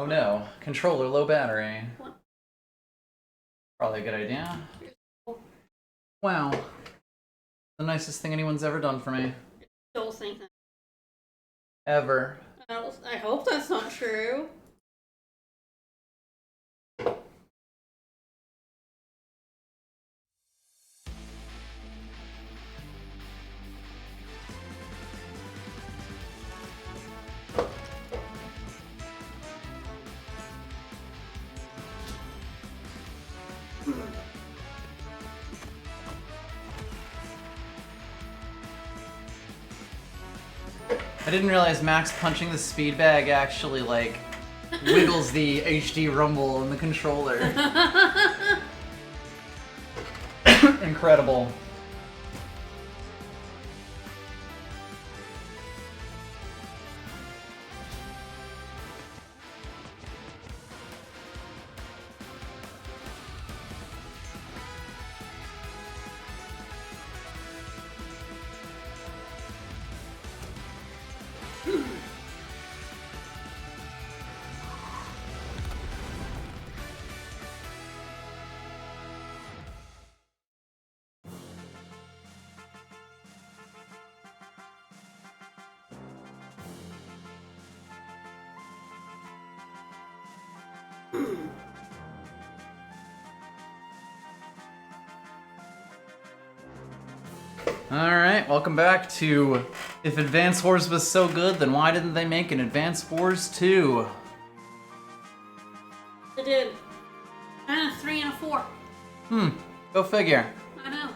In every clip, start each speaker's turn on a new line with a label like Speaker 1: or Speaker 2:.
Speaker 1: Oh no, controller low battery.
Speaker 2: What?
Speaker 1: Probably a good idea. Wow. The nicest thing anyone's ever done for me.
Speaker 2: Still think that.
Speaker 1: Ever.
Speaker 2: I hope that's not true.
Speaker 1: I didn't realize Max punching the speed bag actually, like, wiggles the HD rumble in the controller. Incredible. Alright, welcome back to If Advance Wars was so good, then why didn't they make an Advance Wars 2?
Speaker 2: They did. And a 3 and a 4.
Speaker 1: Go figure.
Speaker 2: I know.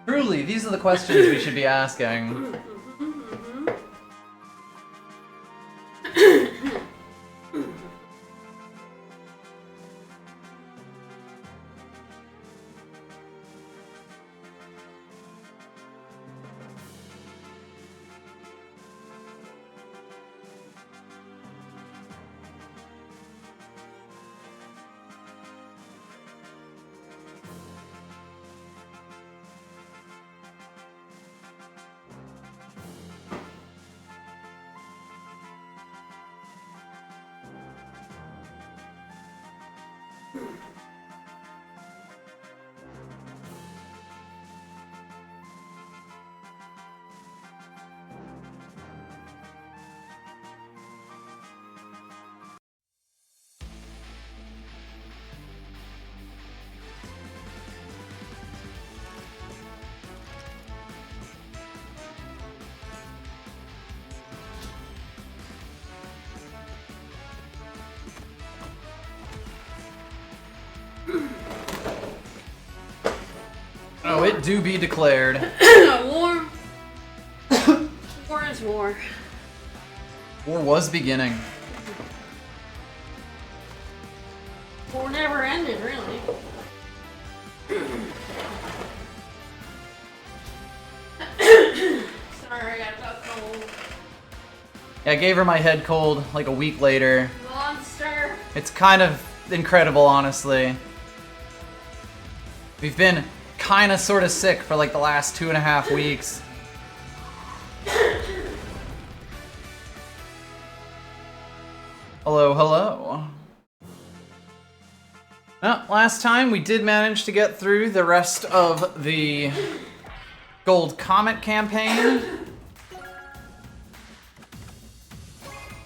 Speaker 1: Truly, these are the questions we should be asking. Oh, it do be declared.
Speaker 2: War. War is war.
Speaker 1: War was beginning.
Speaker 2: War never ended, really. Sorry, I got cold.
Speaker 1: Yeah, I gave her my head cold like a week later.
Speaker 2: Monster.
Speaker 1: It's kind of incredible, honestly. We've been kinda sorta sick for like the last 2.5 weeks. Hello, hello. Well, last time we did manage to get through the rest of the Gold Comet campaign.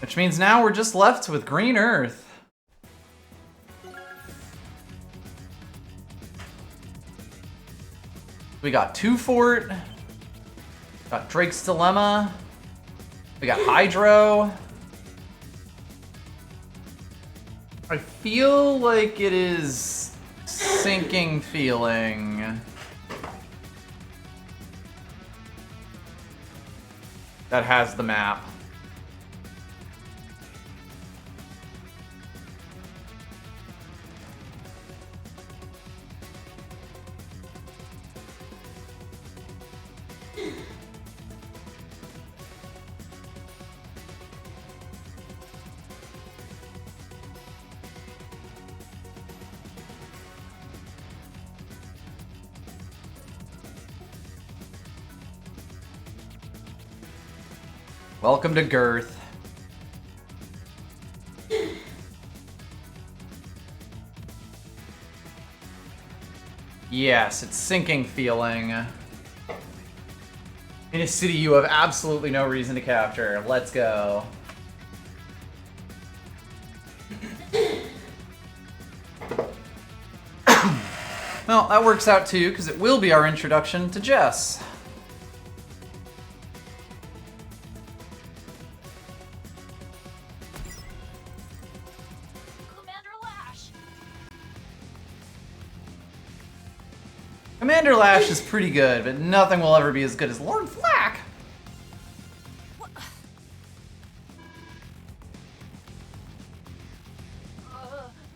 Speaker 1: Which means now we're just left with Green Earth. We got Two Fort, got Drake's Dilemma, we got Hydro. I feel like it is sinking feeling. that has the map. Welcome to Girth. Yes, it's sinking feeling. In a city you have absolutely no reason to capture. Let's go. Well, that works out too, because it will be our introduction to Jess. Commander Lash is pretty good, but nothing will ever be as good as Lord Flack.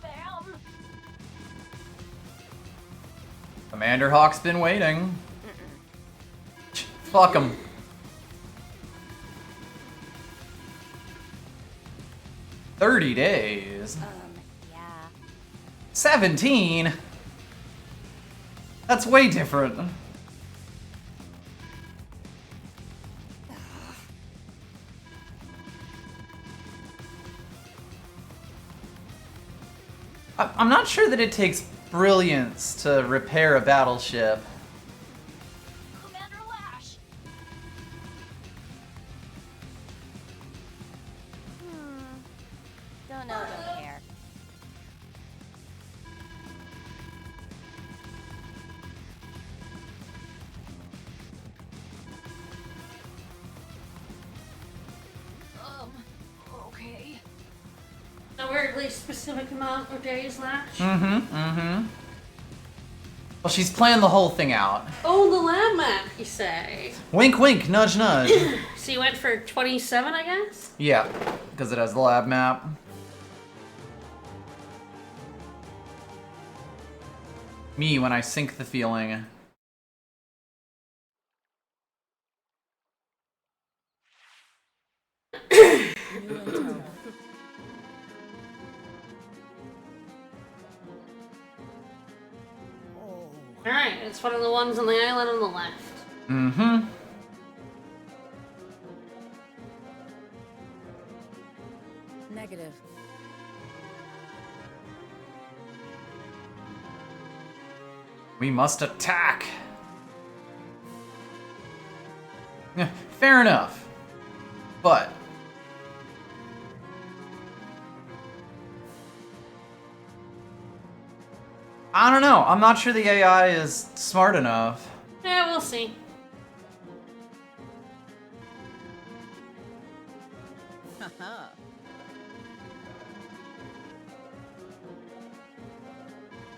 Speaker 2: Ma'am.
Speaker 1: Commander Hawk's been waiting. Fuck him. $30 days.
Speaker 3: Yeah.
Speaker 1: 17? That's way different. I'm not sure that it takes brilliance to repair a battleship.
Speaker 3: Commander Lash. Don't know, don't care. Okay.
Speaker 2: A weirdly specific amount of days left.
Speaker 1: Well, she's planned the whole thing out.
Speaker 2: Oh, the lab map, you say?
Speaker 1: Wink, wink, nudge, nudge.
Speaker 2: So you went for 27, I guess?
Speaker 1: Yeah, because it has the lab map. Me when I sink the feeling.
Speaker 2: Alright, it's one of the ones on the island on the left.
Speaker 1: Mm-hmm.
Speaker 3: Negative.
Speaker 1: We must attack. Fair enough. But I don't know. I'm not sure the AI is smart enough.
Speaker 2: Yeah, we'll see.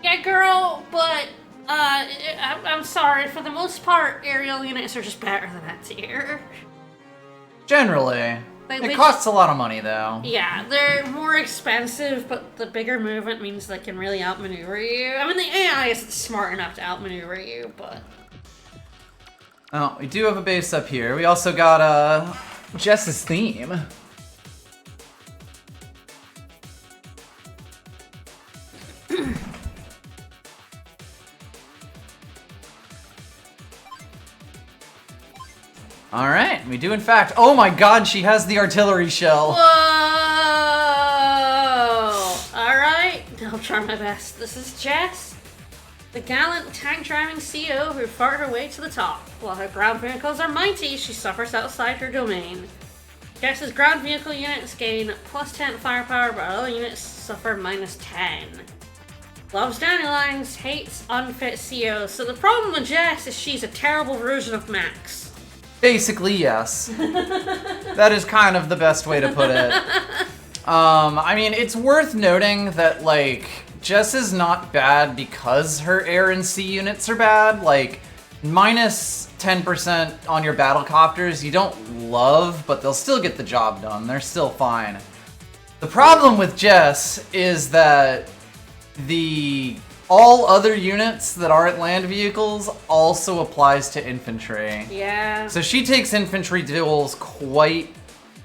Speaker 2: Yeah, girl, but I'm sorry. For the most part, aerial units are just better than that tier.
Speaker 1: Generally.
Speaker 2: They
Speaker 1: It costs a lot of money, though.
Speaker 2: Yeah, they're more expensive, but the bigger movement means they can really outmaneuver you. I mean, the AI isn't smart enough to outmaneuver you, but...
Speaker 1: Oh, we do have a base up here. We also got, Jess's theme. Alright, we do in fact. Oh my god, she has the artillery shell.
Speaker 2: Whoa! Alright, I'll try my best. This is Jess, the gallant tank-driving CO who fought her way to the top. While her ground vehicles are mighty, she suffers outside her domain. Jess's ground vehicle units gain plus 10 firepower, but other units suffer minus 10. Loves dandelions, hates unfit COs. So the problem with Jess is she's a terrible version of Max.
Speaker 1: Basically, yes. That is kind of the best way to put it. I mean, it's worth noting that, like, Jess is not bad because her air and sea units are bad. Like, minus 10% on your battle copters you don't love, but they'll still get the job done. They're still fine. The problem with Jess is that all other units that aren't land vehicles also applies to infantry.
Speaker 2: Yeah.
Speaker 1: So she takes infantry duels quite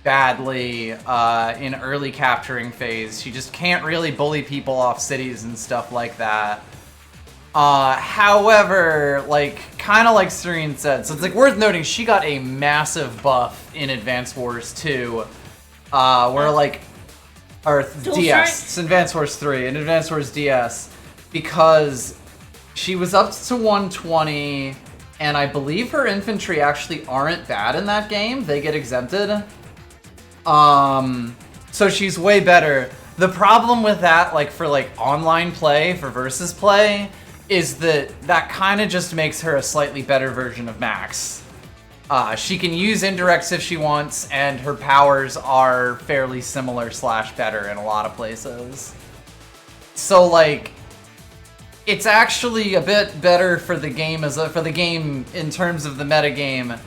Speaker 1: badly in early capturing phase. She just can't really bully people off cities and stuff like that. However, like, kind of like Serene said, so it's like worth noting she got a massive buff in Advanced Wars 2, where like, or DS, it's Advanced Wars 3, and Advanced Wars DS, because she was up to 120, and I believe her infantry actually aren't bad in that game. They get exempted. So she's way better. The problem with that, like for like online play, for versus play, is that kind of just makes her a slightly better version of Max. She can use indirects if she wants, and her powers are fairly similar / better in a lot of places. So like, it's actually a bit better for the game in terms of the metagame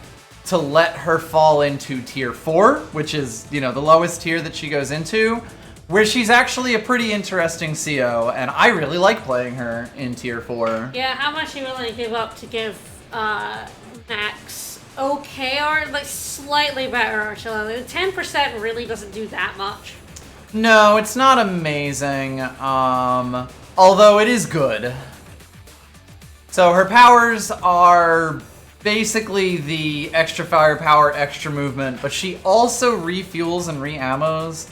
Speaker 1: to let her fall into tier 4, which is, you know, the lowest tier that she goes into, where she's actually a pretty interesting CO, and I really like playing her in tier 4.
Speaker 2: Yeah, how much are you willing to give up to give Max okay or like slightly better artillery? 10% really doesn't do that much.
Speaker 1: No, it's not amazing, although it is good. So her powers are basically the extra firepower, extra movement, but she also refuels and re-ammos,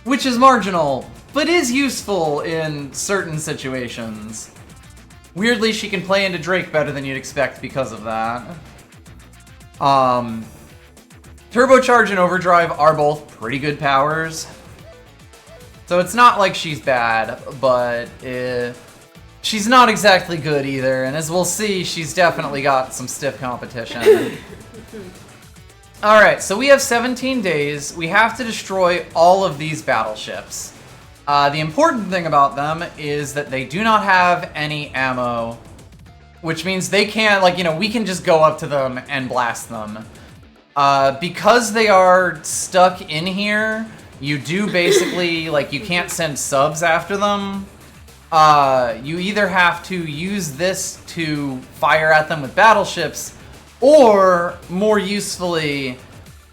Speaker 1: which is marginal, but is useful in certain situations. Weirdly, she can play into Drake better than you'd expect because of that. Turbocharge and Overdrive are both pretty good powers. So it's not like she's bad, but she's not exactly good either, and as we'll see, she's definitely got some stiff competition. Alright, so we have 17 days. We have to destroy all of these battleships. The important thing about them is that they do not have any ammo, which means they can't, like, you know, we can just go up to them and blast them. Because they are stuck in here, you do basically, like, you can't send subs after them. You either have to use this to fire at them with battleships, or, more usefully,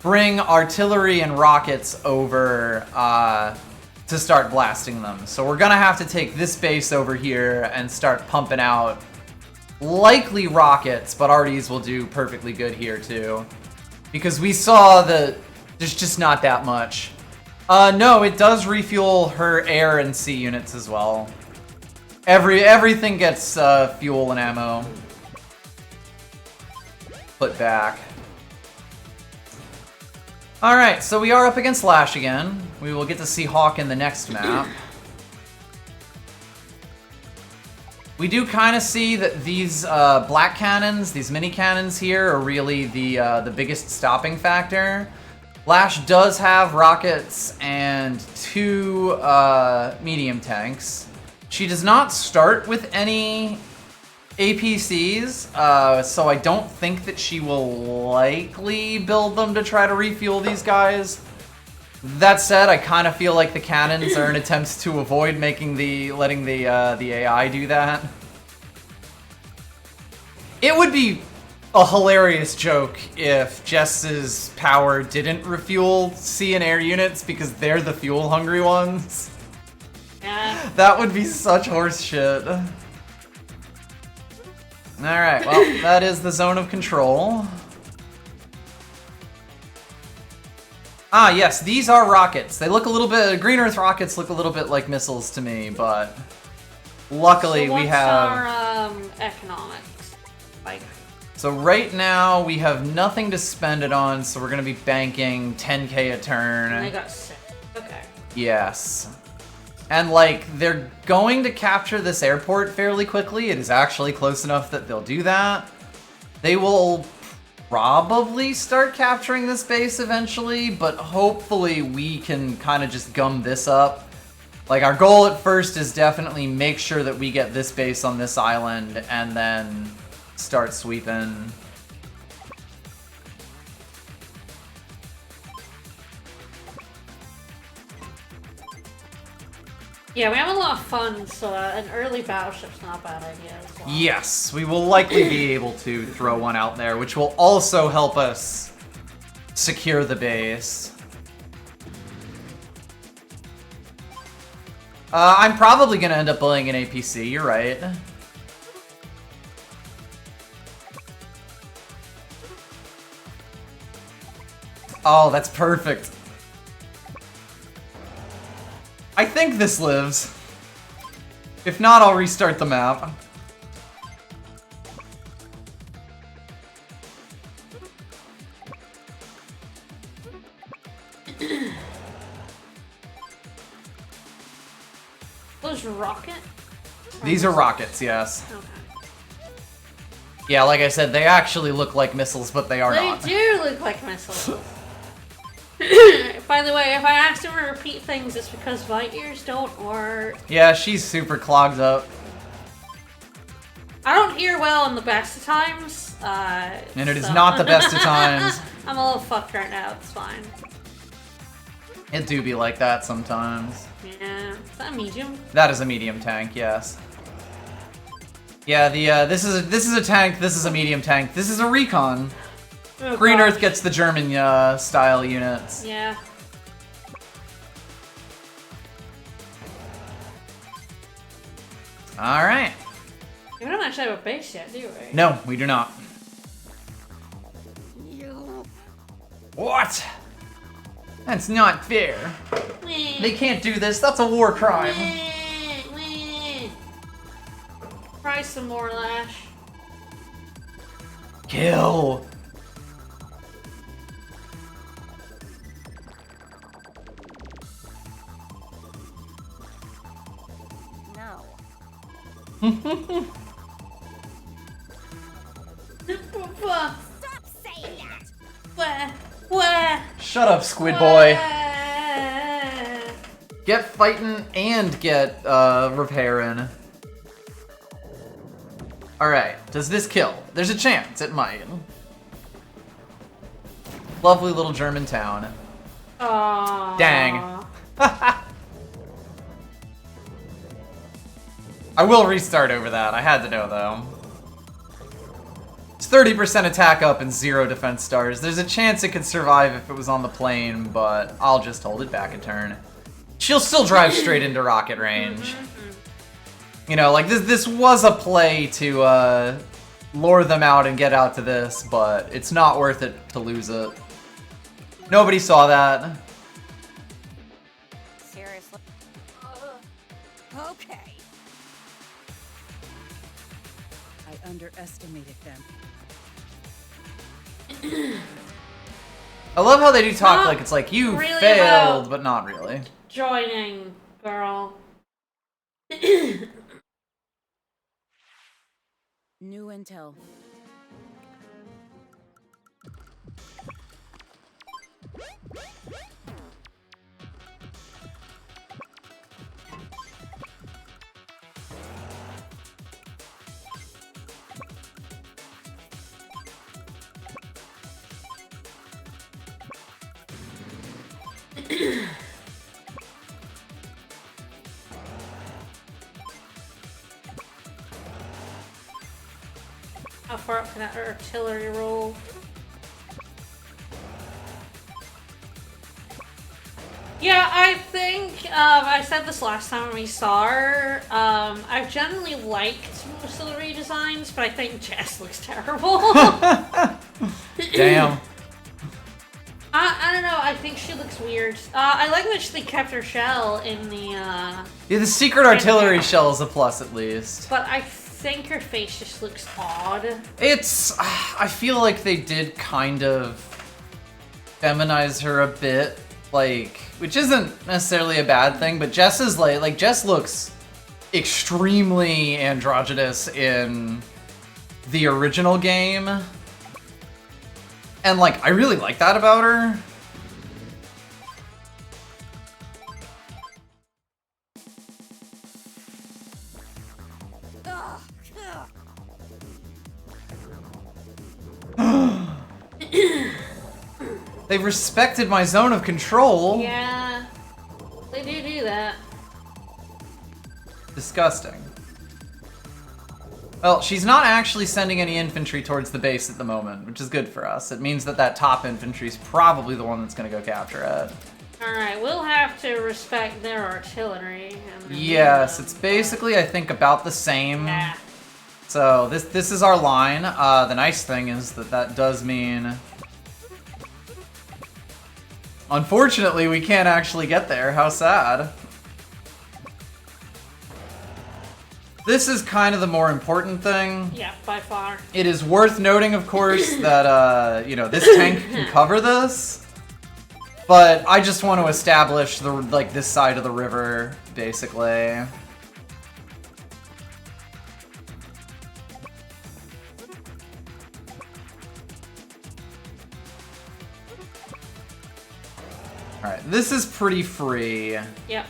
Speaker 1: bring artillery and rockets over to start blasting them. So we're gonna have to take this base over here and start pumping out likely rockets, but RDs will do perfectly good here too. Because we saw that there's just not that much. No, it does refuel her air and sea units as well. Everything gets fuel and ammo put back. Alright, so we are up against Lash again. We will get to see Hawk in the next map. We do kind of see that these black cannons, these mini cannons here, are really the biggest stopping factor. Lash does have rockets and 2 medium tanks. She does not start with any APCs, so I don't think that she will likely build them to try to refuel these guys. That said, I kind of feel like the cannons are an attempt to avoid letting the AI do that. It would be a hilarious joke if Jess's power didn't refuel sea and air units because they're the fuel hungry ones.
Speaker 2: Yeah.
Speaker 1: That would be such horse shit. Alright, well, that is the zone of control. Ah, yes, these are rockets. They look a little bit, Green Earth rockets look a little bit like missiles to me, but luckily we have...
Speaker 2: What's our economics? Like,
Speaker 1: so right now we have nothing to spend it on, so we're going to be banking 10k a turn.
Speaker 2: I got 6. Okay.
Speaker 1: Yes. And, like, they're going to capture this airport fairly quickly. It is actually close enough that they'll do that. They will probably start capturing this base eventually, but hopefully we can kind of just gum this up. Like, our goal at first is definitely make sure that we get this base on this island and then start sweeping.
Speaker 2: Yeah, we have a lot of fun, so an early battleship's not a bad idea as well.
Speaker 1: Yes, we will likely be able to throw one out there, which will also help us secure the base. I'm probably gonna end up bullying an APC, you're right. Oh, that's perfect. I think this lives. If not, I'll restart the map.
Speaker 2: Those rocket?
Speaker 1: These are rockets, yes.
Speaker 2: Okay.
Speaker 1: Yeah, like I said, they actually look like missiles, but they are not.
Speaker 2: They do look like missiles. By the way, if I ask them to repeat things, it's because my ears don't work.
Speaker 1: Yeah, she's super clogged up.
Speaker 2: I don't hear well in the best of times.
Speaker 1: And it is
Speaker 2: so-
Speaker 1: not the best of times.
Speaker 2: I'm a little fucked right now, it's fine.
Speaker 1: It do be like that sometimes.
Speaker 2: Yeah. Is that a medium?
Speaker 1: That is a medium tank, yes. Yeah, this is a tank, this is a medium tank, this is a recon.
Speaker 2: Oh,
Speaker 1: Green
Speaker 2: gosh.
Speaker 1: Earth gets the German style units.
Speaker 2: Yeah.
Speaker 1: Alright.
Speaker 2: We don't actually have a base yet, do we?
Speaker 1: No, we do not.
Speaker 3: You.
Speaker 1: What? That's not fair. They can't do this, that's a war crime.
Speaker 2: Try some more, Lash.
Speaker 1: Kill.
Speaker 3: No.
Speaker 2: Wah,
Speaker 3: Stop saying that.
Speaker 2: wah, wah,
Speaker 1: Shut up, Squid Boy.
Speaker 2: wah.
Speaker 1: Get fighting and get repairing. Alright, does this kill? There's a chance, it might. Lovely little German town.
Speaker 2: Aww.
Speaker 1: Dang. I will restart over that, I had to know though. It's 30% attack up and 0 defense stars. There's a chance it could survive if it was on the plane, but I'll just hold it back a turn. She'll still drive straight into rocket range. You know, like this was a play to lure them out and get out to this, but it's not worth it to lose it. Nobody saw that.
Speaker 3: Seriously. Okay.
Speaker 4: I underestimated them.
Speaker 1: I love how they do talk
Speaker 2: Not
Speaker 1: like it's like you
Speaker 2: really
Speaker 1: failed,
Speaker 2: about-
Speaker 1: but not really.
Speaker 2: Joining, girl.
Speaker 4: New intel.
Speaker 2: How far up can that artillery roll? Yeah, I think, I said this last time we saw her, I've generally liked most of the redesigns, but I think Jess looks terrible.
Speaker 1: Damn.
Speaker 2: I don't know, I think she looks weird. I like that they kept her shell in the,
Speaker 1: Yeah, the secret artillery shell is a plus at least.
Speaker 2: but I think her face just looks odd.
Speaker 1: It's, I feel like they did kind of feminize her a bit, like, which isn't necessarily a bad thing, but Jess is like Jess looks extremely androgynous in the original game. And like, I really like that about her. They respected my zone of control.
Speaker 2: Yeah, they do that.
Speaker 1: Disgusting. Well, she's not actually sending any infantry towards the base at the moment, which is good for us. It means that that top infantry is probably the one that's going to go capture it.
Speaker 2: Alright, we'll have to respect their artillery.
Speaker 1: Yes, it's basically, I think, about the same.
Speaker 2: Yeah.
Speaker 1: So this is our line. The nice thing is that does mean... Unfortunately, we can't actually get there. How sad. This is kind of the more important thing.
Speaker 2: Yeah, by far.
Speaker 1: It is worth noting, of course, that, you know, this tank can cover this. But I just want to establish, this side of the river, basically. Alright, this is pretty free.
Speaker 2: Yep.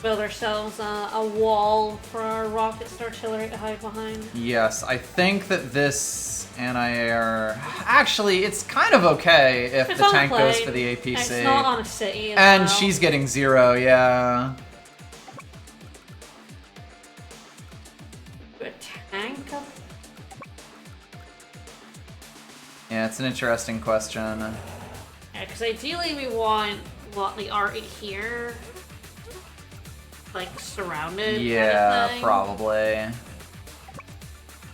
Speaker 2: Build ourselves a wall for our rockets and artillery to hide behind.
Speaker 1: Yes, I think that this anti-air... Actually, it's kind of okay if the tank goes for the APC.
Speaker 2: It's not on a city
Speaker 1: and
Speaker 2: well.
Speaker 1: She's getting 0, yeah.
Speaker 2: A tank up?
Speaker 1: Yeah, it's an interesting question.
Speaker 2: Yeah, because ideally we want the arty here, like surrounded.
Speaker 1: Yeah,
Speaker 2: kind of thing.
Speaker 1: probably.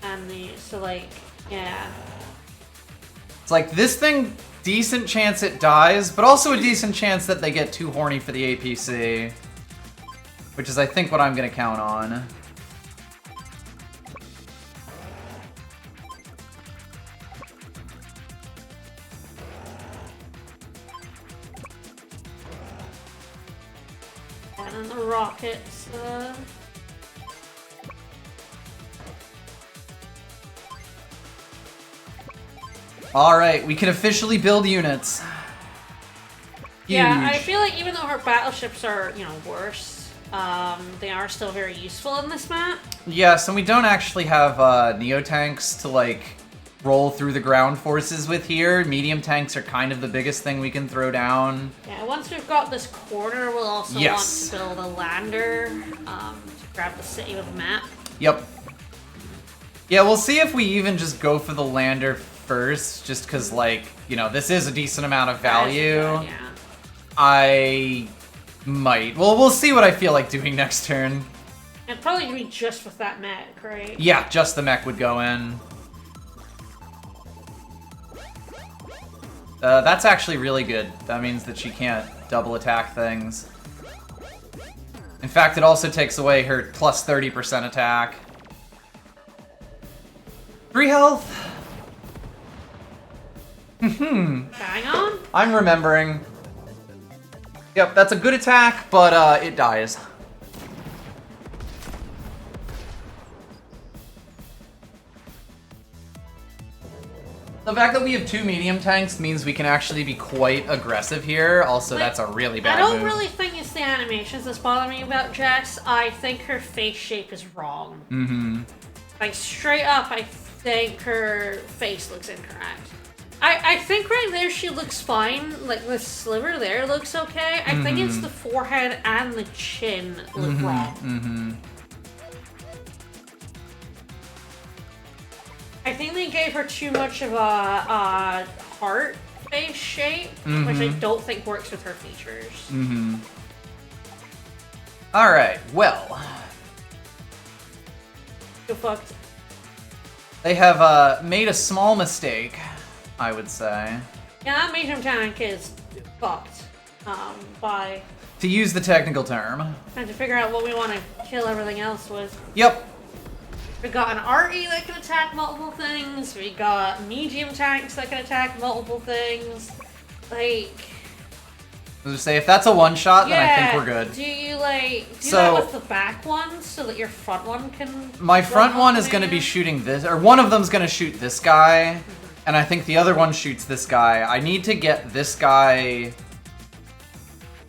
Speaker 2: And yeah.
Speaker 1: It's like this thing, decent chance it dies, but also a decent chance that they get too horny for the APC. Which is, I think, what I'm gonna count on.
Speaker 2: And the rockets.
Speaker 1: Alright, we can officially build units. Huge.
Speaker 2: Yeah, I feel like even though her battleships are, worse, they are still very useful in this map.
Speaker 1: Yes, and we don't actually have neo-tanks to, roll through the ground forces with here. Medium tanks are kind of the biggest thing we can throw down.
Speaker 2: Yeah, once we've got this corner, we'll also want to build a lander to grab the city with a map.
Speaker 1: Yep. Yeah, we'll see if we even just go for the lander first, just because, this is a decent amount of value.
Speaker 2: Yeah.
Speaker 1: I might. Well, we'll see what I feel like doing next turn.
Speaker 2: It'd probably be just with that mech, right?
Speaker 1: Yeah, just the mech would go in. That's actually really good. That means that she can't double attack things. In fact, it also takes away her plus 30% attack. 3 health.
Speaker 2: Bang on.
Speaker 1: I'm remembering. Yep, that's a good attack, but it dies. The fact that we have 2 medium tanks means we can actually be quite aggressive here. Also, that's a really bad move.
Speaker 2: I don't really think it's the animations that's bothering me about Jess. I think her face shape is wrong. Mm-hmm. Straight up, I think her face looks incorrect. I think right there she looks fine. The sliver there looks okay. I think it's the forehead and the chin look wrong. I think they gave her too much of a heart face shape, which I don't think works with her features.
Speaker 1: Alright, well.
Speaker 2: So fucked.
Speaker 1: They have made a small mistake, I would say.
Speaker 2: Yeah, that medium tank is fucked. By
Speaker 1: To use the technical term.
Speaker 2: trying to figure out what we want to kill everything else with.
Speaker 1: Yep.
Speaker 2: We got an RE that can attack multiple things. We got medium tanks that can attack multiple things.
Speaker 1: I was gonna say, if that's a one-shot, then I think we're good.
Speaker 2: Do you do that with the back ones so that your front one can?
Speaker 1: My front one is gonna be shooting this, or one of them's gonna shoot this guy, and I think the other one shoots this guy. I need to get this guy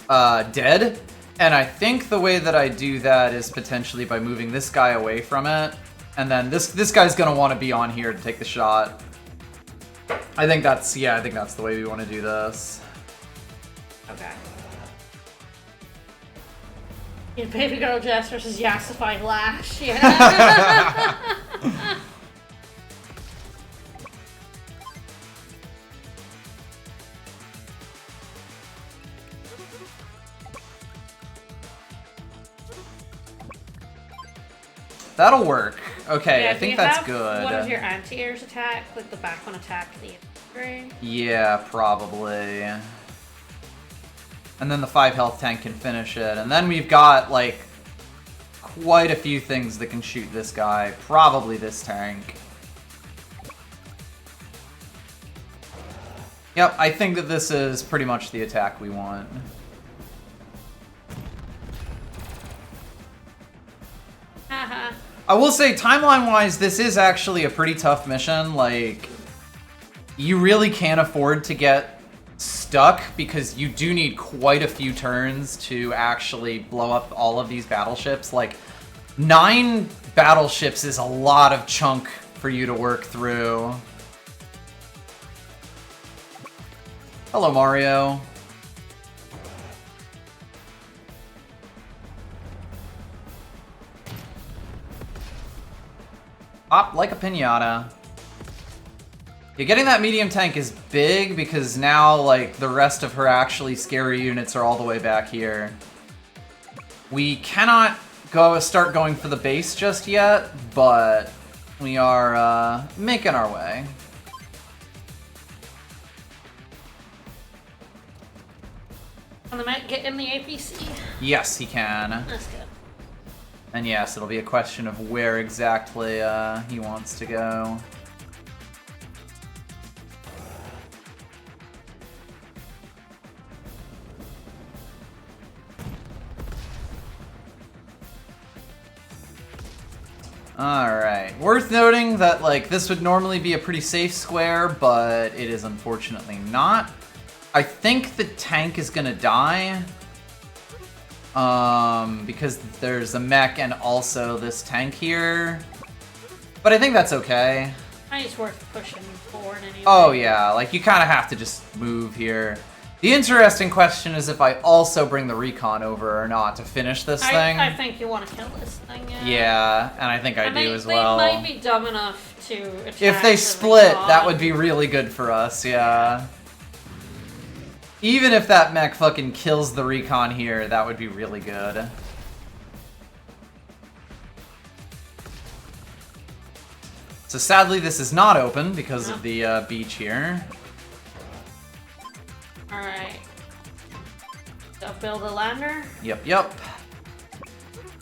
Speaker 1: dead, and I think the way that I do that is potentially by moving this guy away from it. And then this guy's gonna want to be on here to take the shot. I think that's the way we want to do this.
Speaker 2: Okay. Yeah, Baby Girl Jess versus Yassified Lash. Yeah.
Speaker 1: That'll work. Okay,
Speaker 2: Yeah,
Speaker 1: I
Speaker 2: do
Speaker 1: think
Speaker 2: you
Speaker 1: that's
Speaker 2: have
Speaker 1: good.
Speaker 2: one of your anti-airs attack, like the back one attack the grade?
Speaker 1: Yeah, probably. And then the 5 health tank can finish it. And then we've got, like, quite a few things that can shoot this guy. Probably this tank. Yep, I think that this is pretty much the attack we want.
Speaker 2: Haha.
Speaker 1: I will say, timeline-wise, this is actually a pretty tough mission. Like, you really can't afford to get stuck because you do need quite a few turns to actually blow up all of these battleships. Like, 9 battleships is a lot of chunk for you to work through. Hello, Mario. Pop like a piñata. Yeah, getting that medium tank is big because now, like, the rest of her actually scary units are all the way back here. We cannot start going for the base just yet, but we are making our way.
Speaker 2: Can the Met get in the APC?
Speaker 1: Yes, he can.
Speaker 2: That's good.
Speaker 1: And yes, it'll be a question of where exactly he wants to go. Alright, worth noting that, like, this would normally be a pretty safe square, but it is unfortunately not. I think the tank is gonna die. Because there's a mech and also this tank here. But I think that's okay.
Speaker 2: I think it's worth pushing forward anyway.
Speaker 1: Oh yeah, like, you kind of have to just move here. The interesting question is if I also bring the recon over or not to finish this thing.
Speaker 2: I think you want to kill this thing, yeah.
Speaker 1: Yeah, and I think I do as well.
Speaker 2: They might be dumb enough to attack
Speaker 1: If they
Speaker 2: the
Speaker 1: split,
Speaker 2: recon.
Speaker 1: that would be really good for us, yeah. Even if that mech fucking kills the recon here, that would be really good. So sadly, this is not open because of the beach here.
Speaker 2: Alright. So build a lander.
Speaker 1: Yep.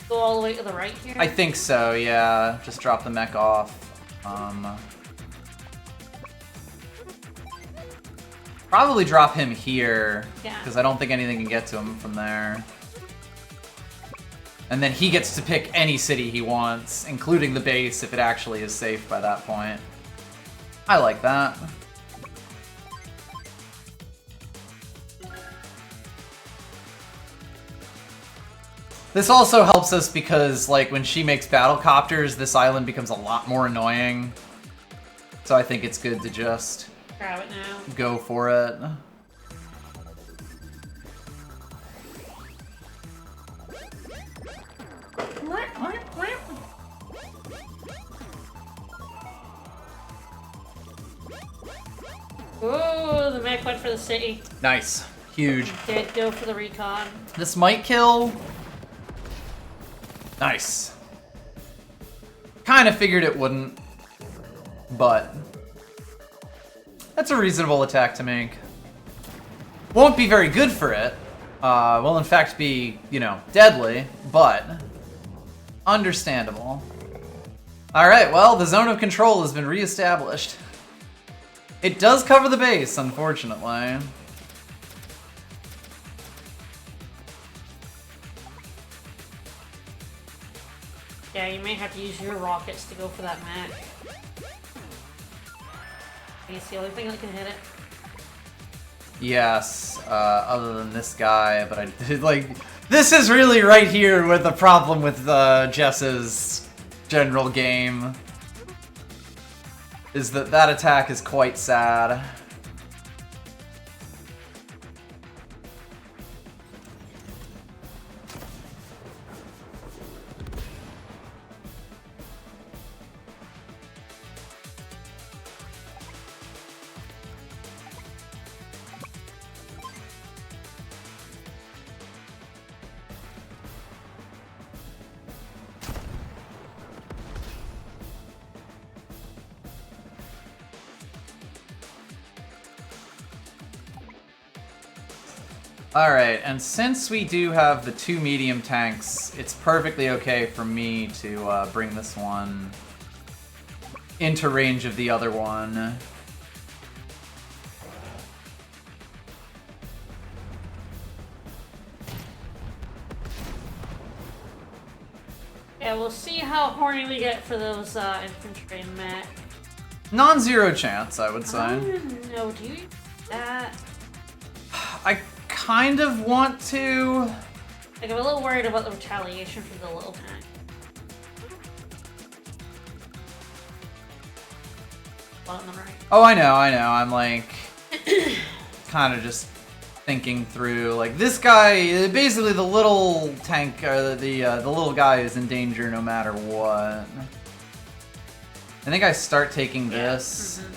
Speaker 2: Go all the way to the right here.
Speaker 1: I think so, yeah. Just drop the mech off. Probably drop him here, because I don't think anything can get to him from there. And then he gets to pick any city he wants, including the base, if it actually is safe by that point. I like that. This also helps us because, like, when she makes battle copters, this island becomes a lot more annoying. So I think it's good to just
Speaker 2: grab it now.
Speaker 1: Go for it.
Speaker 2: Ooh, the mech went for the city.
Speaker 1: Nice. Huge.
Speaker 2: Did go for the recon.
Speaker 1: This might kill. Nice. Kind of figured it wouldn't, but that's a reasonable attack to make. Won't be very good for it. Will in fact be, you know, deadly, but understandable. Alright, well, the zone of control has been reestablished. It does cover the base, unfortunately.
Speaker 2: Yeah, you may have to use your rockets to go for that mech. I think it's the only thing that can hit it.
Speaker 1: Yes, other than this guy, but I did, like, this is really right here with the problem with Jess's general game. Is that that attack is quite sad. Alright, and since we do have the 2 medium tanks, it's perfectly okay for me to bring this one into range of the other one.
Speaker 2: Yeah, we'll see how horny we get for those infantry and mech.
Speaker 1: Non-zero chance, I would say.
Speaker 2: No, do you that?
Speaker 1: I kind of want to.
Speaker 2: Like, I'm a little worried about the retaliation for the little tank. On the right.
Speaker 1: Oh, I know. I'm like kind of just thinking through. Like this guy, basically the little tank, or the little guy is in danger no matter what. I think I start taking this.
Speaker 2: Mm-hmm.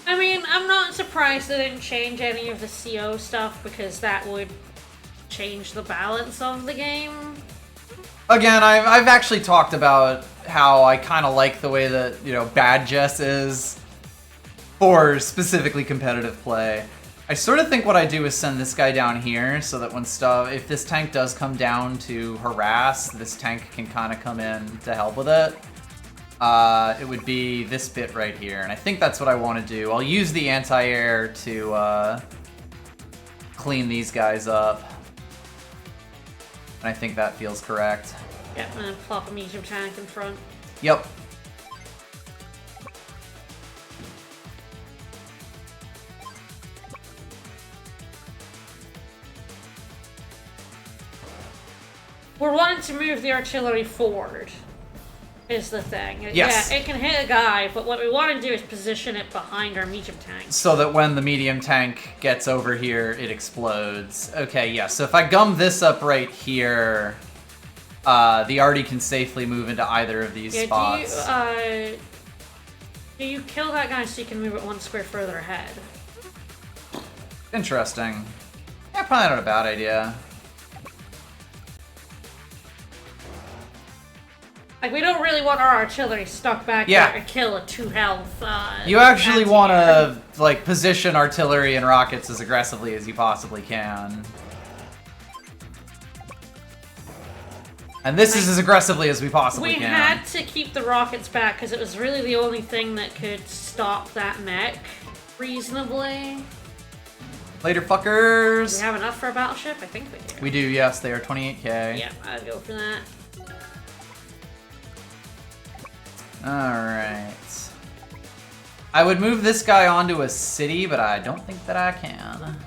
Speaker 2: I mean, I'm not surprised they didn't change any of the CO stuff because that would change the balance of the game.
Speaker 1: Again, I've actually talked about how I kind of like the way that, Bad Jess is for specifically competitive play. I sort of think what I do is send this guy down here so that if this tank does come down to harass, this tank can kind of come in to help with it. It would be this bit right here, and I think that's what I want to do. I'll use the anti-air to clean these guys up. And I think that feels correct.
Speaker 2: Yep, and then plop a medium tank in front.
Speaker 1: Yep.
Speaker 2: We're wanting to move the artillery forward, is the thing.
Speaker 1: Yes.
Speaker 2: Yeah, it can hit a guy, but what we want to do is position it behind our medium tank.
Speaker 1: So that when the medium tank gets over here, it explodes. Okay, yeah, so if I gum this up right here, the arty can safely move into either of these spots.
Speaker 2: Do you kill that guy so you can move it 1 square further ahead?
Speaker 1: Interesting. Yeah, probably not a bad idea.
Speaker 2: Like, we don't really want our artillery stuck back there to kill a 2 health.
Speaker 1: You actually want
Speaker 2: anti-air.
Speaker 1: to, position artillery and rockets as aggressively as you possibly can. And this is as aggressively as we possibly
Speaker 2: We
Speaker 1: can.
Speaker 2: had to keep the rockets back because it was really the only thing that could stop that mech reasonably.
Speaker 1: Later, fuckers!
Speaker 2: Do we have enough for a battleship? I think we do.
Speaker 1: We do, yes. They are 28k.
Speaker 2: Yeah, I'd go for that.
Speaker 1: Alright. I would move this guy onto a city, but I don't think that I can.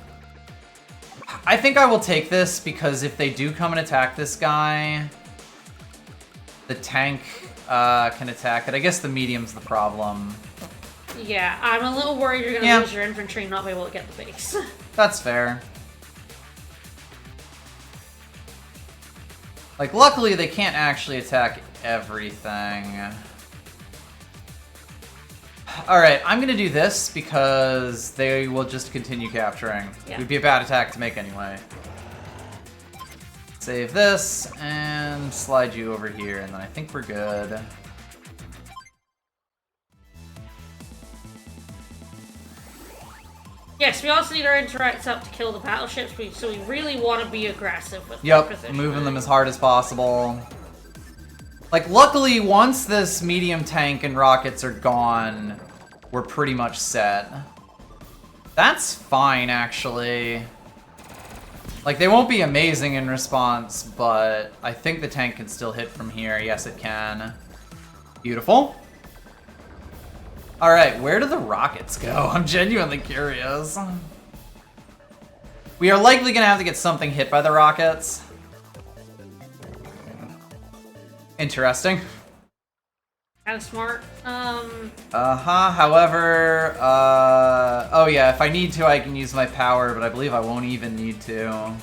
Speaker 1: I think I will take this because if they do come and attack this guy, the tank can attack it. I guess the medium's the problem.
Speaker 2: Yeah, I'm a little worried you're gonna lose your infantry and not be able to get the base.
Speaker 1: That's fair. Luckily they can't actually attack everything. Alright, I'm gonna do this because they will just continue capturing.
Speaker 2: Yeah.
Speaker 1: It would be a bad attack to make anyway. Save this, and slide you over here, and then I think we're good.
Speaker 2: Yes, we also need our interacts up to kill the battleships, so we really want to be aggressive with their
Speaker 1: Yep,
Speaker 2: positioning.
Speaker 1: moving them as hard as possible. Luckily, once this medium tank and rockets are gone, we're pretty much set. That's fine, actually. They won't be amazing in response, but I think the tank can still hit from here. Yes, it can. Beautiful. Alright, where do the rockets go? I'm genuinely curious. We are likely gonna have to get something hit by the rockets. Interesting.
Speaker 2: Kind of smart.
Speaker 1: However, oh yeah, if I need to, I can use my power, but I believe I won't even need to.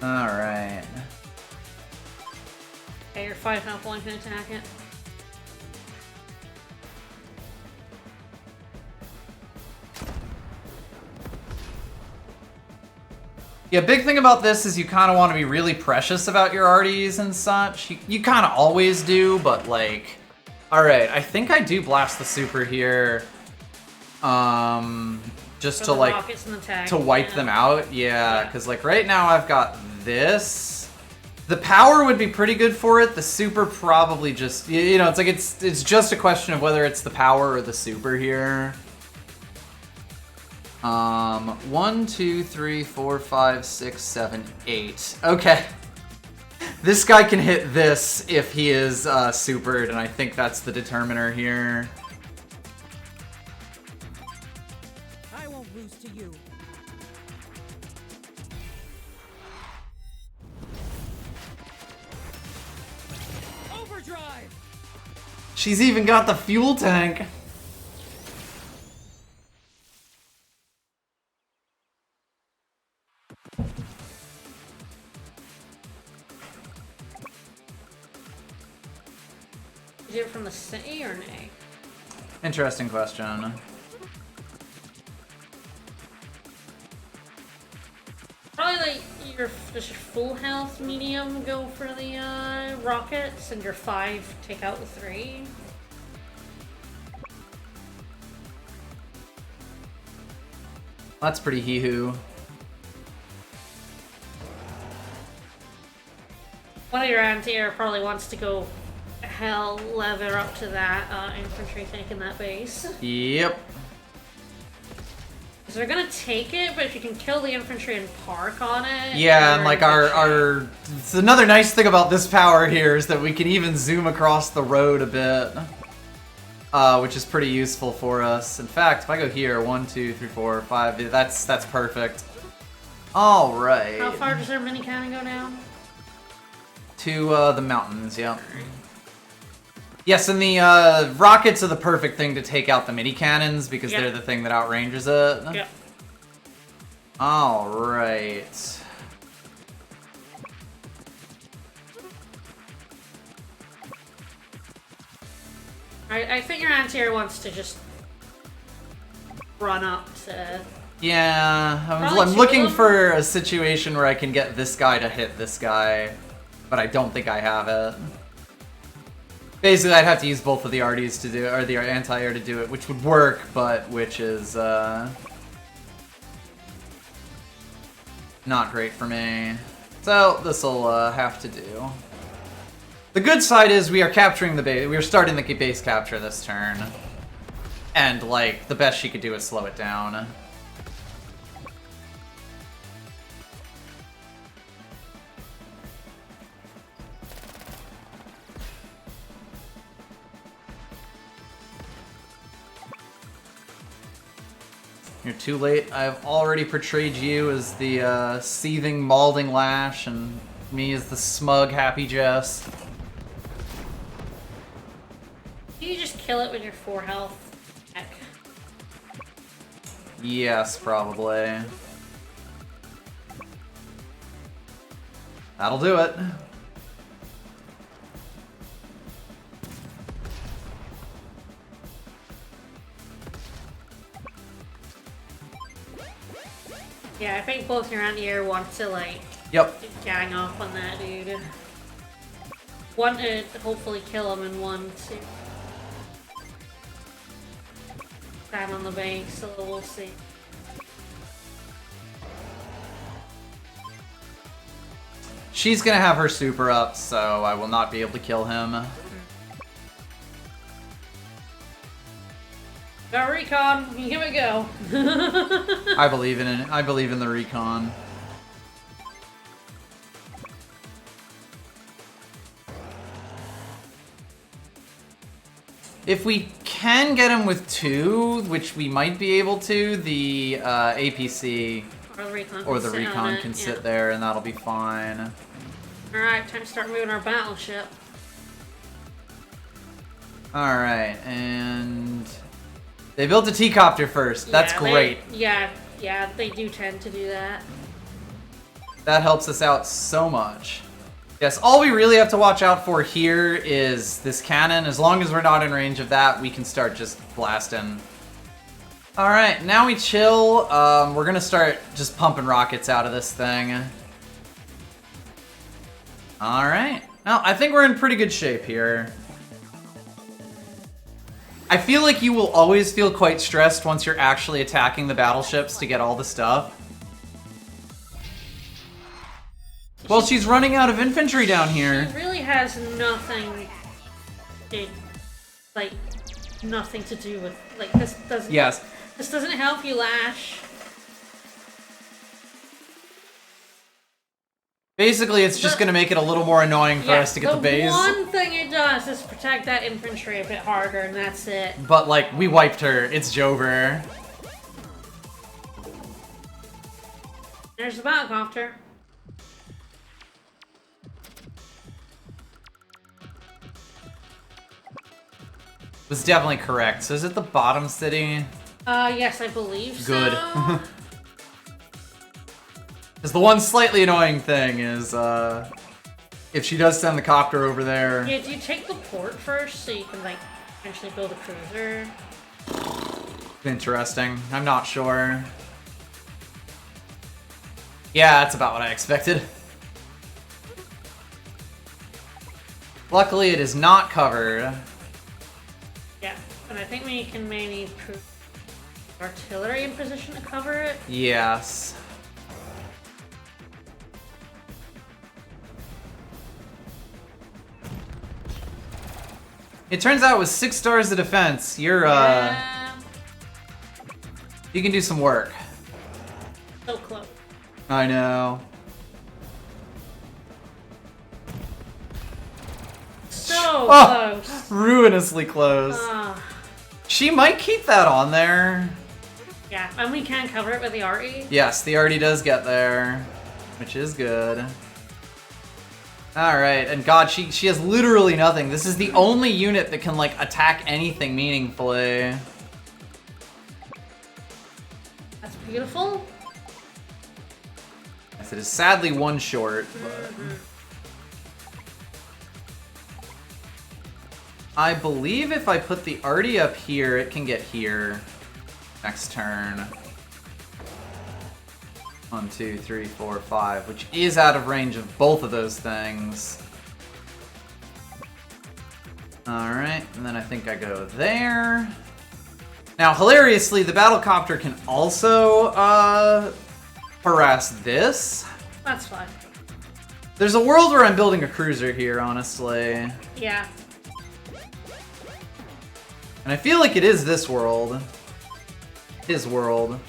Speaker 1: Alright.
Speaker 2: Okay, your 5 health one can attack it.
Speaker 1: Yeah, big thing about this is you kind of want to be really precious about your arties and such. You kind of always do, but like... Alright, I think I do blast the super here. Just
Speaker 2: For
Speaker 1: to
Speaker 2: the
Speaker 1: like...
Speaker 2: rockets and the tank,
Speaker 1: to wipe them out. Yeah, because like right now I've got this. The power would be pretty good for it. The super probably just... You know, it's like it's just a question of whether it's the power or the super here. 1, 2, 3, 4, 5, 6, 7, 8. Okay. This guy can hit this if he is supered, and I think that's the determiner here.
Speaker 4: I won't lose to you. Overdrive!
Speaker 1: She's even got the fuel tank.
Speaker 2: You do it from the city or nay?
Speaker 1: Interesting question.
Speaker 2: Probably like does your full health medium go for the rockets and your 5 take out the 3?
Speaker 1: That's pretty hee-hoo.
Speaker 2: One of your anti-air probably wants to go hell lever up to that infantry taking that base.
Speaker 1: Yep.
Speaker 2: So they're gonna take it, but if you can kill the infantry and park on it...
Speaker 1: Yeah, and like our it's another nice thing about this power here is that we can even zoom across the road a bit. Which is pretty useful for us. In fact, if I go here, 1, 2, 3, 4, 5, that's perfect. Alright.
Speaker 2: How far does their mini cannon go down?
Speaker 1: To the mountains, yeah. Yes, and the rockets are the perfect thing to take out the mini cannons because they're the thing that outranges it.
Speaker 2: Yep.
Speaker 1: Alright.
Speaker 2: I think your anti-air wants to just run up to...
Speaker 1: Yeah,
Speaker 2: Probably
Speaker 1: I'm
Speaker 2: two
Speaker 1: looking
Speaker 2: of them.
Speaker 1: for a situation where I can get this guy to hit this guy, but I don't think I have it. Basically, I'd have to use both of the arties to do it, or the anti-air to do it, which would work, but which is not great for me. So this'll have to do. The good side is we are capturing the base. We are starting the base capture this turn, and like the best she could do is slow it down. You're too late. I've already portrayed you as the seething, malding Lash, and me as the smug, happy Jess.
Speaker 2: Can you just kill it with your 4 health? Heck.
Speaker 1: Yes, probably. That'll do it.
Speaker 2: Yeah, I think both your anti-air want to, like,
Speaker 1: Yep.
Speaker 2: gang up on that dude. One to hopefully kill him, and one to stand on the bank, so we'll see.
Speaker 1: She's gonna have her super up, so I will not be able to kill him.
Speaker 2: Got recon, give it a go.
Speaker 1: I believe in it. I believe in the recon. If we can get him with 2, which we might be able to, the APC
Speaker 2: Or the recon
Speaker 1: or the recon can sit there, and that'll be fine.
Speaker 2: Alright, time to start moving our battleship.
Speaker 1: Alright, and they built a T-copter first. That's
Speaker 2: Yeah,
Speaker 1: great.
Speaker 2: Yeah, they do tend to do that.
Speaker 1: That helps us out so much. Yes, all we really have to watch out for here is this cannon. As long as we're not in range of that, we can start just blasting. Alright, now we chill. We're gonna start just pumping rockets out of this thing. Alright. Well, I think we're in pretty good shape here. I feel like you will always feel quite stressed once you're actually attacking the battleships to get all the stuff. Well, she's running out of infantry down here.
Speaker 2: She really has nothing nothing to do with, like, this doesn't...
Speaker 1: Yes.
Speaker 2: This doesn't help you, Lash.
Speaker 1: Basically, it's just gonna make it a little more annoying for us to get the base.
Speaker 2: The one thing it does is protect that infantry a bit harder, and that's it.
Speaker 1: But, like, we wiped her. It's Jover.
Speaker 2: There's the battlecopter.
Speaker 1: Was definitely correct. So is it the bottom city?
Speaker 2: Yes, I believe so.
Speaker 1: Good. Because the one slightly annoying thing is, if she does send the copter over there...
Speaker 2: Yeah, do you take the port first so you can, like, eventually build a cruiser?
Speaker 1: Interesting. I'm not sure. Yeah, that's about what I expected. Luckily, it is not covered.
Speaker 2: Yeah, and I think we can maybe put artillery in position to cover it.
Speaker 1: Yes. It turns out with 6 stars of defense, you're,
Speaker 2: Yeah.
Speaker 1: you can do some work.
Speaker 2: So close.
Speaker 1: I know.
Speaker 2: So
Speaker 1: Oh,
Speaker 2: close.
Speaker 1: ruinously close. She might keep that on there.
Speaker 2: Yeah, and we can cover it with the arty.
Speaker 1: Yes, the arty does get there, which is good. Alright, and god, she has literally nothing. This is the only unit that can, like, attack anything meaningfully.
Speaker 2: That's beautiful.
Speaker 1: Yes, it is sadly one short, but... I believe if I put the arty up here, it can get here next turn. 1, 2, 3, 4, 5, which is out of range of both of those things. Alright, and then I think I go there. Now, hilariously, the battlecopter can also harass this.
Speaker 2: That's fine.
Speaker 1: There's a world where I'm building a cruiser here, honestly.
Speaker 2: Yeah.
Speaker 1: And I feel like it is this world. His world.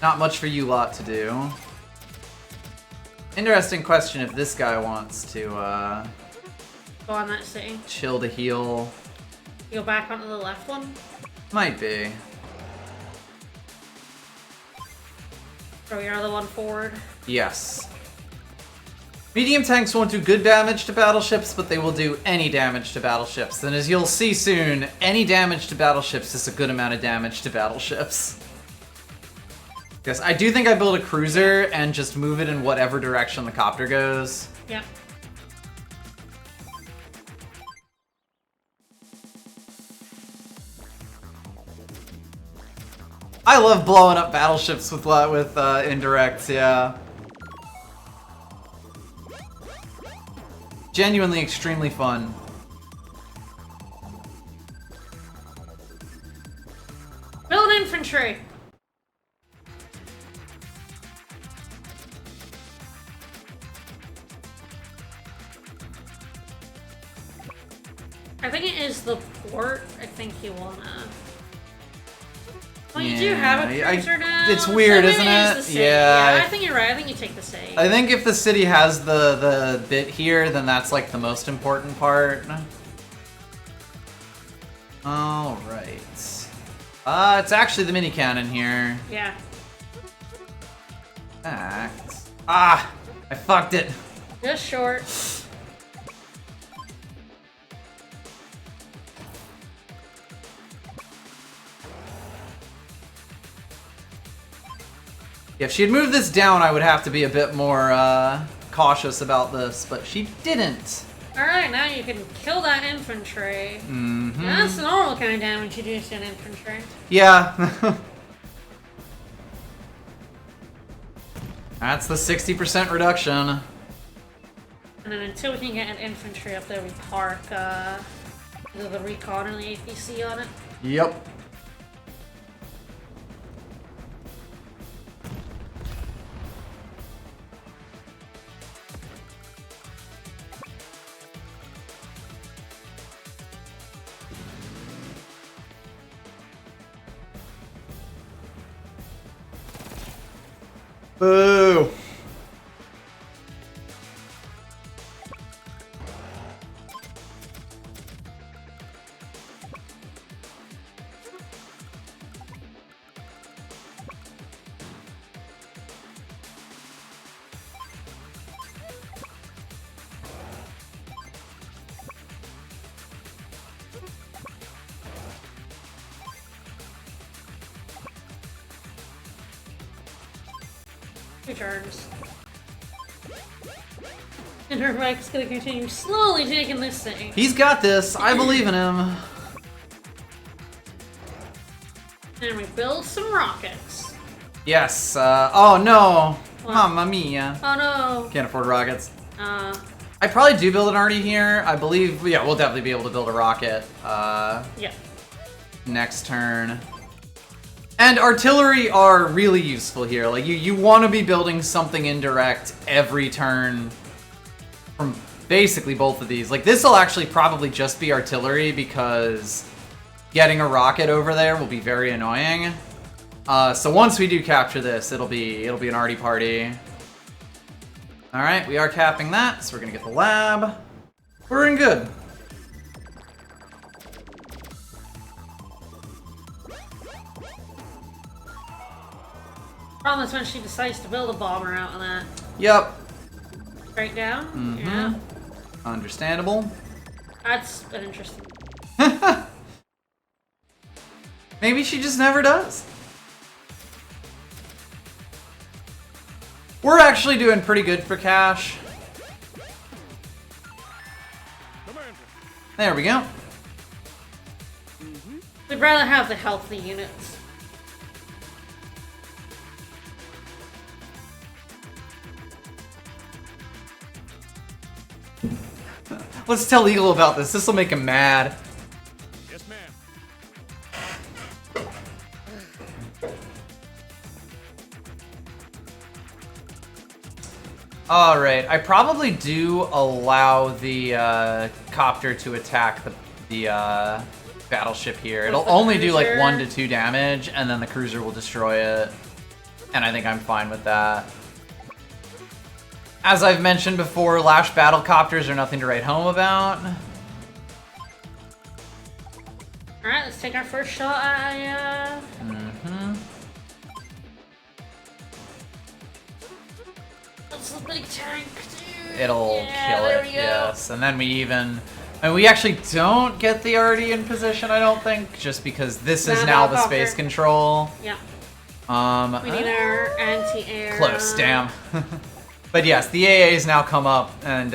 Speaker 1: Not much for you lot to do. Interesting question if this guy wants to,
Speaker 2: Go on that city.
Speaker 1: chill to heal.
Speaker 2: You go back onto the left one.
Speaker 1: Might be.
Speaker 2: Throw your other one forward.
Speaker 1: Yes. Medium tanks won't do good damage to battleships, but they will do any damage to battleships. And as you'll see soon, any damage to battleships is a good amount of damage to battleships. Yes, I do think I build a cruiser and just move it in whatever direction the copter goes.
Speaker 2: Yeah.
Speaker 1: I love blowing up battleships with indirects, yeah. Genuinely extremely fun.
Speaker 2: Build infantry. I think it is the port. I think you wanna. Well, you do have a cruiser now.
Speaker 1: It's weird,
Speaker 2: so
Speaker 1: isn't
Speaker 2: maybe
Speaker 1: it?
Speaker 2: the city.
Speaker 1: Yeah.
Speaker 2: I think you're right. I think you take the city.
Speaker 1: I think if the city has the bit here, then that's like the most important part. Alright. It's actually the mini cannon here.
Speaker 2: Yeah.
Speaker 1: Act. Ah! I fucked it.
Speaker 2: Just short.
Speaker 1: If she had moved this down, I would have to be a bit more cautious about this, but she didn't.
Speaker 2: Alright, now you can kill that infantry.
Speaker 1: Mm-hmm.
Speaker 2: That's the normal kind of damage you do to an infantry.
Speaker 1: Yeah. That's the 60% reduction.
Speaker 2: And then until we can get an infantry up there, we park either the recon or the APC on it.
Speaker 1: Yep. Boo!
Speaker 2: Two turns. And her bike's gonna continue slowly taking this thing.
Speaker 1: He's got this. I believe in him.
Speaker 2: And we build some rockets.
Speaker 1: Yes. Oh no.
Speaker 2: What?
Speaker 1: Mamma mia.
Speaker 2: Oh no.
Speaker 1: Can't afford rockets.
Speaker 2: I
Speaker 1: probably do build an arty here. I believe. Yeah, we'll definitely be able to build a rocket.
Speaker 2: Yeah.
Speaker 1: Next turn. And artillery are really useful here. Like, you want to be building something indirect every turn from basically both of these. Like, this will actually probably just be artillery because getting a rocket over there will be very annoying. So once we do capture this, it'll be an arty party. All right, we are capping that, so we're gonna get the lab. We're in good.
Speaker 2: Problem is when she decides to build a bomber out of that.
Speaker 1: Yep.
Speaker 2: Straight down?
Speaker 1: Mm-hmm.
Speaker 2: Yeah.
Speaker 1: Understandable.
Speaker 2: That's an interesting.
Speaker 1: Maybe she just never does. We're actually doing pretty good for cash. There we go.
Speaker 2: We'd rather have the healthy units.
Speaker 1: Let's tell Eagle about this. This will make him mad.
Speaker 5: Yes, ma'am.
Speaker 1: Alright, I probably do allow the copter to attack the battleship here. It'll
Speaker 2: the
Speaker 1: only do like
Speaker 2: cruiser?
Speaker 1: 1 to 2 damage, and then the cruiser will destroy it. And I think I'm fine with that. As I've mentioned before, Lash battlecopters are nothing to write home about.
Speaker 2: Alright, let's take our first shot at That's a big tank, dude.
Speaker 1: It'll
Speaker 2: Yeah,
Speaker 1: kill
Speaker 2: there
Speaker 1: it,
Speaker 2: we go.
Speaker 1: yes. And then we even... And we actually don't get the arty in position, I don't think, just because this is
Speaker 2: Nah,
Speaker 1: now the
Speaker 2: helicopter.
Speaker 1: space control.
Speaker 2: Yeah.
Speaker 1: We
Speaker 2: We need our anti-air.
Speaker 1: Close, damn. But yes, the AA's now come up and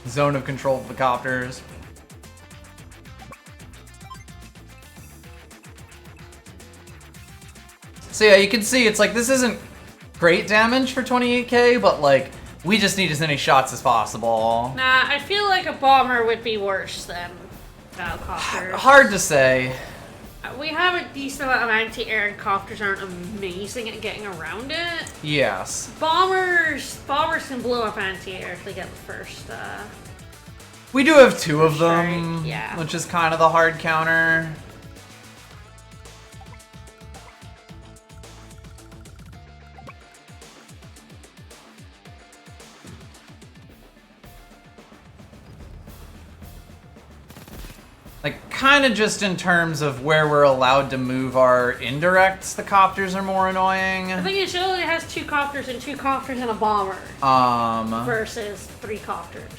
Speaker 1: zone of control of the copters. So yeah, you can see it's like this isn't great damage for 28k, but like we just need as many shots as possible.
Speaker 2: Nah, I feel like a bomber would be worse than battlecopters.
Speaker 1: Hard to say.
Speaker 2: We have a decent amount of anti-air, and copters aren't amazing at getting around it.
Speaker 1: Yes.
Speaker 2: Bombers can blow up anti-air if they get the first.
Speaker 1: We do have 2 of them,
Speaker 2: strike, yeah.
Speaker 1: which is kind of the hard counter. Like, kind of just in terms of where we're allowed to move our indirects, the copters are more annoying.
Speaker 2: I think it only has 2 copters and 2 copters and a bomber versus 3 copters.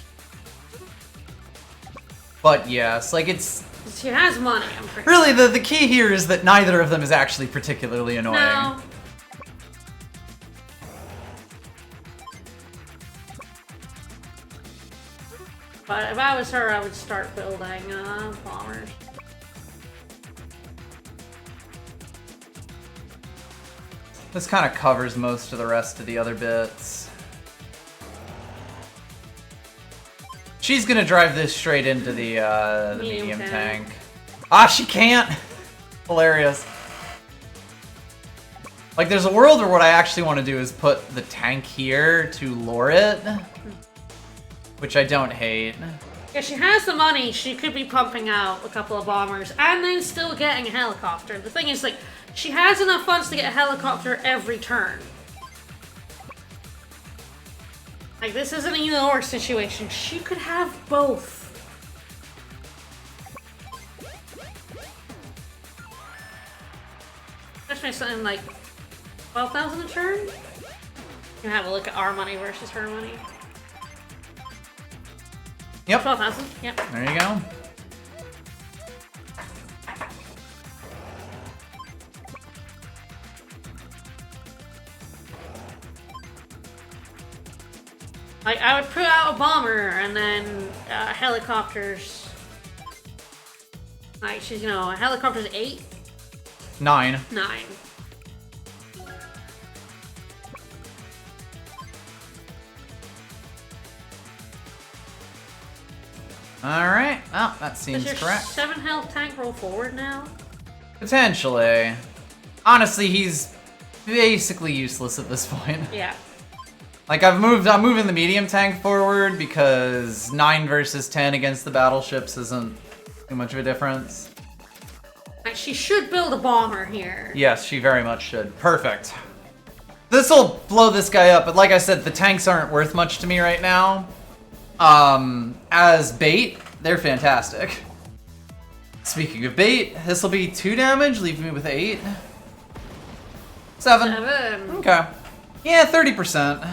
Speaker 1: But yes, like it's...
Speaker 2: She has money, I'm pretty
Speaker 1: Really, the key here is that neither of them is actually particularly annoying.
Speaker 2: No. But if I was her, I would start building bombers.
Speaker 1: This kind of covers most of the rest of the other bits. She's gonna drive this straight into the medium tank. Ah, she can't! Hilarious. Like, there's a world where what I actually want to do is put the tank here to lure it. Which I don't hate.
Speaker 2: If she has the money, she could be pumping out a couple of bombers and then still getting a helicopter. The thing is, like, she has enough funds to get a helicopter every turn. Like, this isn't an either-or situation. She could have both. Especially something like 12,000 a turn? You can have a look at our money versus her money.
Speaker 1: Yep.
Speaker 2: 12,000, yep.
Speaker 1: There you go.
Speaker 2: Like, I would put out a bomber and then helicopters. Like, she's, you know, helicopters 8?
Speaker 1: 9.
Speaker 2: 9.
Speaker 1: Alright. Oh, that seems
Speaker 2: Does your
Speaker 1: correct.
Speaker 2: 7 health tank roll forward now?
Speaker 1: Potentially. Honestly, he's basically useless at this point.
Speaker 2: Yeah.
Speaker 1: Like, I'm moving the medium tank forward because 9 versus 10 against the battleships isn't too much of a difference.
Speaker 2: Like, she should build a bomber here.
Speaker 1: Yes, she very much should. Perfect. This'll blow this guy up, but like I said, the tanks aren't worth much to me right now. As bait, they're fantastic. Speaking of bait, this'll be 2 damage, leaving me with 8. 7.
Speaker 2: 7.
Speaker 1: Okay. Yeah, 30%.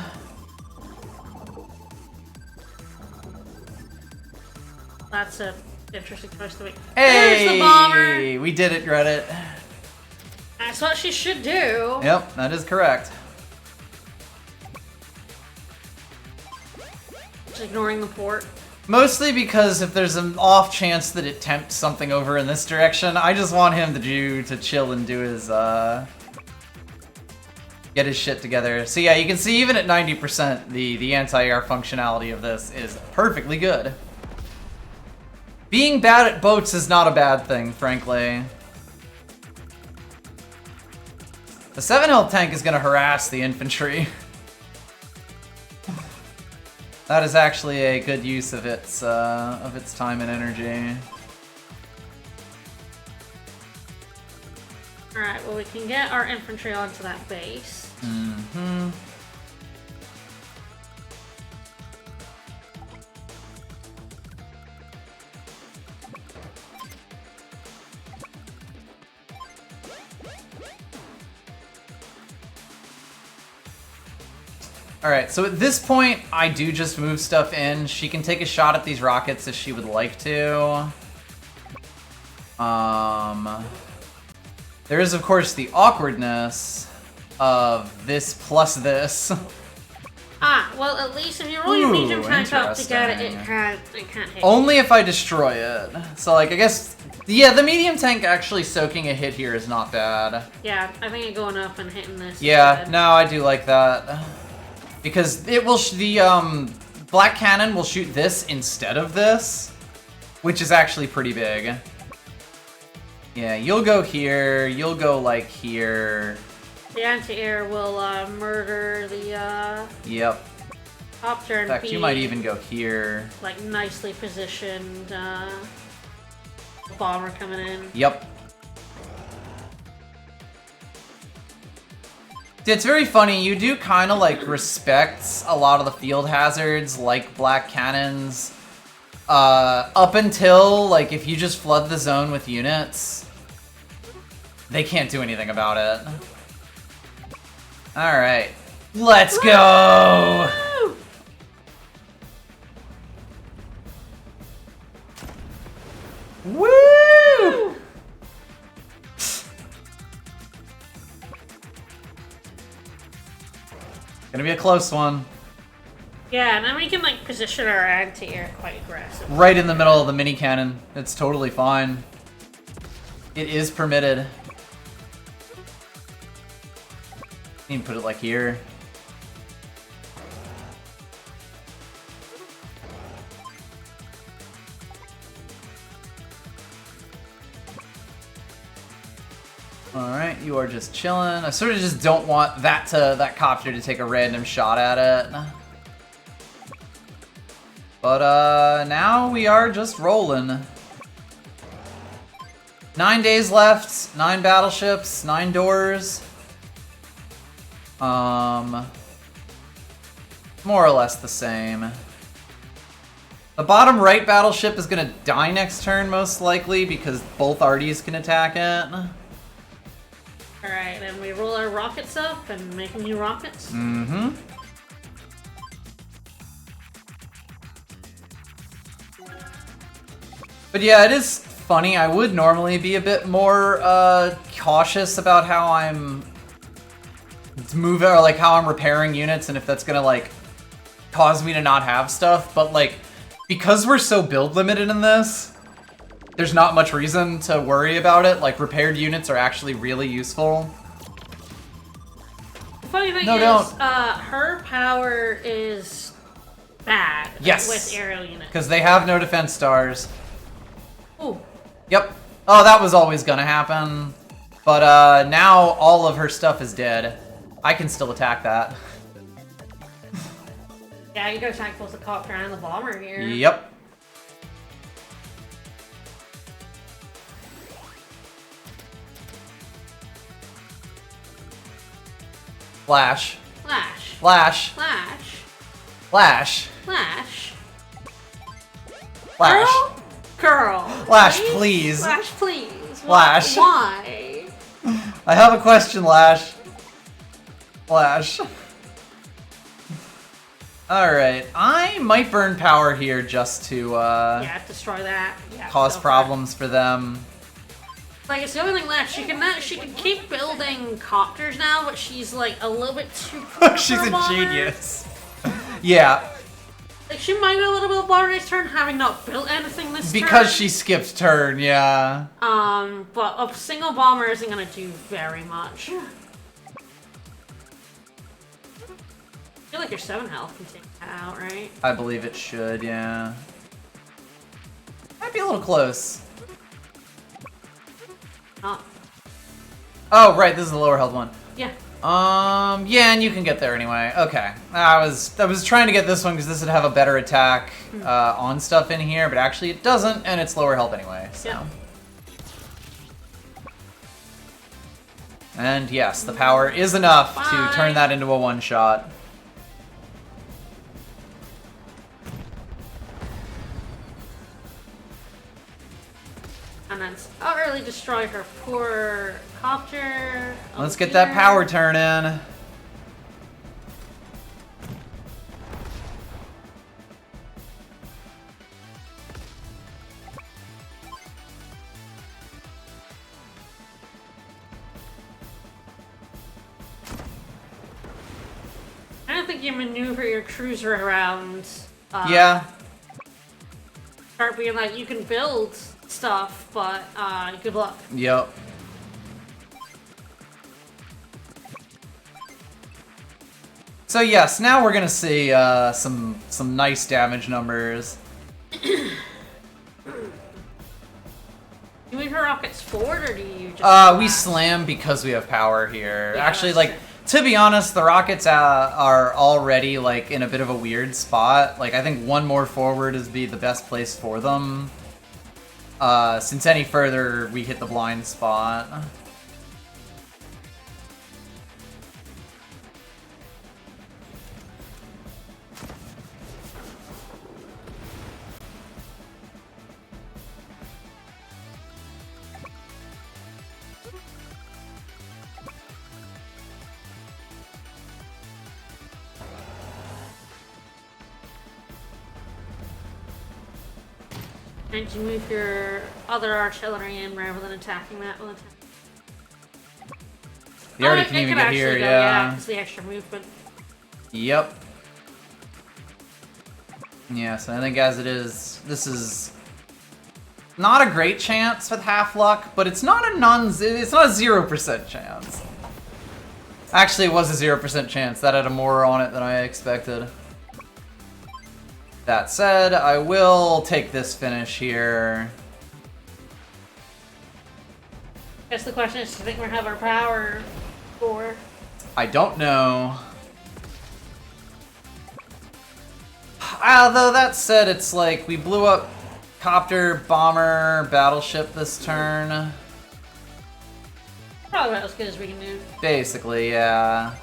Speaker 2: That's an interesting choice to make.
Speaker 1: Hey!
Speaker 2: There's the bomber!
Speaker 1: We did it, Reddit.
Speaker 2: That's what she should do.
Speaker 1: Yep, that is correct.
Speaker 2: Just ignoring the port.
Speaker 1: Mostly because if there's an off chance that it tempts something over in this direction, I just want him to chill and do his, get his shit together. So yeah, you can see even at 90%, the anti-air functionality of this is perfectly good. Being bad at boats is not a bad thing, frankly. The 7 health tank is gonna harass the infantry. That is actually a good use of its time and energy.
Speaker 2: Alright, well, we can get our infantry onto that base.
Speaker 1: Mm-hmm. Alright, so at this point, I do just move stuff in. She can take a shot at these rockets if she would like to. There is, of course, the awkwardness of this plus this.
Speaker 2: Ah, well, at least if you roll your medium
Speaker 1: Ooh,
Speaker 2: tank up to get it, it
Speaker 1: interesting.
Speaker 2: can't hit.
Speaker 1: Only if I destroy it. So, like, I guess... Yeah, the medium tank actually soaking a hit here is not bad.
Speaker 2: Yeah, I think it going up and hitting this.
Speaker 1: Yeah,
Speaker 2: is
Speaker 1: no, I do like that. Because it will... the black cannon will shoot this instead of this, which is actually pretty big. Yeah, you'll go here, you'll go, like, here.
Speaker 2: The anti-air will murder the
Speaker 1: Yep.
Speaker 2: copter and
Speaker 1: In fact,
Speaker 2: be,
Speaker 1: you might even go here.
Speaker 2: like, nicely positioned bomber coming in.
Speaker 1: Yep. It's very funny, you do kind of, like, respect a lot of the field hazards, like black cannons, up until, like, if you just flood the zone with units, they can't do anything about it. Alright, let's go!
Speaker 2: Woo!
Speaker 1: Woo! Gonna be a close one.
Speaker 2: Yeah, and then we can like position our anti-air quite aggressive.
Speaker 1: Right in the middle of the mini cannon. It's totally fine. It is permitted. You can put it like here. Alright, you are just chilling. I sort of just don't want that copter to take a random shot at it. But now we are just rolling. 9 days left, 9 battleships, 9 doors. More or less the same. The bottom right battleship is gonna die next turn most likely because both arties can attack it.
Speaker 2: Alright, then we roll our rockets up and make new rockets.
Speaker 1: Mm-hmm. But yeah, it is funny. I would normally be a bit more cautious about how I'm moving or like how I'm repairing units and if that's gonna like cause me to not have stuff. But like because we're so build limited in this, there's not much reason to worry about it. Like repaired units are actually really useful.
Speaker 2: The funny thing
Speaker 1: No,
Speaker 2: is,
Speaker 1: don't.
Speaker 2: her power is bad
Speaker 1: Yes.
Speaker 2: with aerial units.
Speaker 1: Because they have no defense stars.
Speaker 2: Ooh.
Speaker 1: Yep. Oh, that was always gonna happen. But now all of her stuff is dead. I can still attack that.
Speaker 2: Yeah, you gotta attack both the copter and the bomber here.
Speaker 1: Yep. Flash.
Speaker 2: Flash.
Speaker 1: Flash.
Speaker 2: Flash.
Speaker 1: Flash.
Speaker 2: Flash.
Speaker 1: Flash.
Speaker 2: Girl.
Speaker 1: Flash, please.
Speaker 2: Flash, please.
Speaker 1: Flash.
Speaker 2: Why?
Speaker 1: I have a question, Lash. Flash. Alright, I might burn power here just to
Speaker 2: Yeah, destroy that. Yeah,
Speaker 1: cause
Speaker 2: go for it.
Speaker 1: problems for them.
Speaker 2: Like, it's the only thing left. She can keep building copters now, but she's like a little bit too quick
Speaker 1: She's
Speaker 2: for
Speaker 1: a
Speaker 2: bomber.
Speaker 1: genius. Yeah,
Speaker 2: Like, she might get a little bit of bomber next turn, having not built anything this turn.
Speaker 1: because she skipped turn, yeah.
Speaker 2: But a single bomber isn't gonna do very much. I feel like your 7 health can take that out, right?
Speaker 1: I believe it should, yeah. Might be a little close.
Speaker 2: Not.
Speaker 1: Oh, right, this is the lower health one.
Speaker 2: Yeah.
Speaker 1: Yeah, and you can get there anyway. Okay. I was trying to get this one because this would have a better attack on stuff in here, but actually it doesn't, and it's lower health anyway, so.
Speaker 2: Yeah.
Speaker 1: And yes, the power is enough
Speaker 2: Bye.
Speaker 1: to turn that into a one-shot.
Speaker 2: And then utterly destroy her poor copter.
Speaker 1: Let's
Speaker 2: over
Speaker 1: get that
Speaker 2: here.
Speaker 1: power turn in.
Speaker 2: I don't think you maneuver your cruiser around.
Speaker 1: Yeah.
Speaker 2: Start being like, you can build stuff, but good luck.
Speaker 1: Yep. So yes, now we're gonna see some nice damage numbers.
Speaker 2: You move your rockets forward, or do you just?
Speaker 1: We slam because we have power here.
Speaker 2: Yeah,
Speaker 1: Actually,
Speaker 2: that's
Speaker 1: like, to be honest, the rockets are already, like, in a bit of a weird spot. Like, I think one more forward is be the best place for them. Since any further, we hit the blind spot.
Speaker 2: And you move your other artillery in rather than attacking that with attack.
Speaker 1: They already
Speaker 2: it
Speaker 1: can even
Speaker 2: could
Speaker 1: get
Speaker 2: actually
Speaker 1: here,
Speaker 2: go,
Speaker 1: yeah.
Speaker 2: it's the extra movement.
Speaker 1: Yep. Yes, I think as it is, this is not a great chance with half luck, but it's not a 0% chance. Actually, it was a 0% chance. That had a more on it than I expected. That said, I will take this finish here.
Speaker 2: Guess the question is, do you think we're gonna have our power score?
Speaker 1: I don't know. Although that said, it's like we blew up copter, bomber, battleship this turn.
Speaker 2: Probably about as good as we can do.
Speaker 1: Basically, yeah.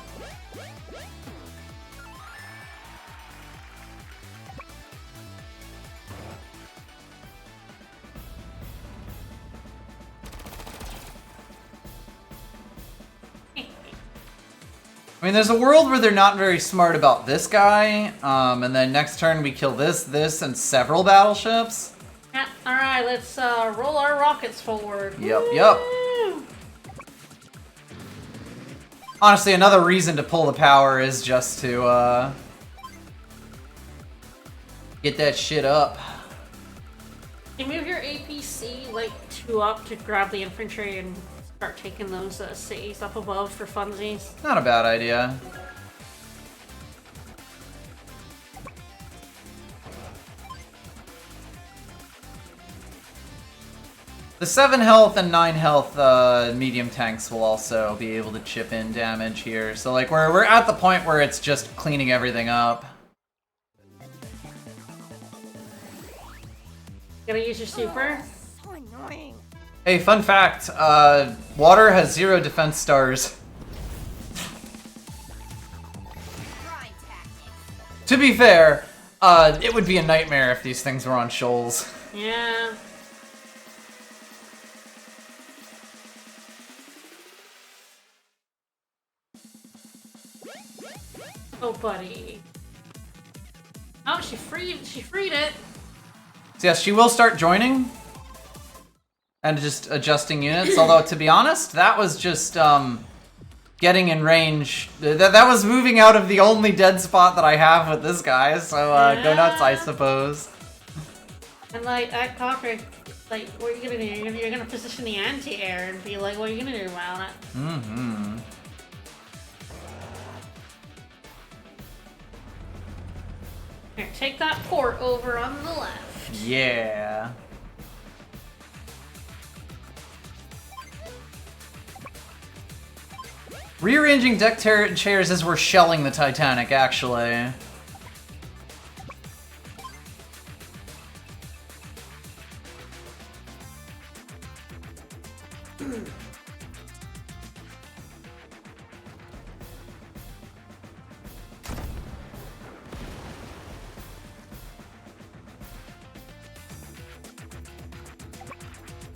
Speaker 1: I mean, there's a world where they're not very smart about this guy, and then next turn we kill this, and several battleships.
Speaker 2: Yeah, alright, let's roll our rockets forward.
Speaker 1: Yep,
Speaker 2: Woo!
Speaker 1: yep. Honestly, another reason to pull the power is just to, get that shit up.
Speaker 2: You move your APC, like, 2 up to grab the infantry and start taking those cities up above for funsies.
Speaker 1: Not a bad idea. The 7 health and 9 health medium tanks will also be able to chip in damage here. So like we're at the point where it's just cleaning everything up.
Speaker 2: Gonna use your super?
Speaker 3: So annoying.
Speaker 1: Hey, fun fact, water has 0 defense stars.
Speaker 3: Grind tactics.
Speaker 1: To be fair, it would be a nightmare if these things were on shoals.
Speaker 2: Yeah. Oh, buddy. Oh, she freed it.
Speaker 1: So yes, she will start joining. And just adjusting units, although to be honest, that was just getting in range. That was moving out of the only dead spot that I have with this guy, so go nuts, I suppose.
Speaker 2: And like at Copper, like what are you gonna do? You're gonna position the anti-air and be like, what are you gonna do about it?
Speaker 1: Mm-hmm.
Speaker 2: Here, take that port over on the left.
Speaker 1: Yeah. Rearranging deck chairs as we're shelling the Titanic, actually.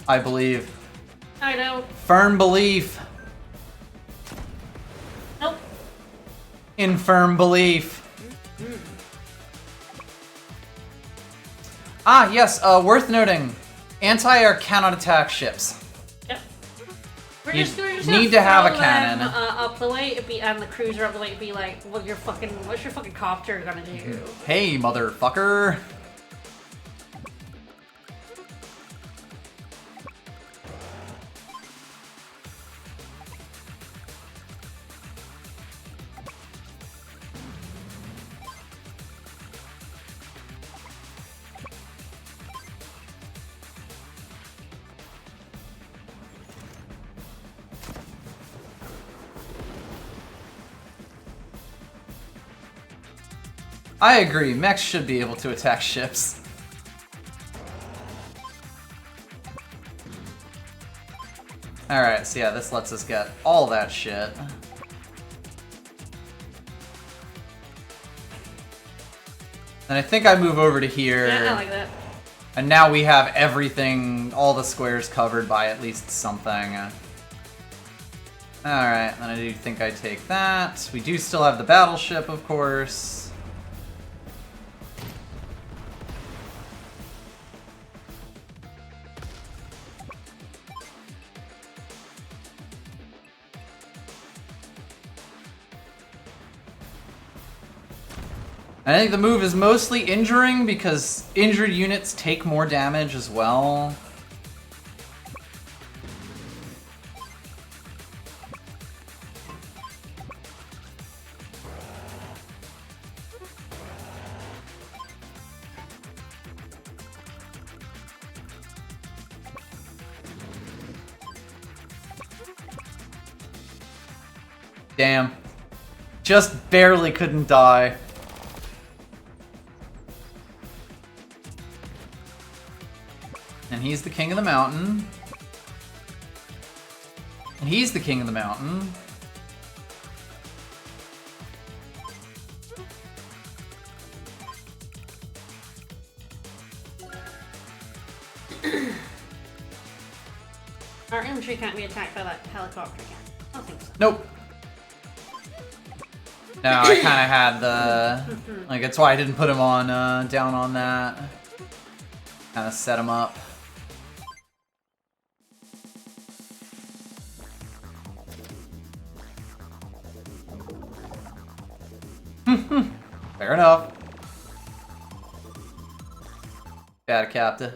Speaker 1: I believe.
Speaker 2: I know.
Speaker 1: Firm belief.
Speaker 2: Nope.
Speaker 1: In firm belief. Ah, yes, worth noting. Anti-air cannot attack ships.
Speaker 2: Yep. We're
Speaker 1: You
Speaker 2: just gonna
Speaker 1: need to have a
Speaker 2: throw
Speaker 1: cannon.
Speaker 2: them, up the way, and the cruiser up the way, be like, what's your fucking copter gonna do?
Speaker 1: Hey, motherfucker. I agree, mechs should be able to attack ships. Alright, so yeah, this lets us get all that shit. And I think I move over to here.
Speaker 2: Yeah, I like that.
Speaker 1: And now we have everything, all the squares covered by at least something. Alright, then I do think I take that. We do still have the battleship, of course. I think the move is mostly injuring because injured units take more damage as well. Damn. Just barely couldn't die. And he's the king of the mountain. And he's the king of the mountain.
Speaker 2: Our infantry can't be attacked by that helicopter again. I don't think so.
Speaker 1: Nope. No, I kind of had the... Like, that's why I didn't put him on, down on that. Kind of set him up. Fair enough. Got a captain.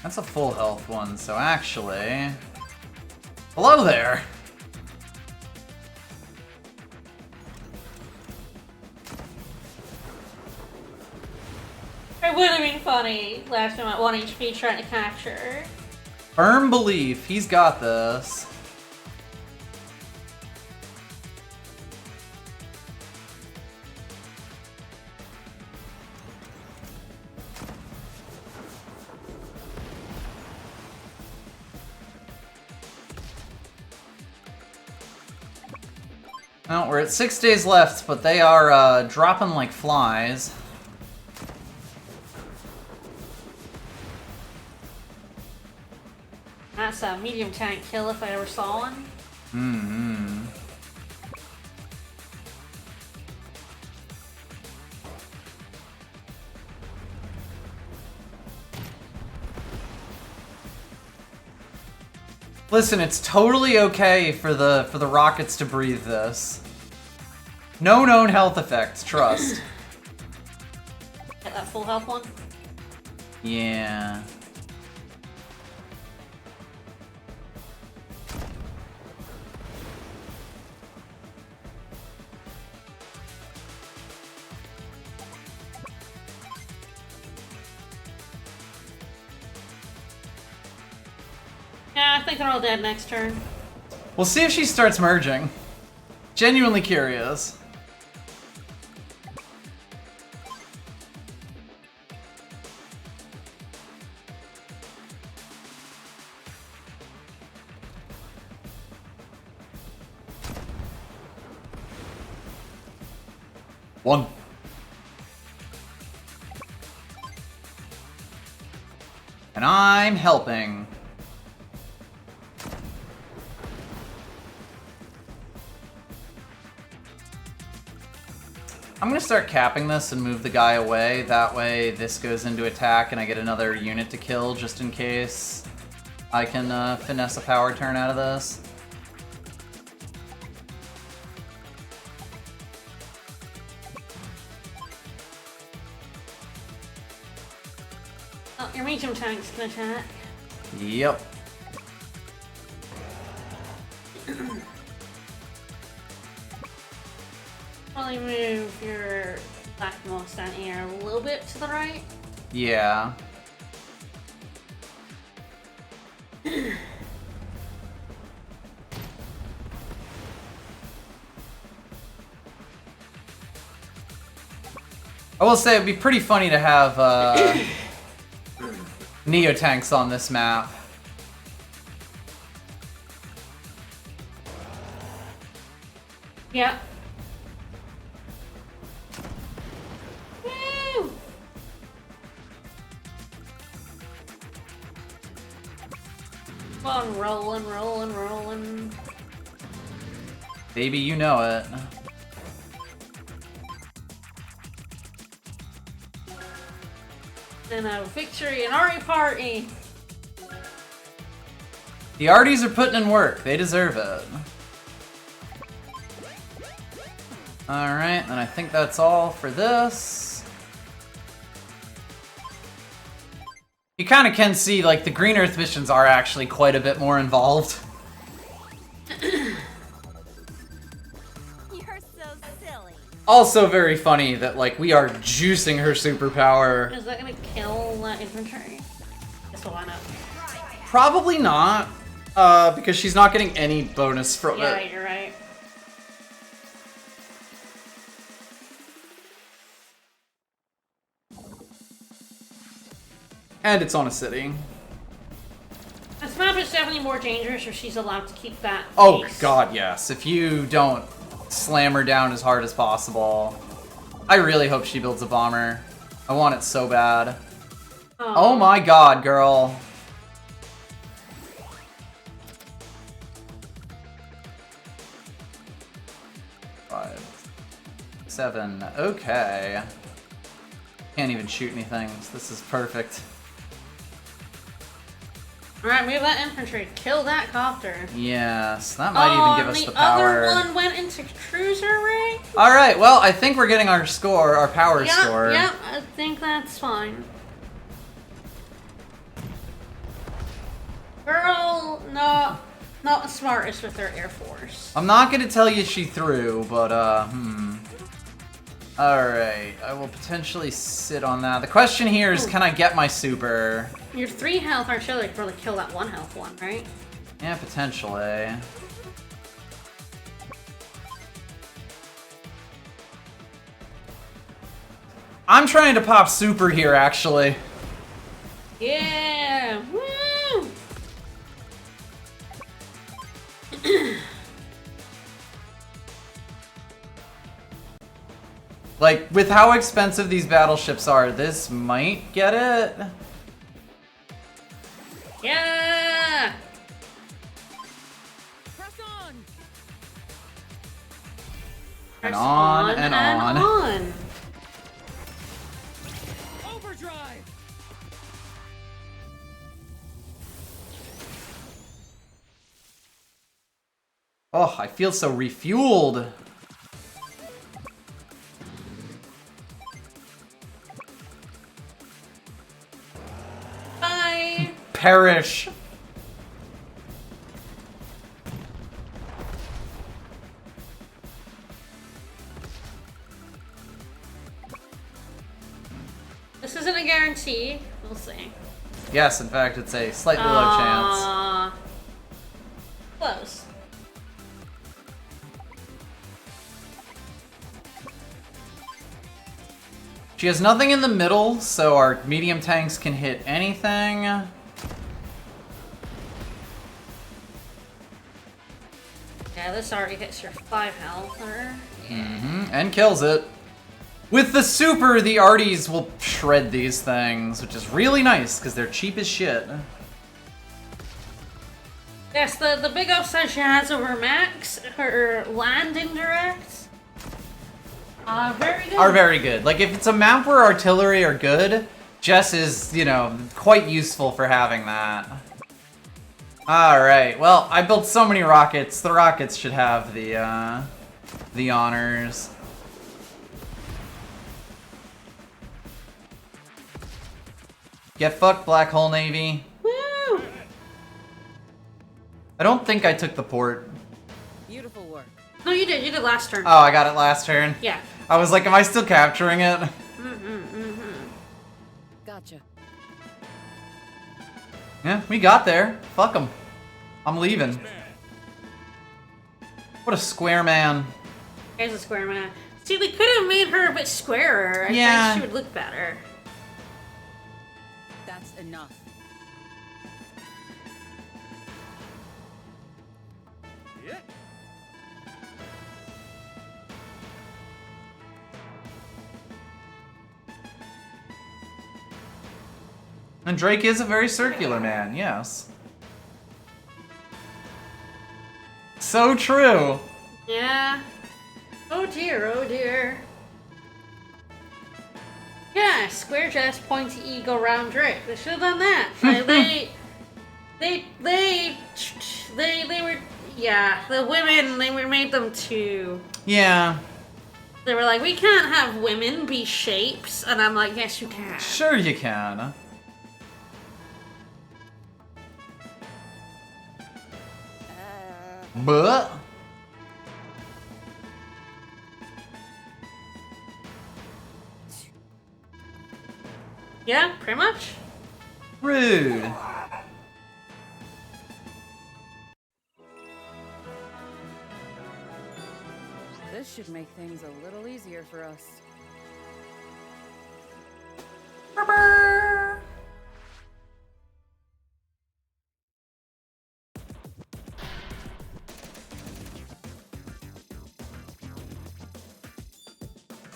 Speaker 1: That's a full health one, so actually... Hello there!
Speaker 2: It would have been funny last time at 1 HP trying to capture.
Speaker 1: Firm belief, he's got this. Well, we're at 6 days left, but they are dropping like flies.
Speaker 2: That's a medium tank kill if I ever saw one.
Speaker 1: Mm-hmm. Listen, it's totally okay for the rockets to breathe this. No known health effects, trust.
Speaker 2: Get that full health one.
Speaker 1: Yeah.
Speaker 2: Yeah, I think they're all dead next turn.
Speaker 1: We'll see if she starts merging. Genuinely curious. One. And I'm helping. I'm gonna start capping this and move the guy away. That way this goes into attack and I get another unit to kill just in case I can finesse a power turn out of this.
Speaker 2: Oh, your medium tanks can attack.
Speaker 1: Yep.
Speaker 2: Probably move your black moss down here a little bit to the right.
Speaker 1: Yeah. I will say it'd be pretty funny to have Neo tanks on this map.
Speaker 2: Yeah. Woo! On, rolling, rolling, rolling.
Speaker 1: Baby, you know it.
Speaker 2: And a victory and Ari party.
Speaker 1: The Arties are putting in work. They deserve it. Alright, and I think that's all for this. You kind of can see, like, the Green Earth missions are actually quite a bit more involved.
Speaker 3: You're so silly.
Speaker 1: Also very funny that, like, we are juicing her superpower.
Speaker 2: Is that gonna kill that infantry? Guess why not?
Speaker 1: Probably not, because she's not getting any bonus from
Speaker 2: Yeah,
Speaker 1: it.
Speaker 2: you're right.
Speaker 1: And it's on a city.
Speaker 2: This map is definitely more dangerous if she's allowed to keep that
Speaker 1: Oh
Speaker 2: pace.
Speaker 1: god, yes. If you don't slam her down as hard as possible. I really hope she builds a bomber. I want it so bad. Oh my god, girl. Five, 7, okay. Can't even shoot anything, so this is perfect.
Speaker 2: Alright, move that infantry. Kill that copter.
Speaker 1: Yes, that might even give us the power.
Speaker 2: Other one went into cruiser rank?
Speaker 1: Alright, well, I think we're getting our score, our power score.
Speaker 2: Yep, I think that's fine. Girl, not the smartest with her Air Force.
Speaker 1: I'm not gonna tell you she threw, but, Alright, I will potentially sit on that. The question here is, can I get my super?
Speaker 2: Your 3 health artillery could probably kill that 1 health one, right?
Speaker 1: Yeah, potentially. I'm trying to pop super here, actually.
Speaker 2: Yeah! Woo!
Speaker 1: Like, with how expensive these battleships are, this might get it.
Speaker 2: Yeah!
Speaker 4: Press on.
Speaker 1: And
Speaker 2: Press
Speaker 1: on and on.
Speaker 2: on.
Speaker 4: Overdrive.
Speaker 1: Oh, I feel so refueled.
Speaker 2: Bye!
Speaker 1: Perish.
Speaker 2: This isn't a guarantee. We'll see.
Speaker 1: Yes, in fact, it's a slightly low chance.
Speaker 2: Close.
Speaker 1: She has nothing in the middle, so our medium tanks can hit anything.
Speaker 2: Yeah, this already hits your 5 health.
Speaker 1: And kills it. With the super, the Arties will shred these things, which is really nice, because they're cheap as shit.
Speaker 2: Yes, the big upside she has over Max, her land indirects, very good.
Speaker 1: Are very good. Like, if it's a map where artillery are good, Jess is, you know, quite useful for having that. Alright, well, I built so many rockets. The rockets should have the honors. Get fucked, Black Hole Navy.
Speaker 2: Woo!
Speaker 1: I don't think I took the port.
Speaker 4: Beautiful work.
Speaker 2: No, you did. You did last turn.
Speaker 1: Oh, I got it last turn.
Speaker 2: Yeah.
Speaker 1: I was like, am I still capturing it?
Speaker 4: Gotcha.
Speaker 1: Yeah, we got there. Fuck them. I'm leaving. What a square man.
Speaker 2: There's a square man. See, they could have made her a bit squarer. I
Speaker 1: Yeah.
Speaker 2: think she would look better.
Speaker 4: That's enough.
Speaker 1: And Drake is a very circular man, yes. So true.
Speaker 2: Yeah. Oh dear, oh dear. Yeah, square chest, pointy eagle, round drip. They should have done that. They were, yeah, the women, made them too.
Speaker 1: Yeah.
Speaker 2: They were like, we can't have women be shapes. And I'm like, yes, you can.
Speaker 1: Sure you can. But
Speaker 2: Yeah, pretty much.
Speaker 1: rude.
Speaker 4: This should make things a little easier for us.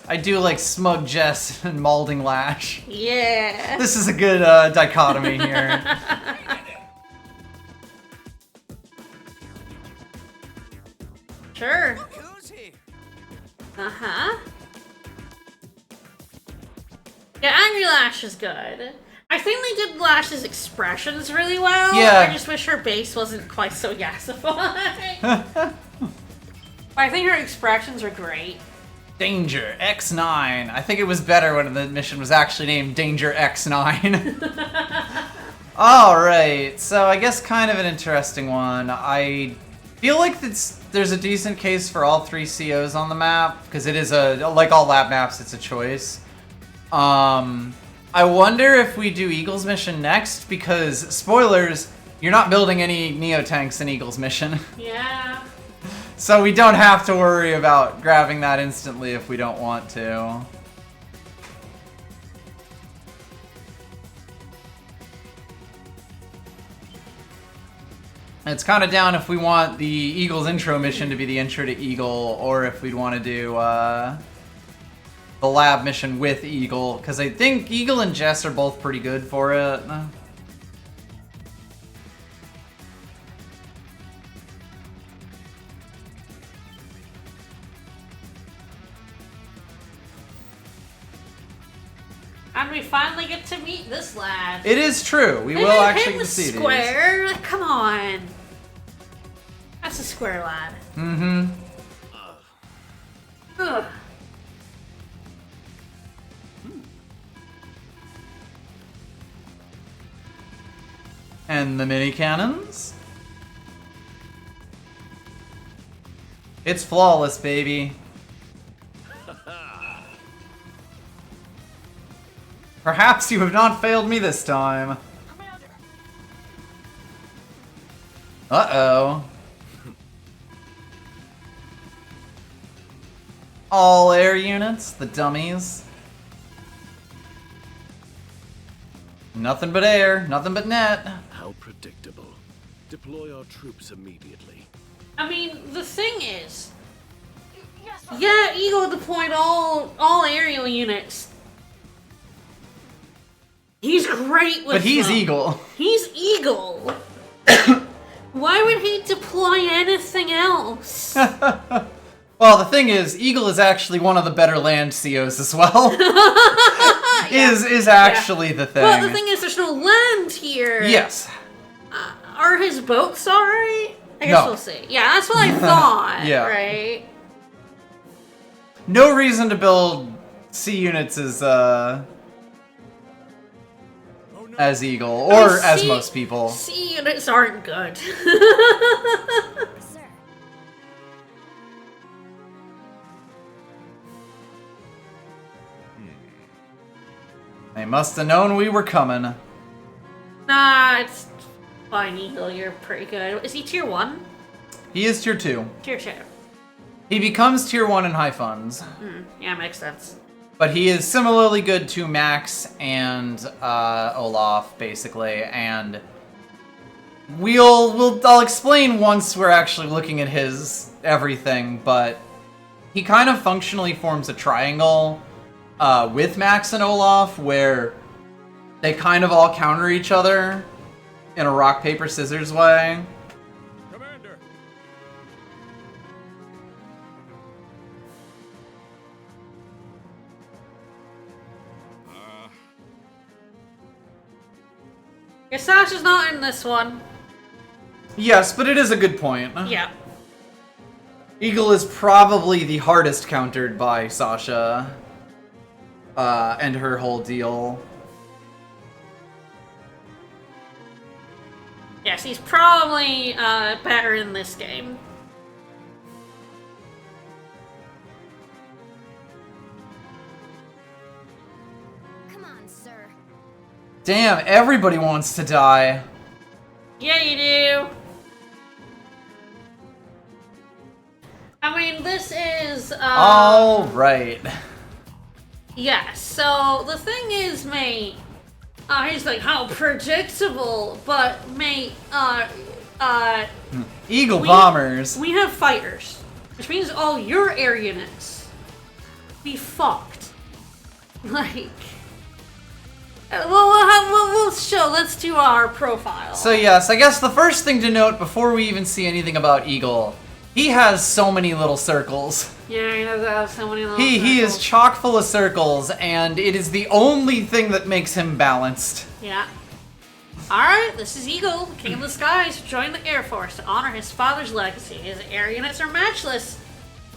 Speaker 1: I do like Smug Jess and Malding Lash.
Speaker 2: Yeah.
Speaker 1: This is a good dichotomy here.
Speaker 2: Sure.
Speaker 5: Who's here?
Speaker 2: Uh-huh. Yeah, Angry Lash is good. I think they did Lash's expressions really well.
Speaker 1: Yeah.
Speaker 2: I just wish her base wasn't quite so yassified. But I think her expressions are great.
Speaker 1: Danger X9. I think it was better when the mission was actually named Danger X9. Alright, so I guess kind of an interesting one. I feel like there's a decent case for all 3 COs on the map, because it is like all lab maps, it's a choice. I wonder if we do Eagle's mission next, because, spoilers, you're not building any Neo-tanks in Eagle's mission.
Speaker 2: Yeah.
Speaker 1: So we don't have to worry about grabbing that instantly if we don't want to. It's kind of down if we want the Eagle's intro mission to be the intro to Eagle, or if we'd want to do the lab mission with Eagle, because I think Eagle and Jess are both pretty good for it.
Speaker 2: And we finally get to meet this lad.
Speaker 1: It is true. We
Speaker 2: They
Speaker 1: will
Speaker 2: made
Speaker 1: actually
Speaker 2: him
Speaker 1: get to see these.
Speaker 2: square. Like, come on. That's a square lad.
Speaker 1: Mm-hmm.
Speaker 2: Ugh.
Speaker 1: And the mini cannons? It's flawless, baby. Perhaps you have not failed me this time. Uh-oh. All air units, the dummies. Nothing but air, nothing but net.
Speaker 6: How predictable. Deploy our troops immediately.
Speaker 2: I mean, the thing is, yeah, Eagle deployed all aerial units. He's great with
Speaker 1: But he's
Speaker 2: them.
Speaker 1: Eagle.
Speaker 2: He's Eagle. Why would he deploy anything else?
Speaker 1: Well, the thing is, Eagle is actually one of the better land COs as well. Is actually the thing.
Speaker 2: Well, the thing is, there's no land here.
Speaker 1: Yes.
Speaker 2: Are his boats alright? I guess
Speaker 1: No.
Speaker 2: we'll see. Yeah, that's what I thought.
Speaker 1: Yeah.
Speaker 2: Right?
Speaker 1: No reason to build C units as Eagle, or as
Speaker 2: C-
Speaker 1: most people.
Speaker 2: C units aren't good.
Speaker 3: Sir.
Speaker 1: They must have known we were coming.
Speaker 2: Nah, it's fine, Eagle. You're pretty good. Is he tier 1?
Speaker 1: He is tier 2.
Speaker 2: Tier 2.
Speaker 1: He becomes tier 1 in high funds.
Speaker 2: Yeah, makes sense.
Speaker 1: But he is similarly good to Max and Olaf, basically, and I'll explain once we're actually looking at his everything, but he kind of functionally forms a triangle with Max and Olaf, where they kind of all counter each other in a rock, paper, scissors way.
Speaker 6: Commander!
Speaker 2: Yeah, Sasha's not in this one.
Speaker 1: Yes, but it is a good point.
Speaker 2: Yeah.
Speaker 1: Eagle is probably the hardest countered by Sasha. And her whole deal.
Speaker 2: Yes, he's probably better in this game.
Speaker 3: Come on, sir.
Speaker 1: Damn, everybody wants to die.
Speaker 2: Yeah, you do. I mean, this is.
Speaker 1: All right.
Speaker 2: Yeah, so the thing is, mate. He's like, how predictable, but mate,
Speaker 1: Eagle bombers.
Speaker 2: We have fighters, which means all your air units be fucked. Like, we'll show. Let's do our profile.
Speaker 1: So yes, I guess the first thing to note before we even see anything about Eagle, he has so many little circles.
Speaker 2: Yeah, he does have so many little
Speaker 1: He is
Speaker 2: circles.
Speaker 1: chock full of circles, and it is the only thing that makes him balanced.
Speaker 2: Yeah. Alright, this is Eagle, King of the Skies, who joined the Air Force to honor his father's legacy. His air units are matchless.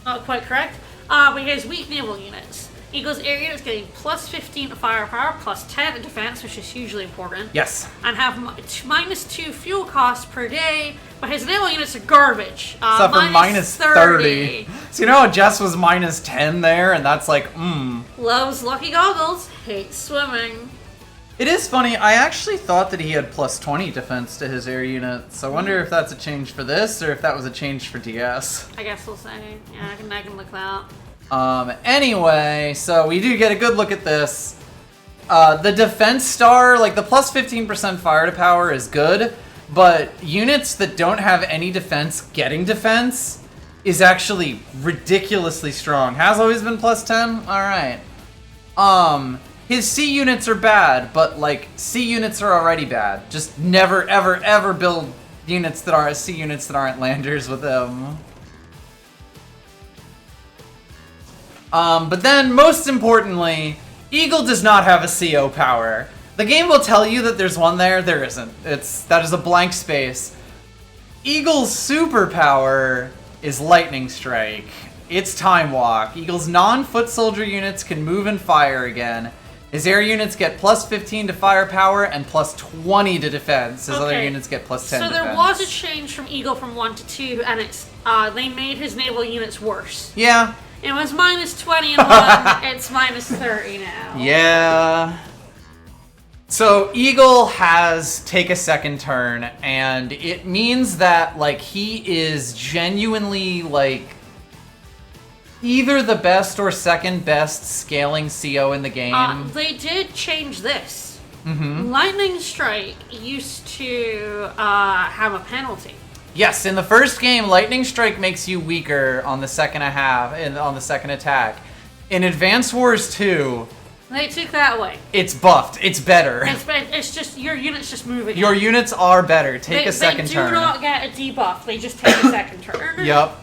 Speaker 2: Not quite correct. But he has weak naval units. Eagle's air units getting plus 15 firepower, plus 10 in defense, which is hugely important.
Speaker 1: Yes.
Speaker 2: And have -2 fuel costs per day, but his naval units are garbage.
Speaker 1: Except for minus 30. So you know how Jess was minus 10 there, and that's like,
Speaker 2: Loves lucky goggles, hates swimming.
Speaker 1: It is funny, I actually thought that he had plus 20 defense to his air unit, so I wonder if that's a change for this, or if that was a change for DS.
Speaker 2: I guess we'll say. Yeah, I can look that up.
Speaker 1: Anyway, so we do get a good look at this. The defense star, like the plus 15% fire to power is good, but units that don't have any defense getting defense is actually ridiculously strong. Has always been plus 10? Alright. His C units are bad, but like C units are already bad. Just never ever ever build units that are C units that aren't landers with him. But then, most importantly, Eagle does not have a CO power. The game will tell you that there's one there, there isn't. That is a blank space. Eagle's superpower is Lightning Strike. It's Time Walk. Eagle's non-foot soldier units can move and fire again. His air units get plus 15 to firepower and plus 20 to defense. His other units get plus 10
Speaker 2: So
Speaker 1: defense.
Speaker 2: there was a change from Eagle from 1 to 2, and it's they made his naval units worse.
Speaker 1: Yeah.
Speaker 2: It was minus 20 in 1, it's minus 30 now.
Speaker 1: Yeah. So Eagle has take a second turn, and it means that like he is genuinely like either the best or second best scaling CO in the game.
Speaker 2: They did change this. Lightning Strike used to have a penalty.
Speaker 1: Yes, in the first game, Lightning Strike makes you weaker on the second on the second attack. In Advance Wars 2,
Speaker 2: They took that away.
Speaker 1: it's buffed. It's better.
Speaker 2: It's just your units just move again.
Speaker 1: Your units are better. Take a second
Speaker 2: They
Speaker 1: turn.
Speaker 2: do not get a debuff. They just take a second turn.
Speaker 1: Yep.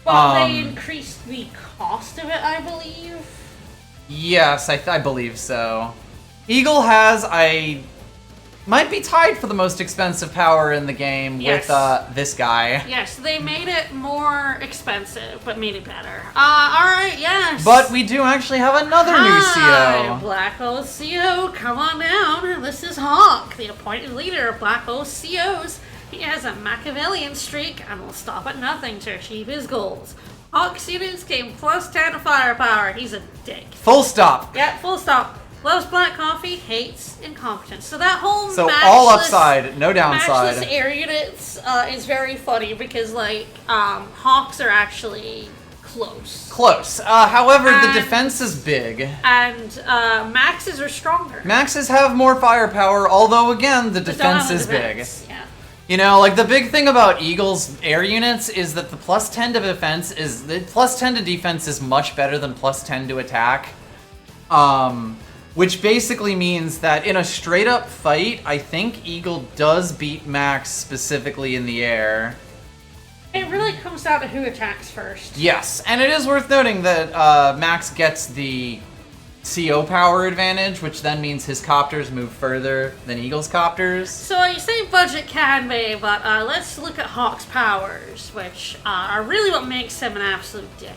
Speaker 2: But they increased the cost of it, I believe.
Speaker 1: Yes, I believe so. Eagle has, might be tied for the most expensive power in the game
Speaker 2: Yes.
Speaker 1: with this guy.
Speaker 2: Yes, they made it more expensive, but made it better. Alright, yes.
Speaker 1: But we do actually have another new
Speaker 2: Hi,
Speaker 1: CO.
Speaker 2: Black Hole CO, come on down. This is Hawk, the appointed leader of Black Hole COs. He has a Machiavellian streak and will stop at nothing to achieve his goals. Hawk's units gain plus 10 firepower. He's a dick.
Speaker 1: Full stop.
Speaker 2: Yeah, full stop. Loves black coffee, hates incompetence. So that whole
Speaker 1: So
Speaker 2: matchless,
Speaker 1: all upside, no downside.
Speaker 2: matchless air units is very funny because like Hawks are actually close.
Speaker 1: Close. However, the
Speaker 2: And-
Speaker 1: defense is big.
Speaker 2: And Maxes are stronger.
Speaker 1: Maxes have more firepower, although again, the
Speaker 2: But don't have
Speaker 1: defense
Speaker 2: the
Speaker 1: is big.
Speaker 2: defense. Yeah.
Speaker 1: You know, like the big thing about Eagle's air units is that the plus 10 to defense is the plus 10 to defense is much better than plus 10 to attack. Which basically means that in a straight up fight, I think Eagle does beat Max specifically in the air.
Speaker 2: It really comes down to who attacks first.
Speaker 1: Yes, and it is worth noting that Max gets the CO power advantage, which then means his copters move further than Eagle's copters.
Speaker 2: So you say budget can be, but let's look at Hawk's powers, which are really what makes him an absolute dick.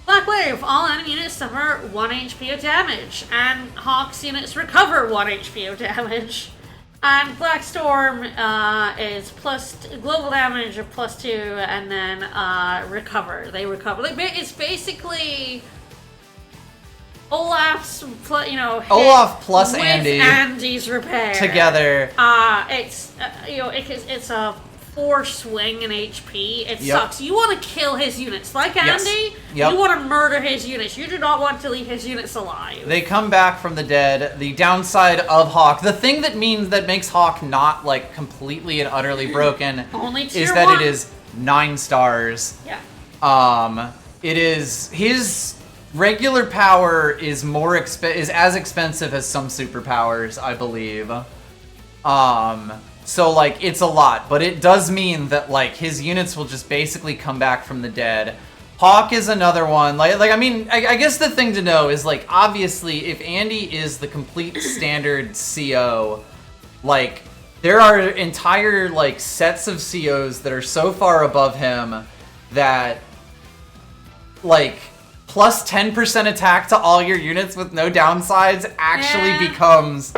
Speaker 2: Black Wave, all enemy units suffer 1 HP of damage, and Hawk's units recover 1 HP of damage. And Black Storm is global damage of +2, and then recover. They recover. It's basically Olaf's,
Speaker 1: Olaf plus
Speaker 2: with
Speaker 1: Andy
Speaker 2: Andy's repair
Speaker 1: together.
Speaker 2: It's a 4 swing in HP. It sucks. You want to kill his units, like Andy.
Speaker 1: Yep.
Speaker 2: You want to murder his units. You do not want to leave his units alive.
Speaker 1: They come back from the dead. The downside of Hawk, the thing that makes Hawk not like completely and utterly broken,
Speaker 2: Only tier
Speaker 1: is that
Speaker 2: 1.
Speaker 1: it is 9 stars.
Speaker 2: Yeah.
Speaker 1: It is his regular power is is as expensive as some superpowers, I believe. So like it's a lot, but it does mean that like his units will just basically come back from the dead. Hawk is another one. I guess the thing to know is like obviously if Andy is the complete standard CO, like there are entire like sets of COs that are so far above him that like plus 10% attack to all your units with no downsides actually becomes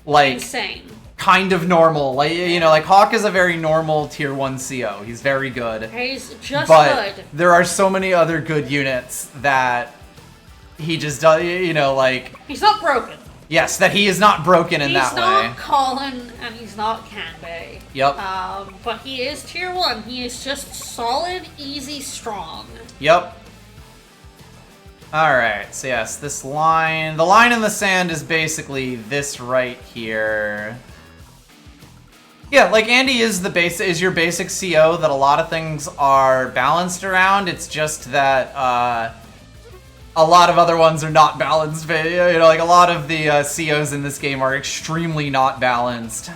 Speaker 1: like
Speaker 2: Insane.
Speaker 1: Kind of normal. Like like Hawk is a very normal tier 1 CO. He's very good.
Speaker 2: He's just
Speaker 1: But
Speaker 2: good.
Speaker 1: there are so many other good units that he just does, like
Speaker 2: He's not broken.
Speaker 1: yes, that he is not broken in that
Speaker 2: He's not
Speaker 1: way.
Speaker 2: Colin, and he's not Kanbei.
Speaker 1: Yep.
Speaker 2: But he is tier 1. He is just solid, easy, strong.
Speaker 1: Yep. Alright, so yes, the line in the sand is basically this right here. Yeah, like Andy is your basic CO that a lot of things are balanced around. It's just that a lot of other ones are not balanced. Like a lot of the COs in this game are extremely not balanced.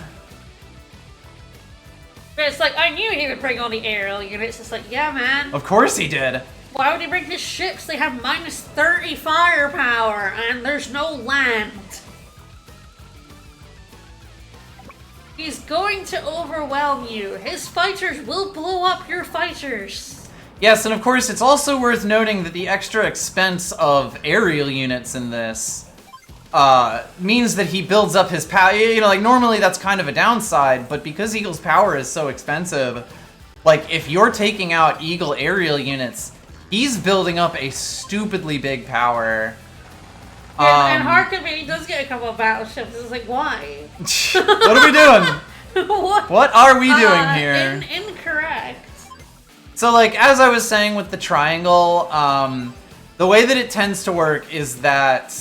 Speaker 2: But it's like, I knew he would bring all the aerial units. It's like, yeah, man.
Speaker 1: Of course he did.
Speaker 2: Why would he bring his ships? They have -30 firepower, and there's no land. He's going to overwhelm you. His fighters will blow up your fighters.
Speaker 1: Yes, and of course it's also worth noting that the extra expense of aerial units in this means that he builds up his power. Like normally that's kind of a downside, but because Eagle's power is so expensive, like if you're taking out Eagle aerial units, he's building up a stupidly big power.
Speaker 2: And Harkavy, he does get a couple of battleships. It's like, why?
Speaker 1: What are we doing? What are we doing here?
Speaker 2: Incorrect.
Speaker 1: So, like, as I was saying with the triangle, the way that it tends to work is that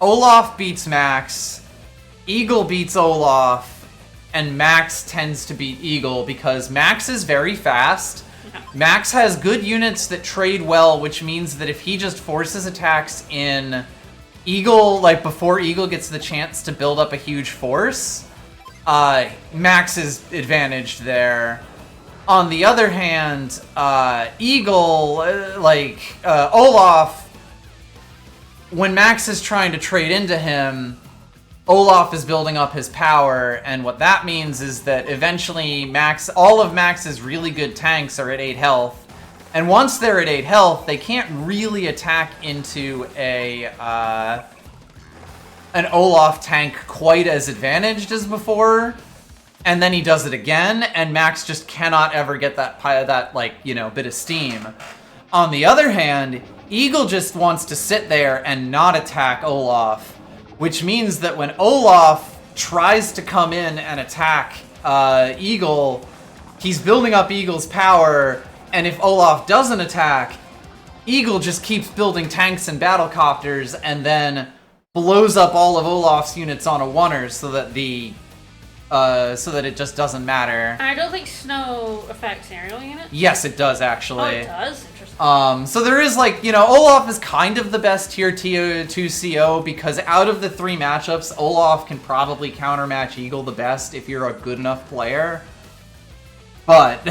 Speaker 1: Olaf beats Max, Eagle beats Olaf, and Max tends to beat Eagle because Max is very fast. Max has good units that trade well, which means that if he just forces attacks in Eagle, like before Eagle gets the chance to build up a huge force, Max is advantaged there. On the other hand, Eagle, Olaf, when Max is trying to trade into him, Olaf is building up his power, and what that means is that eventually all of Max's really good tanks are at 8 health. And once they're at 8 health, they can't really attack into an Olaf tank quite as advantaged as before. And then he does it again, and Max just cannot ever get that bit of steam. On the other hand, Eagle just wants to sit there and not attack Olaf, which means that when Olaf tries to come in and attack Eagle, he's building up Eagle's power. And if Olaf doesn't attack, Eagle just keeps building tanks and battlecopters and then blows up all of Olaf's units on a oneer so that it just doesn't matter.
Speaker 2: I don't think snow affects aerial units.
Speaker 1: Yes, it does actually.
Speaker 2: Oh, it does? Interesting.
Speaker 1: So there is Olaf is kind of the best tier 2 CO because out of the 3 matchups, Olaf can probably countermatch Eagle the best if you're a good enough player. But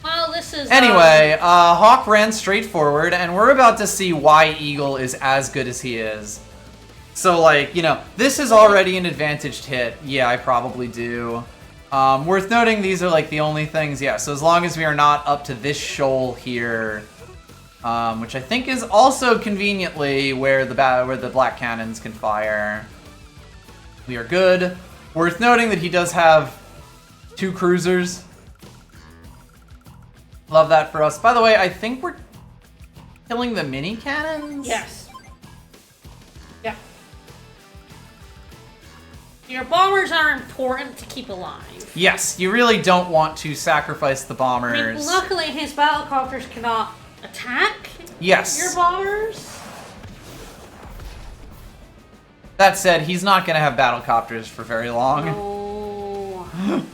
Speaker 2: Well, this is...
Speaker 1: Anyway, Hawk ran straight forward, and we're about to see why Eagle is as good as he is. So, like, you know, this is already an advantaged hit. Yeah, I probably do. Worth noting, these are, like, the only things. Yeah, so as long as we are not up to this shoal here, which I think is also conveniently where the black cannons can fire, we are good. Worth noting that he does have 2 cruisers. Love that for us. By the way, I think we're killing the mini cannons?
Speaker 2: Yes. Yeah. Your bombers are important to keep alive.
Speaker 1: Yes, you really don't want to sacrifice the
Speaker 2: I
Speaker 1: bombers.
Speaker 2: mean, luckily his battlecopters cannot attack
Speaker 1: Yes.
Speaker 2: your bombers.
Speaker 1: That said, he's not going to have battlecopters for very long.
Speaker 2: Oh.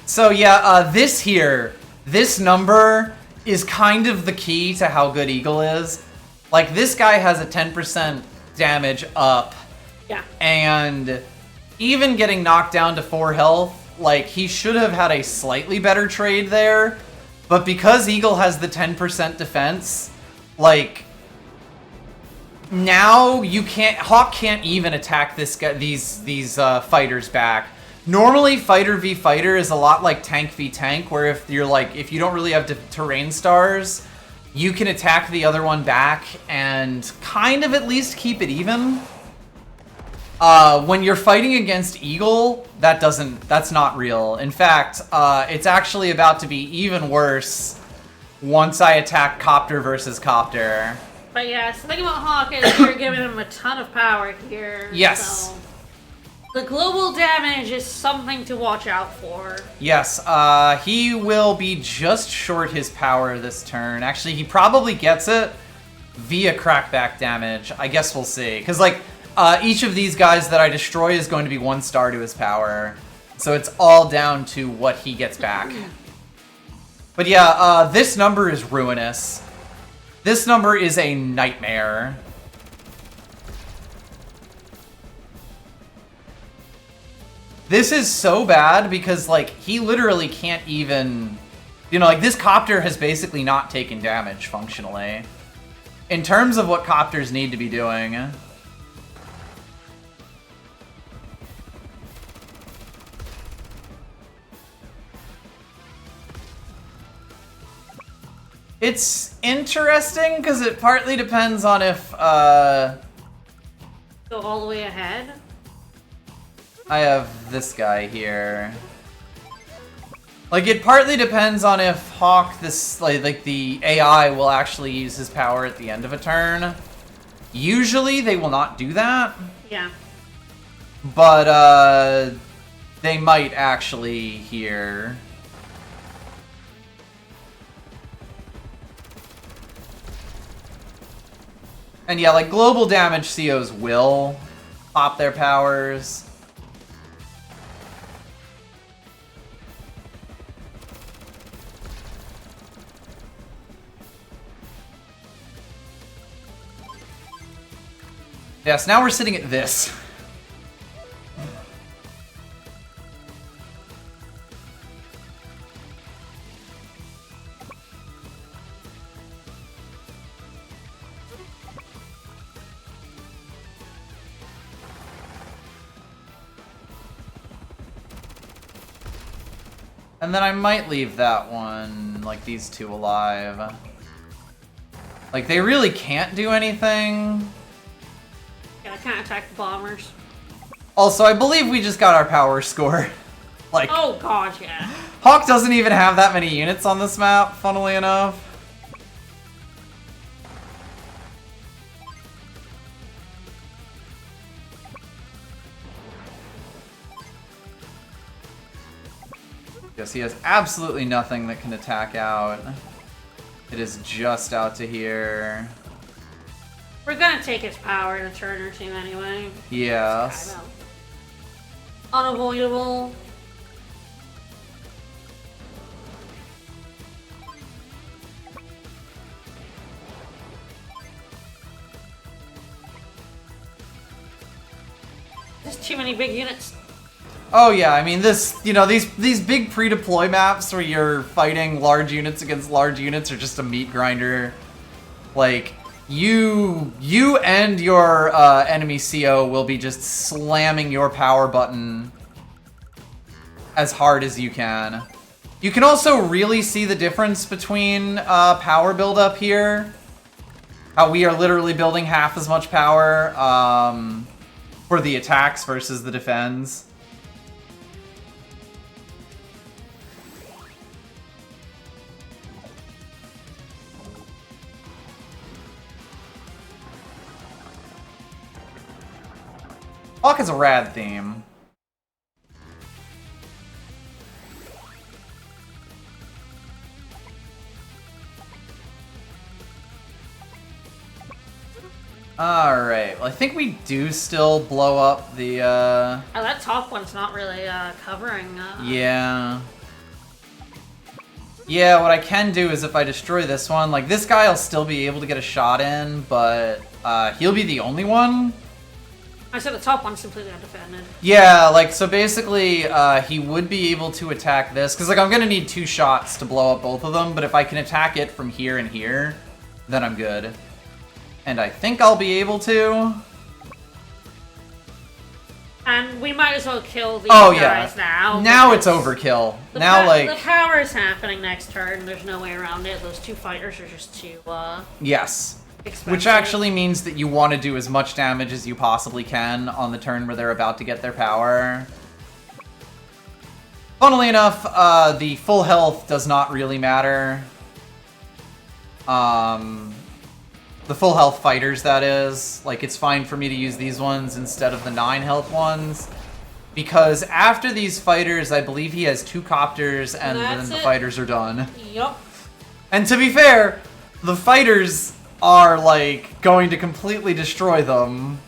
Speaker 1: So yeah, this number is kind of the key to how good Eagle is. Like, this guy has a 10% damage up.
Speaker 2: Yeah.
Speaker 1: And even getting knocked down to 4 health, like, he should have had a slightly better trade there. But because Eagle has the 10% defense, like, now Hawk can't even attack these fighters back. Normally, fighter v fighter is a lot like tank v tank, where if you don't really have terrain stars, you can attack the other one back and kind of at least keep it even. When you're fighting against Eagle, that's not real. In fact, it's actually about to be even worse once I attack Copter versus Copter.
Speaker 2: But yeah, so the thing about Hawk is you're giving him a ton of power here.
Speaker 1: Yes.
Speaker 2: So the global damage is something to watch out for.
Speaker 1: Yes, he will be just short his power this turn. Actually, he probably gets it via crackback damage. I guess we'll see. Because, like, each of these guys that I destroy is going to be 1 star to his power. So it's all down to what he gets back. But yeah, this number is ruinous. This number is a nightmare. This is so bad because, like, he literally can't even... You know, like, this Copter has basically not taken damage, functionally. In terms of what Copters need to be doing. It's interesting because it partly depends on if,
Speaker 2: Go all the way ahead.
Speaker 1: I have this guy here. Like, it partly depends on if Hawk, like the AI will actually use his power at the end of a turn. Usually they will not do that.
Speaker 2: Yeah.
Speaker 1: But, they might actually here. And yeah, like, global damage COs will pop their powers. Yes, now we're sitting at this. And then I might leave that one, like, these 2 alive. Like, they really can't do anything.
Speaker 2: Yeah, I can't attack the bombers.
Speaker 1: Also, I believe we just got our power score. Like,
Speaker 2: Oh god, yeah.
Speaker 1: Hawk doesn't even have that many units on this map, funnily enough. Yes, he has absolutely nothing that can attack out. It is just out to here.
Speaker 2: We're gonna take his power in a turn or 2 anyway.
Speaker 1: Yes.
Speaker 2: I know. Unavoidable. There's too many big units.
Speaker 1: Oh yeah, I mean this, you know, these big pre-deploy maps where you're fighting large units against large units are just a meat grinder. Like, you and your enemy CO will be just slamming your power button as hard as you can. You can also really see the difference between power buildup here. How we are literally building half as much power for the attacks versus the defense. Hawk is a rad theme. Alright, well I think we do still blow up the,
Speaker 2: Oh, that top one's not really covering.
Speaker 1: Yeah. Yeah, what I can do is if I destroy this one, like this guy will still be able to get a shot in, but he'll be the only one.
Speaker 2: I said the top one's completely undefended.
Speaker 1: Yeah, like, so basically, he would be able to attack this, because, like, I'm gonna need 2 shots to blow up both of them, but if I can attack it from here and here, then I'm good. And I think I'll be able to.
Speaker 2: And we might as well kill these
Speaker 1: Oh,
Speaker 2: guys
Speaker 1: yeah.
Speaker 2: now.
Speaker 1: Now it's
Speaker 2: because
Speaker 1: overkill.
Speaker 2: the
Speaker 1: Now, like...
Speaker 2: the power is happening next turn. There's no way around it. Those 2 fighters are just too,
Speaker 1: Yes.
Speaker 2: expensive.
Speaker 1: Which actually means that you want to do as much damage as you possibly can on the turn where they're about to get their power. Funnily enough, the full health does not really matter. The full health fighters, that is. Like, it's fine for me to use these ones instead of the 9 health ones. Because after these fighters, I believe he has 2 copters and then
Speaker 2: That's
Speaker 1: the
Speaker 2: it.
Speaker 1: fighters are done.
Speaker 2: Yup.
Speaker 1: And to be fair, the fighters are, like, going to completely destroy them.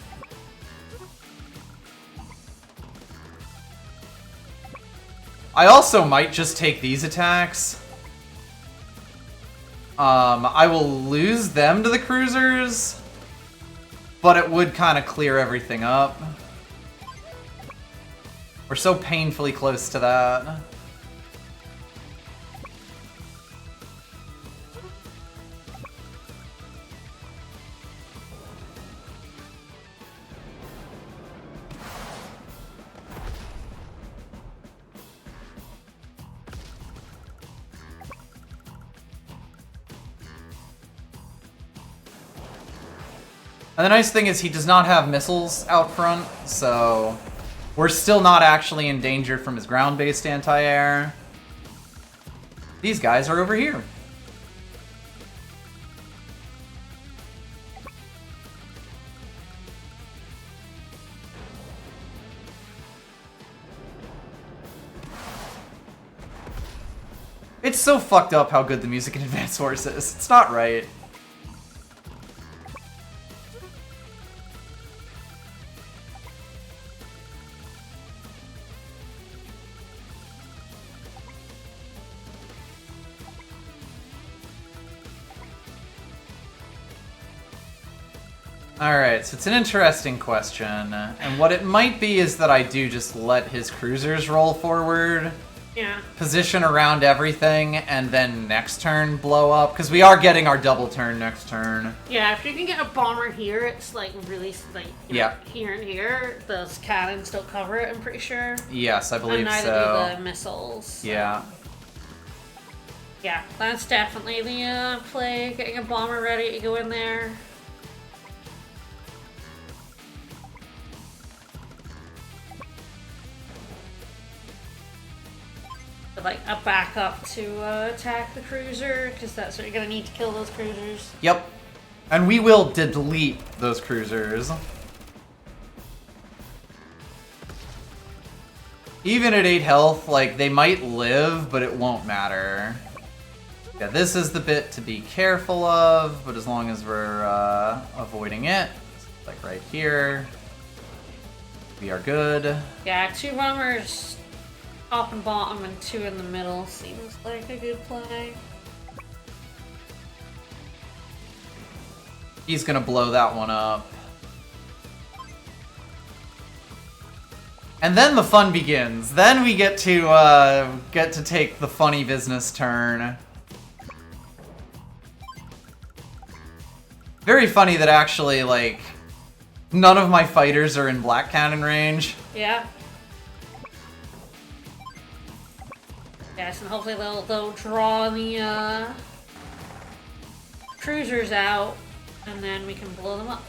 Speaker 1: I also might just take these attacks. I will lose them to the cruisers, but it would kind of clear everything up. We're so painfully close to that. And the nice thing is he does not have missiles out front, so we're still not actually in danger from his ground-based anti-air. These guys are over here. It's so fucked up how good the music in Advance Wars is. It's not right. Alright, so it's an interesting question, and what it might be is that I do just let his cruisers roll forward,
Speaker 2: Yeah.
Speaker 1: position around everything, and then next turn blow up, because we are getting our double turn next turn.
Speaker 2: Yeah, if you can get a bomber here, it's like really, like, you know,
Speaker 1: Yeah.
Speaker 2: here and here. Those cannons don't cover it, I'm pretty sure.
Speaker 1: Yes, I
Speaker 2: And
Speaker 1: believe
Speaker 2: neither
Speaker 1: so.
Speaker 2: do the missiles.
Speaker 1: Yeah.
Speaker 2: Yeah, that's definitely the play. Getting a bomber ready to go in there. With, like a backup to attack the cruiser, because that's what you're gonna need to kill those cruisers.
Speaker 1: Yep. And we will delete those cruisers. Even at 8 health, like, they might live, but it won't matter. Yeah, this is the bit to be careful of, but as long as we're avoiding it, like right here, we are good.
Speaker 2: Yeah, 2 bombers top and bottom and 2 in the middle seems like a good play.
Speaker 1: He's gonna blow that one up. And then the fun begins. Then we get to take the funny business turn. Very funny that actually, like, none of my fighters are in Black Cannon range.
Speaker 2: Yeah. Yes, and hopefully they'll draw the cruisers out, and then we can blow them up.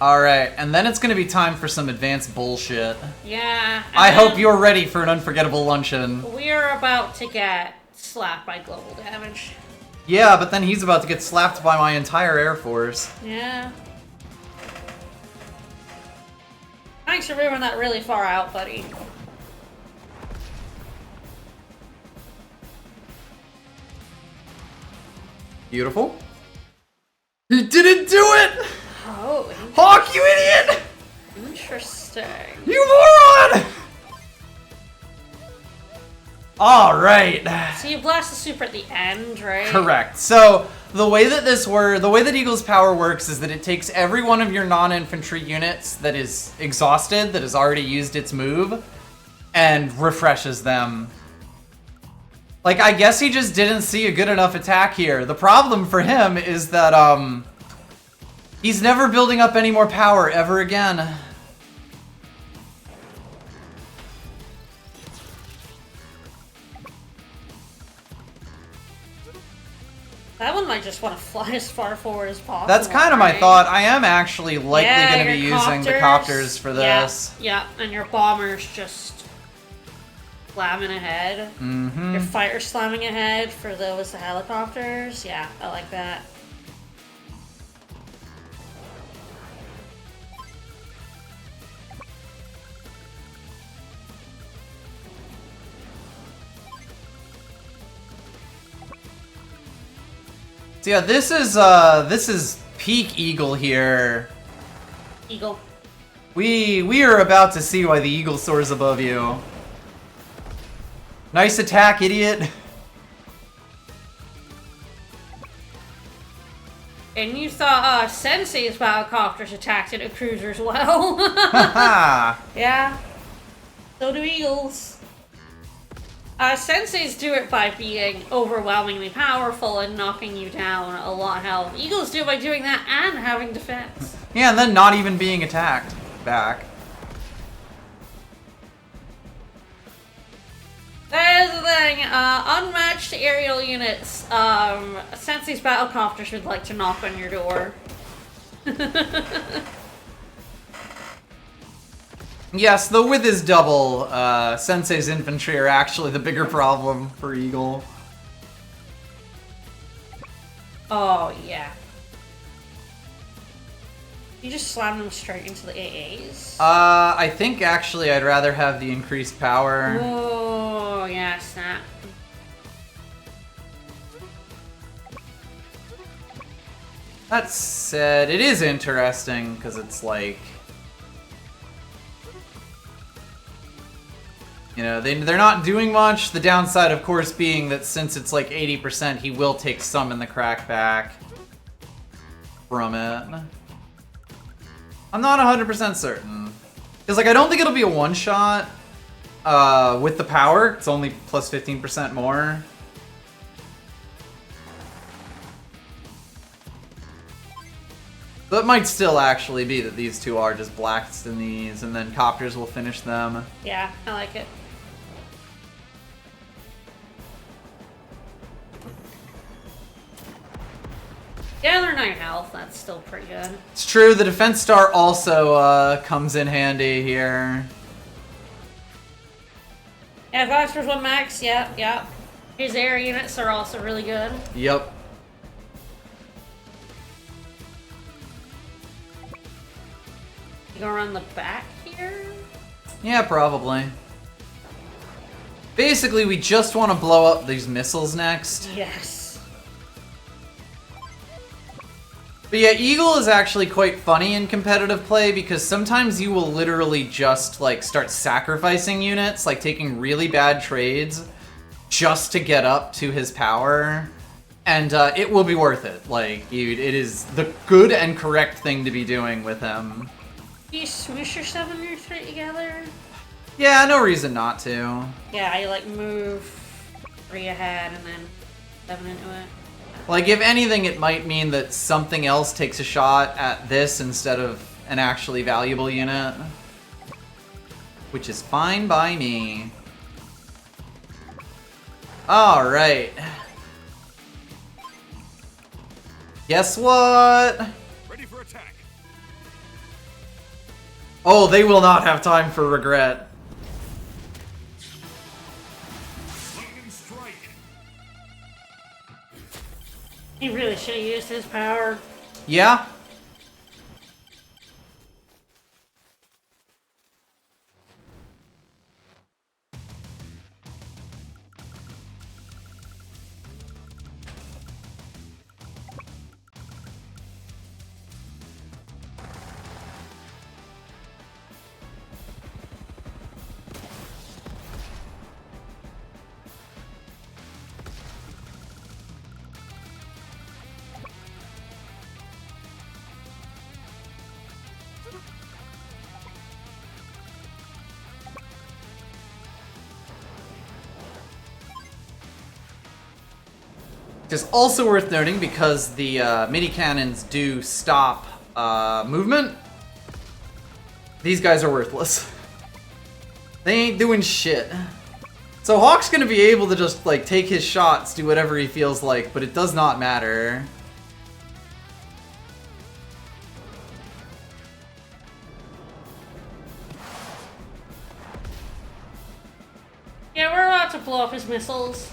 Speaker 1: Alright, and then it's gonna be time for some advanced bullshit.
Speaker 2: Yeah.
Speaker 1: I hope you're ready for an unforgettable luncheon.
Speaker 2: We're about to get slapped by global damage.
Speaker 1: Yeah, but then he's about to get slapped by my entire Air Force.
Speaker 2: Yeah. Thanks for moving that really far out, buddy.
Speaker 1: Beautiful. He didn't do it!
Speaker 2: Oh,
Speaker 1: Hawk, you idiot!
Speaker 2: interesting.
Speaker 1: You moron! Alright.
Speaker 2: So you blast the super at the end, right?
Speaker 1: Correct. So the way that Eagle's power works is that it takes every one of your non-infantry units that is exhausted, that has already used its move, and refreshes them. Like, I guess he just didn't see a good enough attack here. The problem for him is that, he's never building up any more power ever again.
Speaker 2: That one might just want to fly as far forward as possible.
Speaker 1: That's kind of my
Speaker 2: right?
Speaker 1: thought. I am actually likely
Speaker 2: Yeah,
Speaker 1: going to be
Speaker 2: your
Speaker 1: using the copters for this.
Speaker 2: Yeah, and your bombers just slamming ahead.
Speaker 1: Mm-hmm.
Speaker 2: Your fighters slamming ahead for those helicopters. Yeah, I like that.
Speaker 1: So yeah, this is peak Eagle here.
Speaker 2: Eagle.
Speaker 1: We are about to see why the Eagle soars above you. Nice attack, idiot.
Speaker 2: And you thought Sensei's battlecopters attacked it at cruisers well.
Speaker 1: Haha.
Speaker 2: Yeah. So do Eagles. Senseis do it by being overwhelmingly powerful and knocking you down a lot of health. Eagles do it by doing that and having defense.
Speaker 1: Yeah, and then not even being attacked back.
Speaker 2: That is the thing. Unmatched aerial units. Sensei's battlecopters would like to knock on your door.
Speaker 1: Yes, though with his double, Sensei's infantry are actually the bigger problem for Eagle.
Speaker 2: Oh, yeah. You just slam them straight into the AAs?
Speaker 1: I think actually I'd rather have the increased power.
Speaker 2: Oh, yeah, snap.
Speaker 1: That said, it is interesting, because it's like... You know, they're not doing much. The downside, of course, being that since it's like 80%, he will take some in the crackback from it. I'm not 100% certain. Because, like, I don't think it'll be a one-shot with the power. It's only plus 15% more. So it might still actually be that these two are just blacks in these, and then copters will finish them.
Speaker 2: Yeah, I like it. Yeah, they're 9 health. That's still pretty good.
Speaker 1: It's true, the defense star also comes in handy here.
Speaker 2: Yeah, Foxter's 1 max. Yeah, yeah. His air units are also really good.
Speaker 1: Yep.
Speaker 2: You go around the back here?
Speaker 1: Yeah, probably. Basically, we just want to blow up these missiles next.
Speaker 2: Yes.
Speaker 1: But yeah, Eagle is actually quite funny in competitive play because sometimes you will literally just like start sacrificing units, like taking really bad trades just to get up to his power, and it will be worth it. Like, it is the good and correct thing to be doing with him.
Speaker 2: Do you smoosh your 7 or 3 together?
Speaker 1: Yeah, no reason not to.
Speaker 2: Yeah, I like move 3 ahead and then 7 into it.
Speaker 1: Like, if anything, it might mean that something else takes a shot at this instead of an actually valuable unit. Which is fine by me. Alright. Guess what?
Speaker 6: Ready for attack.
Speaker 1: Oh, they will not have time for regret.
Speaker 6: Swing and strike.
Speaker 2: He really should have used his power.
Speaker 1: Yeah? It is also worth noting, because the mini cannons do stop movement, these guys are worthless. They ain't doing shit. So Hawk's gonna be able to just like take his shots, do whatever he feels like, but it does not matter.
Speaker 2: Yeah, we're about to blow up his missiles.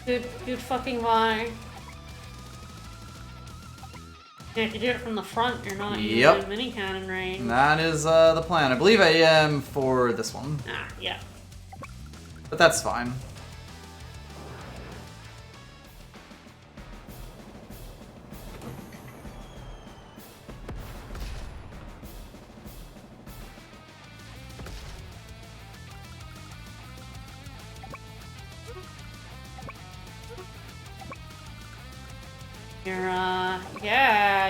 Speaker 2: Good fucking why. Yeah, if you do it from the front, you're not even in mini cannon range.
Speaker 1: That is the plan. I believe I am for this one.
Speaker 2: Ah, yeah.
Speaker 1: But that's fine.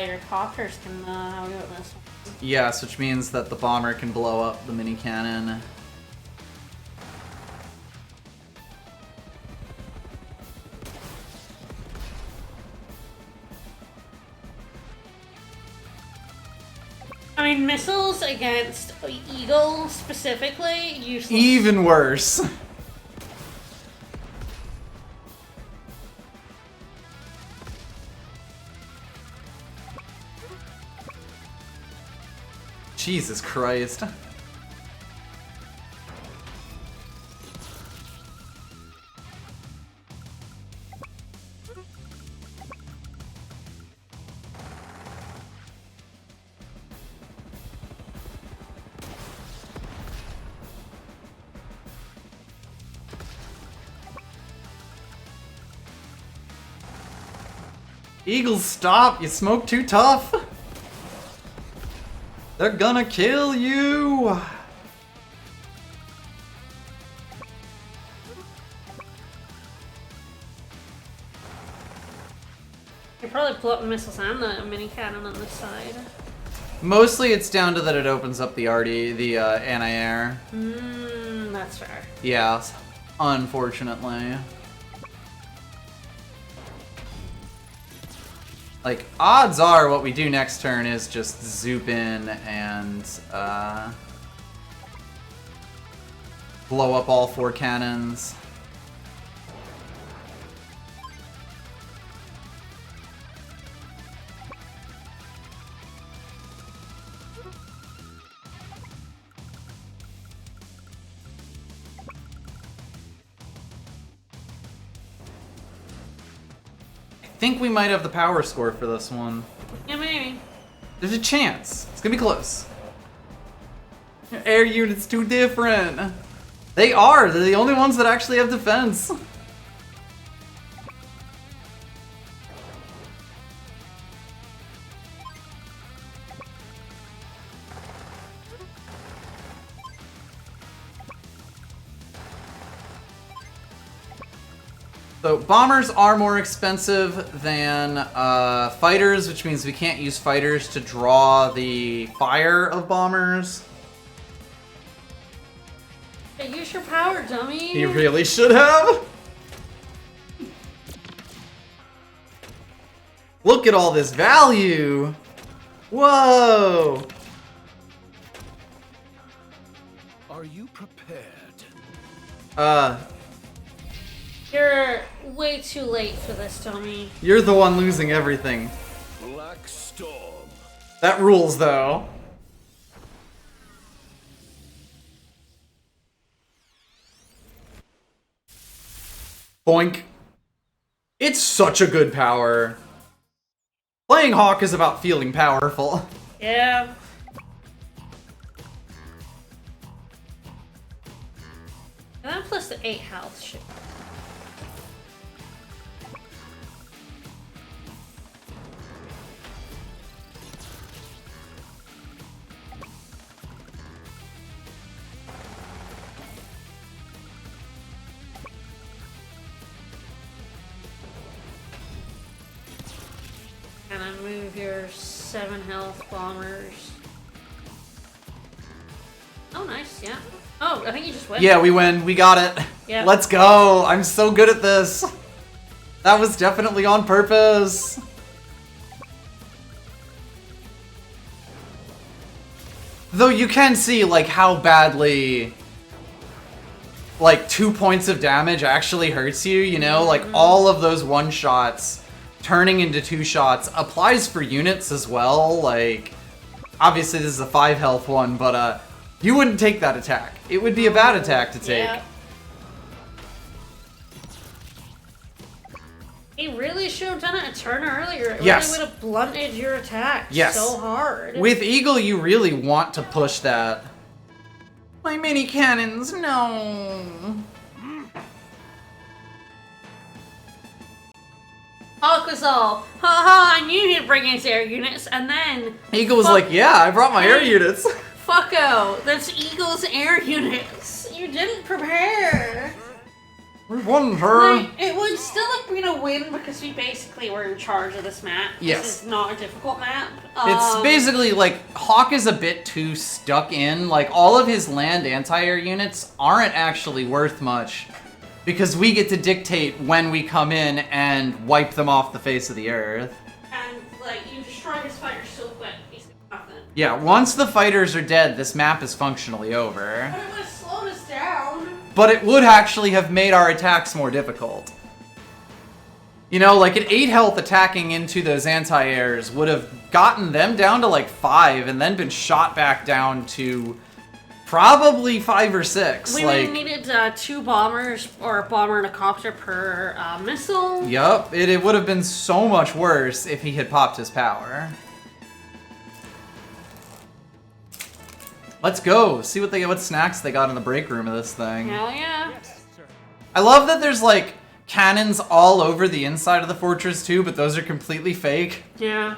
Speaker 2: Your copters can do it this one.
Speaker 1: Yes, which means that the bomber can blow up the mini cannon.
Speaker 2: I mean, missiles against Eagle specifically, useless.
Speaker 1: Even worse. Jesus Christ. Eagles, stop! You smoke too tough! They're gonna kill you!
Speaker 2: You probably pull up the missiles and the mini cannon on this side.
Speaker 1: Mostly it's down to that it opens up the anti-air.
Speaker 2: That's fair.
Speaker 1: Yeah, unfortunately. Like, odds are what we do next turn is just zoop in and blow up all 4 cannons. I think we might have the power score for this one.
Speaker 2: Yeah, maybe.
Speaker 1: There's a chance. It's gonna be close. Air unit's too different. They are. They're the only ones that actually have defense. So bombers are more expensive than fighters, which means we can't use fighters to draw the fire of bombers.
Speaker 2: Hey, use your power, dummy.
Speaker 1: He really should have. Look at all this value. Whoa.
Speaker 6: Are you prepared?
Speaker 2: You're way too late for this, dummy.
Speaker 1: You're the one losing everything.
Speaker 6: Black Storm.
Speaker 1: That rules, though. Boink. It's such a good power. Playing Hawk is about feeling powerful.
Speaker 2: Yeah. And then plus the 8 health shit. And then move your 7 health bombers. Oh, nice, yeah. Oh, I think you just win.
Speaker 1: Yeah, we win. We got it.
Speaker 2: Yeah.
Speaker 1: Let's go. I'm so good at this. That was definitely on purpose. Though you can see, like, how badly, like, 2 points of damage actually hurts you, you know? Like, all of those one-shots turning into 2 shots applies for units as well. Like, obviously this is a 5 health one, but, you wouldn't take that attack. It would be a bad attack to take.
Speaker 2: Yeah. He really should have done it a turn earlier. It
Speaker 1: Yes.
Speaker 2: really would have blunted your attack
Speaker 1: Yes.
Speaker 2: so hard.
Speaker 1: With Eagle, you really want to push that. My mini cannons, no.
Speaker 2: Hawk was all, haha, I knew he'd bring his air units, and then
Speaker 1: Eagle was like, yeah, I brought my air units.
Speaker 2: fucko, that's Eagle's air units. You didn't prepare.
Speaker 1: We won her.
Speaker 2: Like, it would still have been a win because we basically were in charge of this map.
Speaker 1: Yes.
Speaker 2: This is not a difficult map.
Speaker 1: It's basically like Hawk is a bit too stuck in. Like all of his land anti-air units aren't actually worth much because we get to dictate when we come in and wipe them off the face of the earth.
Speaker 2: And, like, you destroy his fighters so quick, he's nothing.
Speaker 1: Yeah, once the fighters are dead, this map is functionally over.
Speaker 2: But it would have slowed us down.
Speaker 1: But it would actually have made our attacks more difficult. You know, like an 8 health attacking into those anti-airs would have gotten them down to like 5 and then been shot back down to probably 5 or 6.
Speaker 2: We would have needed 2 bombers or a bomber and a copter per missile.
Speaker 1: Yup, it would have been so much worse if he had popped his power. Let's go, see what snacks they got in the break room of this thing.
Speaker 2: Hell yeah.
Speaker 1: I love that there's like cannons all over the inside of the fortress too, but those are completely fake.
Speaker 2: Yeah.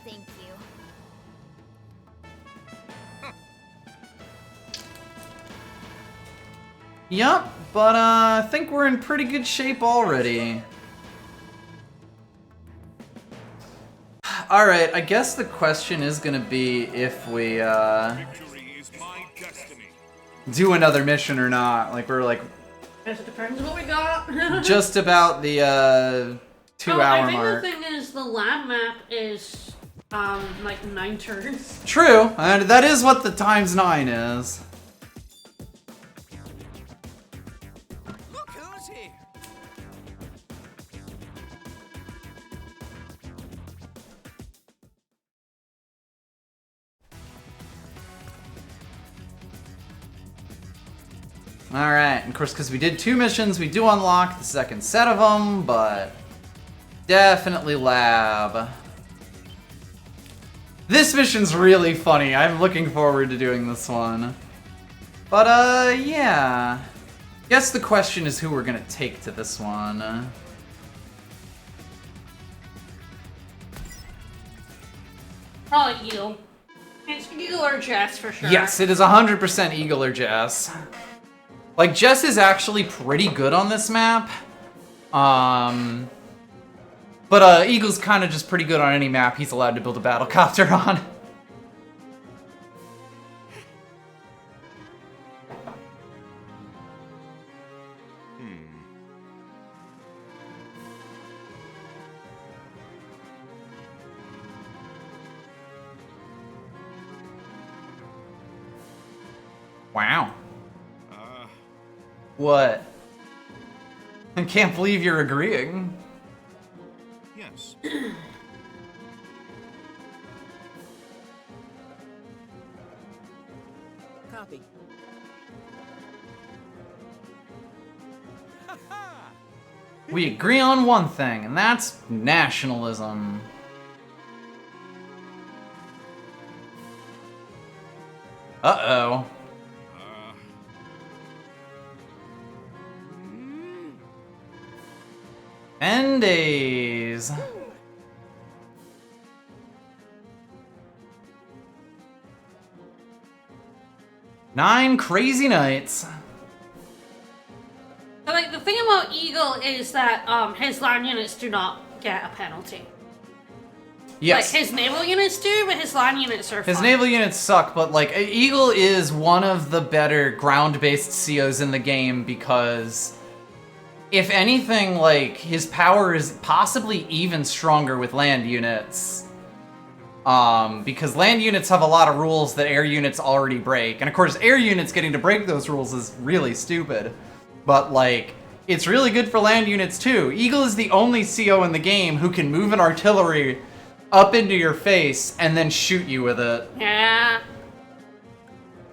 Speaker 3: Thank you.
Speaker 1: Yup, but I think we're in pretty good shape already. Alright, I guess the question is gonna be if we
Speaker 6: Victory is my destiny.
Speaker 1: do another mission or not. Like we're like
Speaker 2: Guess it depends what we got.
Speaker 1: just about the 2 hour
Speaker 2: I think
Speaker 1: mark.
Speaker 2: the thing is the lab map is like 9 turns.
Speaker 1: True, and that is what the times 9 is.
Speaker 6: Look who's here.
Speaker 1: Alright, of course, because we did 2 missions, we do unlock the second set of them, but definitely lab. This mission's really funny. I'm looking forward to doing this one. But, yeah. Guess the question is who we're gonna take to this one.
Speaker 2: Probably Eagle. It's Eagle or Jess for sure.
Speaker 1: Yes, it is 100% Eagle or Jess. Like, Jess is actually pretty good on this map. But Eagle's kind of just pretty good on any map he's allowed to build a battlecopter on. Wow. What? I can't believe you're agreeing.
Speaker 6: Yes.
Speaker 4: Copy.
Speaker 1: We agree on one thing, and that's nationalism. Uh-oh. 10 days. Nine crazy nights.
Speaker 2: But, like, the thing about Eagle is that his land units do not get a penalty.
Speaker 1: Yes.
Speaker 2: Like, his naval units do, but his land units are
Speaker 1: His
Speaker 2: fine.
Speaker 1: naval units suck, but like Eagle is one of the better ground-based COs in the game because if anything, like his power is possibly even stronger with land units. Because land units have a lot of rules that air units already break. And of course, air units getting to break those rules is really stupid. But like, it's really good for land units too. Eagle is the only CO in the game who can move an artillery up into your face and then shoot you with it.
Speaker 2: Yeah.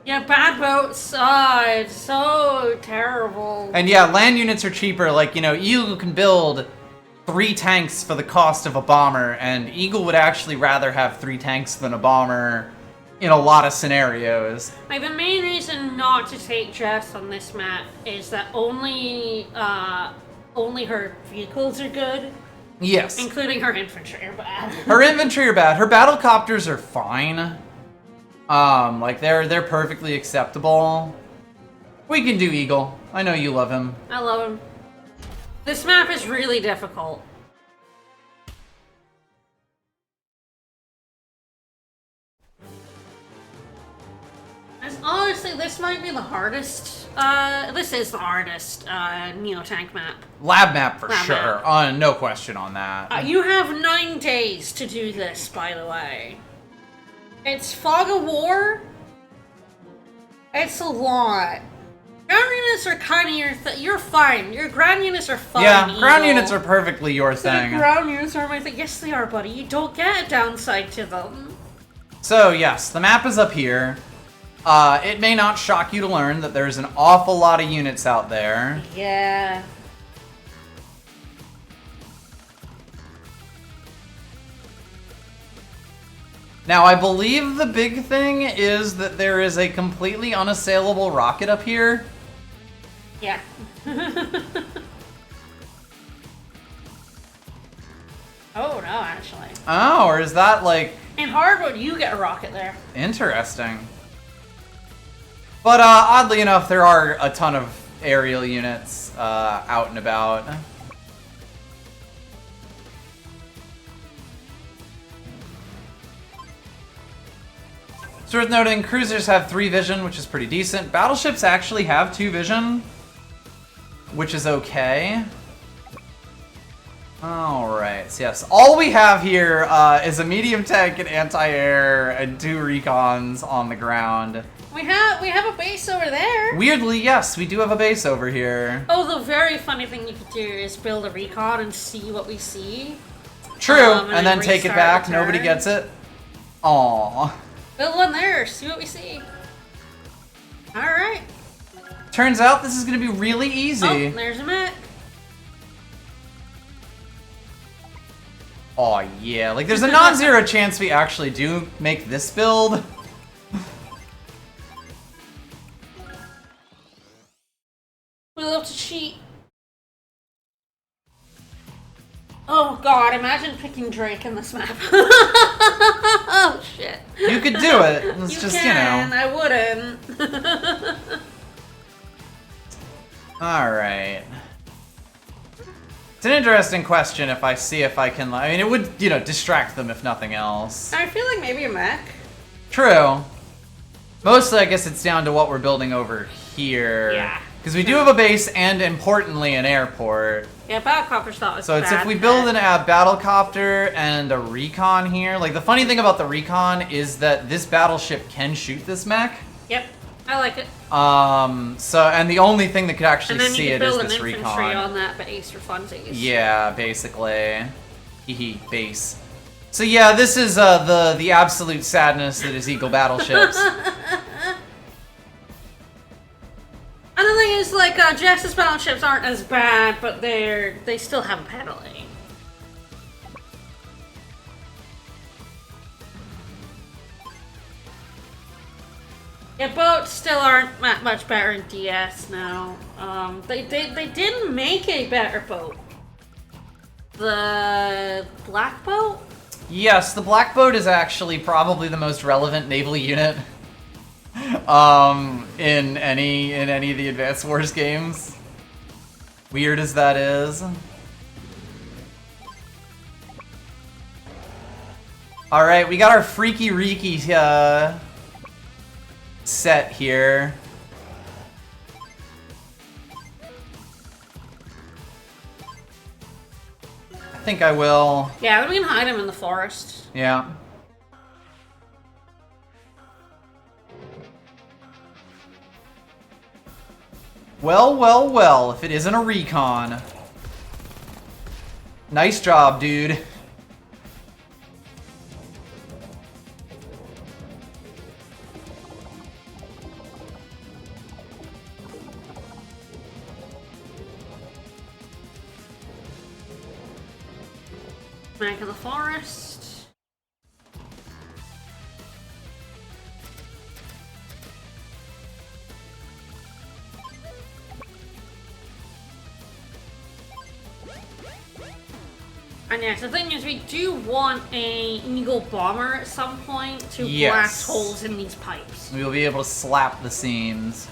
Speaker 2: Yeah, bad boats. Oh, it's so terrible.
Speaker 1: And yeah, land units are cheaper. Like, you know, Eagle can build 3 tanks for the cost of a bomber, and Eagle would actually rather have 3 tanks than a bomber in a lot of scenarios.
Speaker 2: Like, the main reason not to take Jess on this map is that only her vehicles are good,
Speaker 1: Yes.
Speaker 2: including her infantry are bad.
Speaker 1: Her infantry are bad. Her battlecopters are fine. Like they're perfectly acceptable. We can do Eagle. I know you love him.
Speaker 2: I love him. This map is really difficult. Honestly, this might be the hardest. This is the hardest Neo-Tank map.
Speaker 1: Lab map for
Speaker 2: Lab
Speaker 1: sure.
Speaker 2: map.
Speaker 1: No question on that.
Speaker 2: You have 9 days to do this, by the way. It's Fog of War. It's a lot. Ground units are kind of your you're fine. Your ground units are fine.
Speaker 1: Yeah, ground
Speaker 2: Eagle.
Speaker 1: units are perfectly your
Speaker 2: The
Speaker 1: thing.
Speaker 2: ground units are my thing. Yes, they are, buddy. You don't get a downside to them.
Speaker 1: So yes, the map is up here. It may not shock you to learn that there's an awful lot of units out there.
Speaker 2: Yeah.
Speaker 1: Now, I believe the big thing is that there is a completely unassailable rocket up here.
Speaker 2: Yeah. Oh, no, actually.
Speaker 1: Oh, or is that like
Speaker 2: In hardwood, you get a rocket there.
Speaker 1: interesting? But oddly enough, there are a ton of aerial units out and about. It's worth noting, cruisers have 3 vision, which is pretty decent. Battleships actually have 2 vision, which is okay. Alright, so yes, all we have here is a medium tank, an anti-air, and 2 recons on the ground.
Speaker 2: We have a base over there.
Speaker 1: Weirdly, yes, we do have a base over here.
Speaker 2: Oh, the very funny thing you could do is build a recon and see what we see.
Speaker 1: True,
Speaker 2: and
Speaker 1: and
Speaker 2: then
Speaker 1: then take it
Speaker 2: restart
Speaker 1: back,
Speaker 2: the
Speaker 1: nobody
Speaker 2: turn.
Speaker 1: gets it. Aww.
Speaker 2: Build one there, see what we see. Alright.
Speaker 1: Turns out this is gonna be really easy.
Speaker 2: Oh, there's a mech.
Speaker 1: Aw, yeah, like there's a non-zero chance we actually do make this build.
Speaker 2: We love to cheat. Oh god, imagine picking Drake in this map. Oh shit.
Speaker 1: You could do it. It's
Speaker 2: You
Speaker 1: just,
Speaker 2: can,
Speaker 1: you know.
Speaker 2: I wouldn't.
Speaker 1: Alright. It's an interesting question if I see if I can... I mean, it would, you know, distract them if nothing else.
Speaker 2: I feel like maybe a mech.
Speaker 1: True. Mostly, I guess it's down to what we're building over here.
Speaker 2: Yeah.
Speaker 1: Because we do have a base and, importantly, an airport.
Speaker 2: Yeah, Battlecopter's thought was
Speaker 1: So it's
Speaker 2: bad
Speaker 1: if we build
Speaker 2: mech.
Speaker 1: a battlecopter and a recon here. Like, the funny thing about the recon is that this battleship can shoot this mech.
Speaker 2: Yep, I like it.
Speaker 1: So, and the only thing that could actually
Speaker 2: And then
Speaker 1: see
Speaker 2: you
Speaker 1: it
Speaker 2: can
Speaker 1: is
Speaker 2: build an
Speaker 1: this
Speaker 2: infantry
Speaker 1: recon.
Speaker 2: on that base for funsies.
Speaker 1: Yeah, basically. Hehe, base. So yeah, this is the absolute sadness that is Eagle battleships.
Speaker 2: And the thing is, like, Jess's battleships aren't as bad, but they still have a penalty. Yeah, boats still aren't that much better in DS now. They didn't make a better boat. The black boat?
Speaker 1: Yes, the black boat is actually probably the most relevant naval unit in any of the Advanced Wars games. Weird as that is. Alright, we got our Freaky Reeky set here. I think I will.
Speaker 2: Yeah, we can hide him in the forest.
Speaker 1: Yeah. Well, well, well, if it isn't a recon. Nice job, dude.
Speaker 2: Back in the forest. And yes, the thing is, we do want a Eagle bomber at some point to
Speaker 1: Yes.
Speaker 2: blast holes in these pipes.
Speaker 1: We will be able to slap the seams.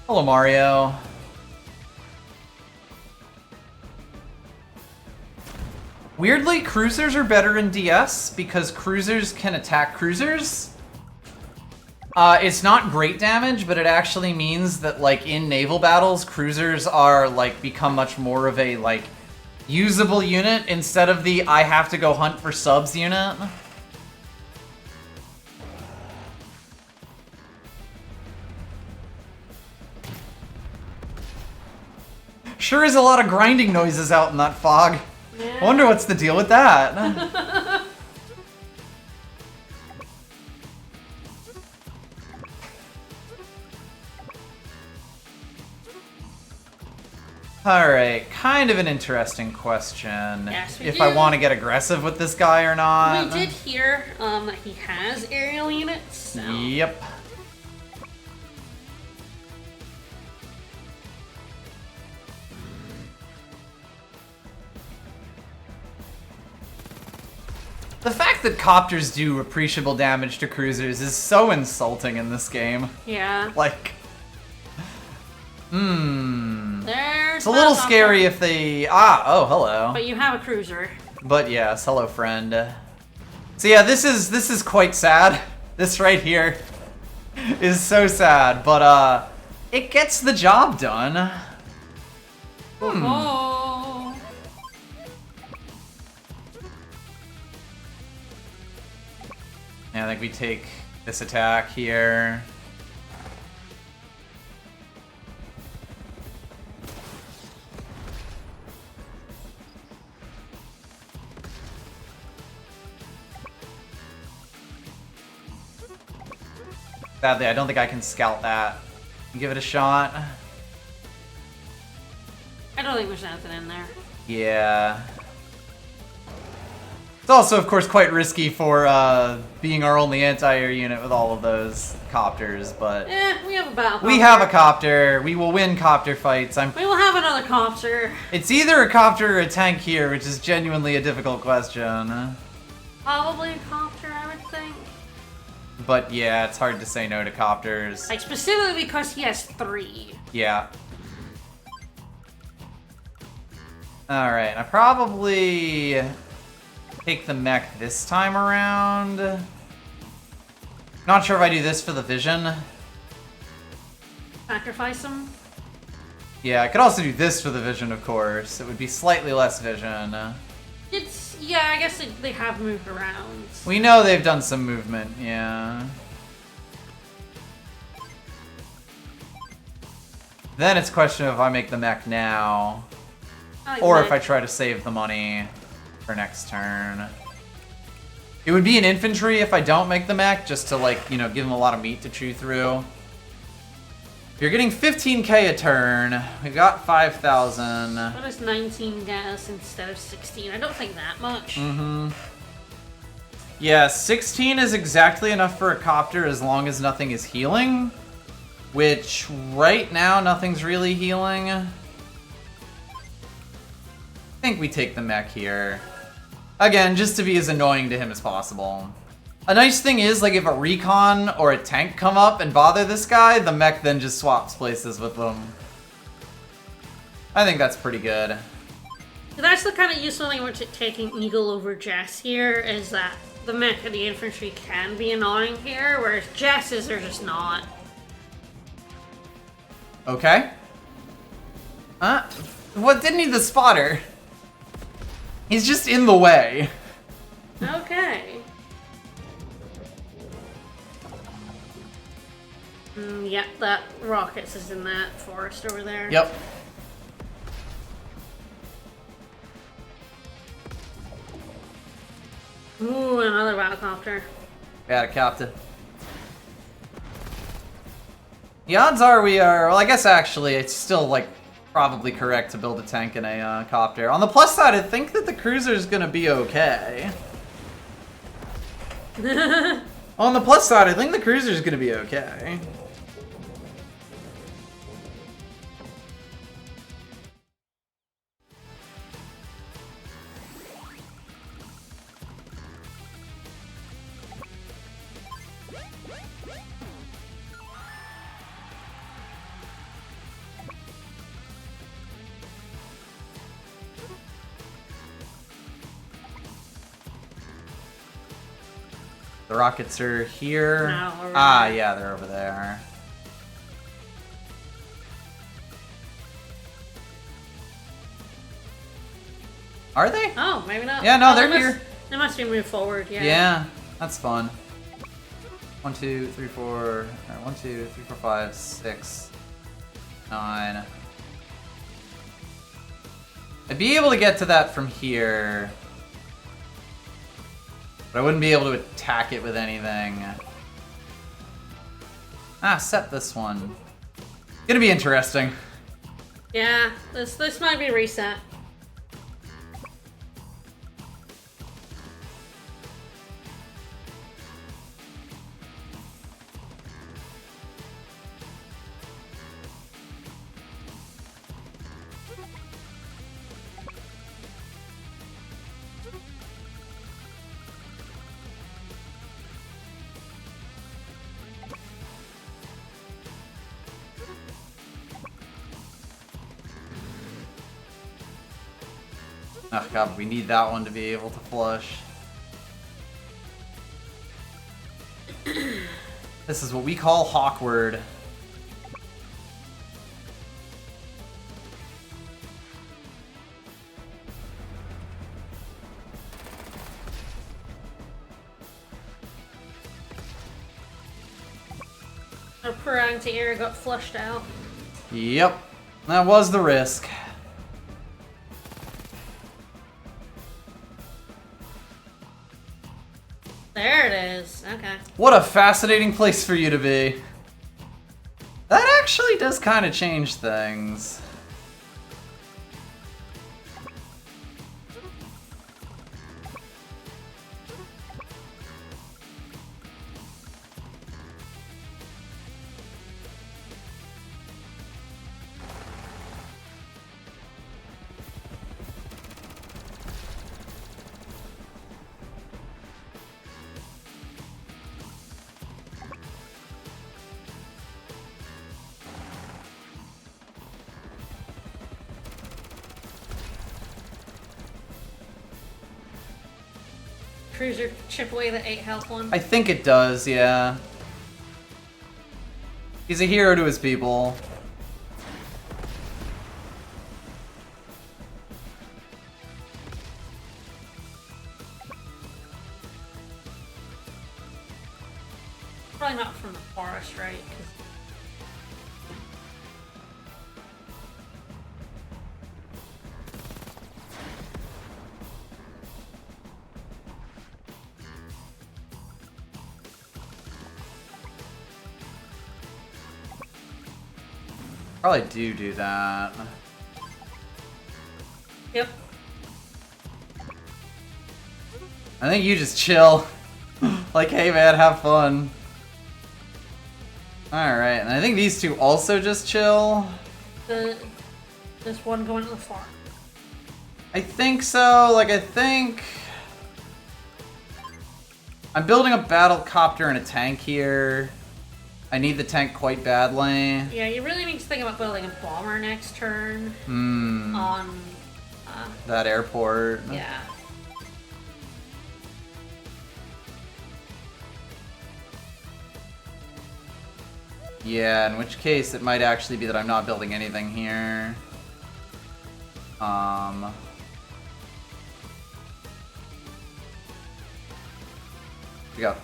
Speaker 1: Hello, Mario. Weirdly, cruisers are better in DS because cruisers can attack cruisers. It's not great damage, but it actually means that, like, in naval battles, cruisers are, like, become much more of a, like, usable unit instead of the I have to go hunt for subs unit. Sure is a lot of grinding noises out in that fog. I wonder what's the deal with that. Alright, kind of an interesting question.
Speaker 2: Yes, we
Speaker 1: if I
Speaker 2: do.
Speaker 1: want to get aggressive with this guy or not.
Speaker 2: We did hear that he has aerial units, so...
Speaker 1: Yep. The fact that copters do appreciable damage to cruisers is so insulting in this game.
Speaker 2: Yeah.
Speaker 1: Like,
Speaker 2: There's
Speaker 1: it's a little
Speaker 2: Battlecopter,
Speaker 1: scary if they... oh, hello.
Speaker 2: But you have a cruiser.
Speaker 1: But yes, hello, friend. So yeah, this is quite sad. This right here is so sad, but it gets the job done.
Speaker 2: Oh.
Speaker 1: Yeah, I think we take this attack here. Sadly, I don't think I can scout that. Give it a shot.
Speaker 2: I don't think there's anything in there.
Speaker 1: Yeah. It's also, of course, quite risky for being our only anti-air unit with all of those copters, but
Speaker 2: We have a battle.
Speaker 1: we have a copter. We will win copter fights.
Speaker 2: We will have another copter.
Speaker 1: It's either a copter or a tank here, which is genuinely a difficult question.
Speaker 2: Probably a copter, I would think.
Speaker 1: But yeah, it's hard to say no to copters.
Speaker 2: Like, specifically because he has 3.
Speaker 1: Yeah. Alright, I probably take the mech this time around. Not sure if I do this for the vision.
Speaker 2: Sacrifice him.
Speaker 1: Yeah, I could also do this for the vision, of course. It would be slightly less vision.
Speaker 2: Yeah, I guess they have moved around.
Speaker 1: We know they've done some movement, yeah. Then it's a question of if I make the mech now, or if I try to save the money for next turn. It would be an infantry if I don't make the mech, just to, like, you know, give them a lot of meat to chew through. You're getting 15k a turn. We got 5,000.
Speaker 2: What does 19 get us instead of 16? I don't think that much.
Speaker 1: Mm-hmm. Yeah, 16 is exactly enough for a copter as long as nothing is healing. Which, right now, nothing's really healing. I think we take the mech here. Again, just to be as annoying to him as possible. A nice thing is, like, if a recon or a tank come up and bother this guy, the mech then just swaps places with them. I think that's pretty good.
Speaker 2: That's the kind of useful thing with taking Eagle over Jess here, is that the mech and the infantry can be annoying here, whereas Jess's are just not.
Speaker 1: Okay. What, didn't need the spotter? He's just in the way.
Speaker 2: Okay. Yep, that rockets is in that forest over there.
Speaker 1: Yep.
Speaker 2: Ooh, another battlecopter.
Speaker 1: Got a copter. The odds are we are, well, I guess actually it's still, like, probably correct to build a tank and a copter. On the plus side, I think that the cruiser's gonna be okay. On the plus side, I think the cruiser's gonna be okay. The rockets are here.
Speaker 2: No, over there.
Speaker 1: Yeah, they're over there. Are they?
Speaker 2: Oh, maybe not.
Speaker 1: Yeah, no,
Speaker 2: Oh,
Speaker 1: they're
Speaker 2: they
Speaker 1: here.
Speaker 2: must- They must be moved forward, yeah.
Speaker 1: Yeah, that's fun. 1, 2, 3, 4. Or 1, 2, 3, 4, 5, 6, 9. I'd be able to get to that from here, but I wouldn't be able to attack it with anything. Set this one. Gonna be interesting.
Speaker 2: Yeah, this might be reset.
Speaker 1: Oh god, we need that one to be able to flush. This is what we call Hawkward.
Speaker 2: Our poor anti-air got flushed out.
Speaker 1: Yep, that was the risk.
Speaker 2: There it is. Okay.
Speaker 1: What a fascinating place for you to be. That actually does kind of change things.
Speaker 2: cruiser chip away the 8 health one?
Speaker 1: I think it does, yeah. He's a hero to his people.
Speaker 2: Probably not from the forest, right? 'Cause
Speaker 1: Probably do that.
Speaker 2: Yep.
Speaker 1: I think you just chill. Like, hey man, have fun. Alright, and I think these two also just chill.
Speaker 2: This one going to the farm.
Speaker 1: I think so, like I think... I'm building a battle copter and a tank here. I need the tank quite badly.
Speaker 2: Yeah, you really need to think about building a bomber next turn. On...
Speaker 1: That airport.
Speaker 2: Yeah.
Speaker 1: Yeah, in which case it might actually be that I'm not building anything here. We got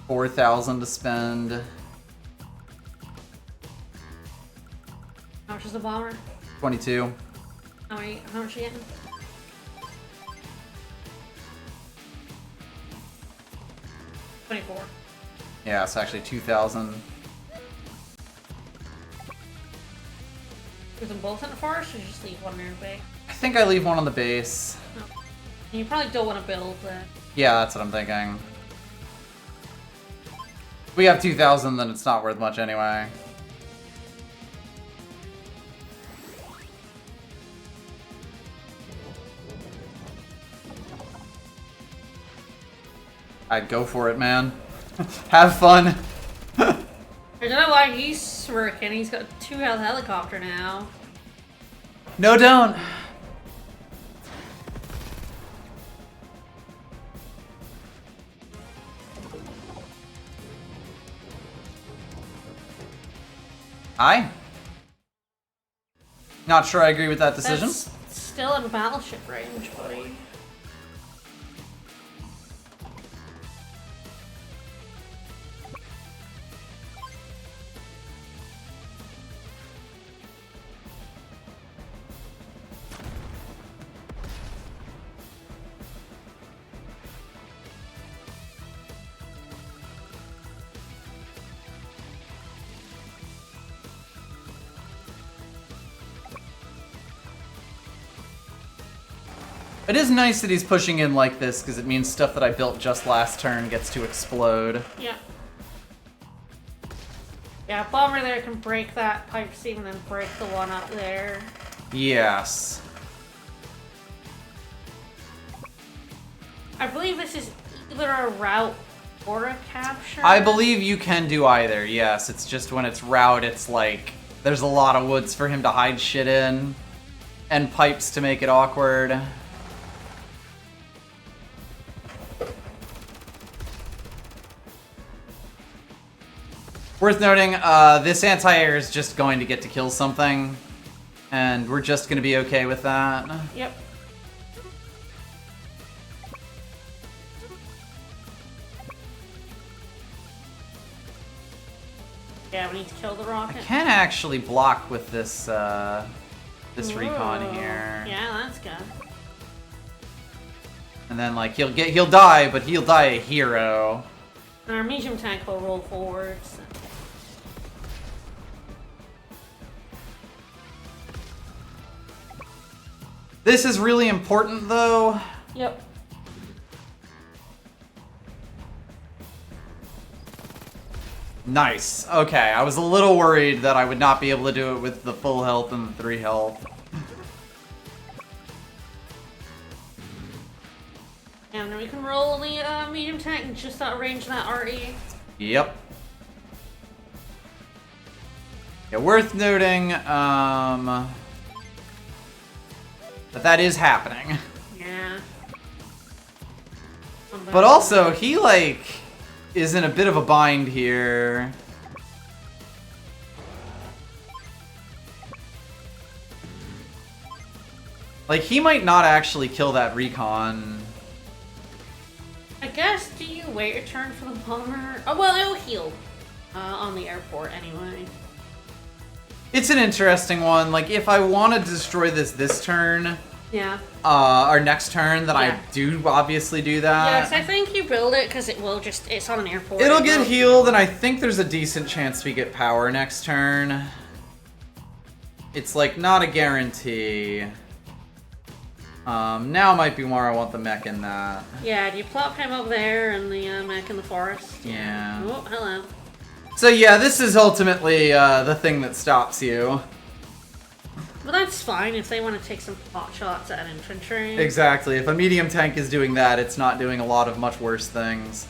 Speaker 1: 4,000 to spend.
Speaker 2: How much is the bomber?
Speaker 1: 22.
Speaker 2: How much are you getting? 24.
Speaker 1: Yeah, it's actually 2,000.
Speaker 2: Put them both in the forest, or you just leave one near the bay?
Speaker 1: I think I leave one on the base.
Speaker 2: No. And you probably don't want to build the...
Speaker 1: Yeah, that's what I'm thinking. If we have 2,000, then it's not worth much anyway. I'd go for it, man. Have fun.
Speaker 2: I don't know why he's smirking. He's got a 2 health helicopter now.
Speaker 1: No, don't. Hi. Not sure I agree with that decision.
Speaker 2: That's still in battleship range, buddy.
Speaker 1: It is nice that he's pushing in like this, because it means stuff that I built just last turn gets to explode.
Speaker 2: Yeah. Yeah, bomber there can break that pipe seam and then break the one up there.
Speaker 1: Yes.
Speaker 2: I believe this is either a route or a capture.
Speaker 1: I believe you can do either, yes. It's just when it's route, it's like, there's a lot of woods for him to hide shit in, and pipes to make it awkward. Worth noting, this anti-air is just going to get to kill something, and we're just going to be okay with that.
Speaker 2: Yep. Yeah, we need to kill the rocket.
Speaker 1: I can actually block with this, this
Speaker 2: Whoa.
Speaker 1: recon here.
Speaker 2: Yeah, that's good.
Speaker 1: And then, like, he'll die, but he'll die a hero.
Speaker 2: And our medium tank will roll forwards.
Speaker 1: This is really important, though.
Speaker 2: Yep.
Speaker 1: Nice. Okay, I was a little worried that I would not be able to do it with the full health and the 3 health.
Speaker 2: And then we can roll the medium tank and just outrange that RE.
Speaker 1: Yep. Yeah, worth noting, that is happening.
Speaker 2: Yeah.
Speaker 1: But also, he, like, is in a bit of a bind here. Like, he might not actually kill that recon.
Speaker 2: I guess, do you wait your turn for the bomber? Oh, well, it'll heal on the airport anyway.
Speaker 1: It's an interesting one. Like, if I want to destroy this turn,
Speaker 2: Yeah.
Speaker 1: or next turn, then
Speaker 2: Yeah.
Speaker 1: I do obviously do that.
Speaker 2: Yes, I think you build it because it will just, it's on an airport.
Speaker 1: It'll
Speaker 2: It
Speaker 1: get
Speaker 2: will-
Speaker 1: healed, and I think there's a decent chance we get power next turn. It's, like, not a guarantee. Now might be more I want the mech in that.
Speaker 2: Yeah, do you plop him up there and the mech in the forest?
Speaker 1: Yeah.
Speaker 2: Oh, hello.
Speaker 1: So yeah, this is ultimately the thing that stops you.
Speaker 2: But that's fine if they want to take some pot shots at an infantry.
Speaker 1: Exactly. If a medium tank is doing that, it's not doing a lot of much worse things.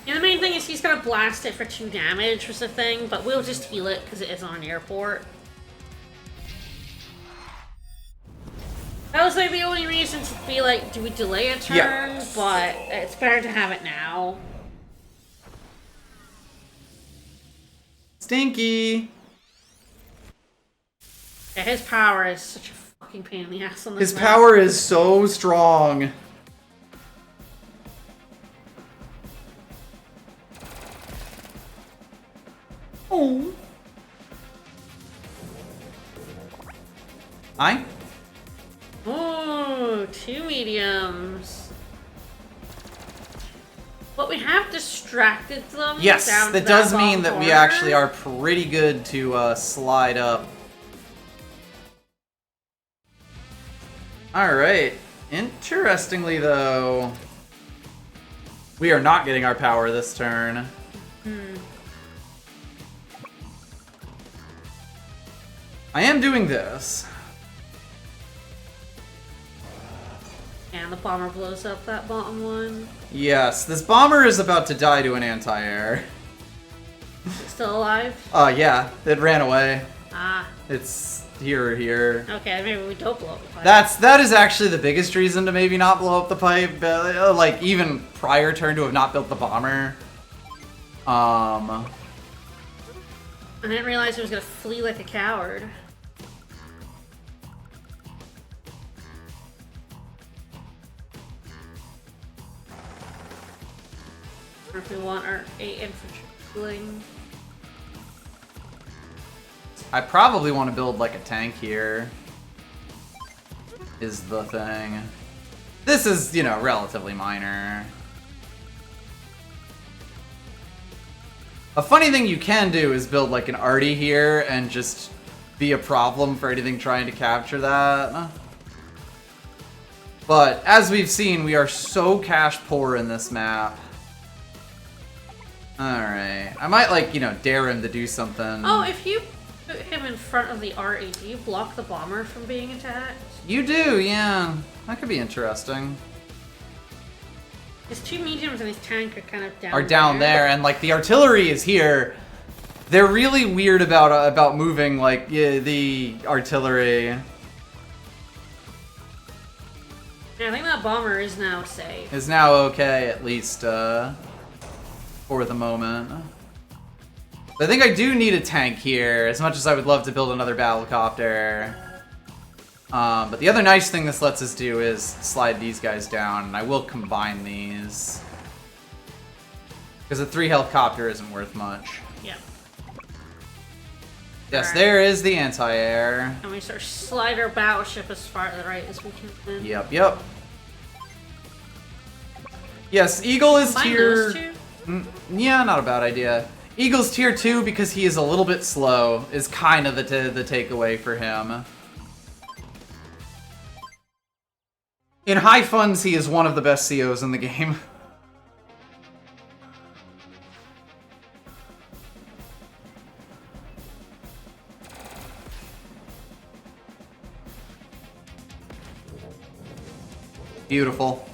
Speaker 2: Yeah, the main thing is he's gonna blast it for 2 damage was the thing, but we'll just heal it because it is on an airport. That was like the only reason to be like, do we delay a turn?
Speaker 1: Yeah.
Speaker 2: But it's better to have it now.
Speaker 1: Stinky!
Speaker 2: Yeah, his power is such a fucking pain in the ass on this
Speaker 1: His
Speaker 2: map.
Speaker 1: power is so strong. Oh. Hi.
Speaker 2: Ooh, 2 mediums. But we have distracted them.
Speaker 1: Yes,
Speaker 2: down
Speaker 1: that
Speaker 2: to
Speaker 1: does
Speaker 2: bottom
Speaker 1: mean that we
Speaker 2: corner.
Speaker 1: actually are pretty good to slide up. Alright. Interestingly, though, we are not getting our power this turn. I am doing this.
Speaker 2: And the bomber blows up that bottom one.
Speaker 1: Yes, this bomber is about to die to an anti-air.
Speaker 2: Still alive?
Speaker 1: Yeah, it ran away.
Speaker 2: Ah,
Speaker 1: It's here or here.
Speaker 2: okay, maybe we don't blow up the pipe.
Speaker 1: That is actually the biggest reason to maybe not blow up the pipe. Like, even prior turn to have not built the bomber.
Speaker 2: I didn't realize he was gonna flee like a coward. Or if we want our 8 infantry fleeing.
Speaker 1: I probably want to build like a tank here. Is the thing. This is, you know, relatively minor. A funny thing you can do is build like an arty here and just be a problem for anything trying to capture that. But as we've seen, we are so cash poor in this map. Alright. I might, like, you know, dare him to do something.
Speaker 2: Oh, if you put him in front of the RE, do you block the bomber from being attacked?
Speaker 1: You do, yeah. That could be interesting.
Speaker 2: His 2 mediums and his tank are kind of down
Speaker 1: Are down there, and like the artillery is here. They're really weird about moving like the artillery.
Speaker 2: Yeah, I think that bomber is now safe.
Speaker 1: Is now okay, at least for the moment. But I think I do need a tank here, as much as I would love to build another battlecopter. But the other nice thing this lets us do is slide these guys down, and I will combine these. Because a 3 health copter isn't worth much.
Speaker 2: Yeah.
Speaker 1: Yes,
Speaker 2: Alright.
Speaker 1: there is the anti-air.
Speaker 2: And we sort of slide our battleship as far to the right as we can.
Speaker 1: Yep. Yes, Eagle is
Speaker 2: Combine
Speaker 1: tier...
Speaker 2: those 2?
Speaker 1: Yeah, not a bad idea. Eagle's tier 2 because he is a little bit slow, is kind of the takeaway for him. In high funds, he is one of the best COs in the game. Beautiful.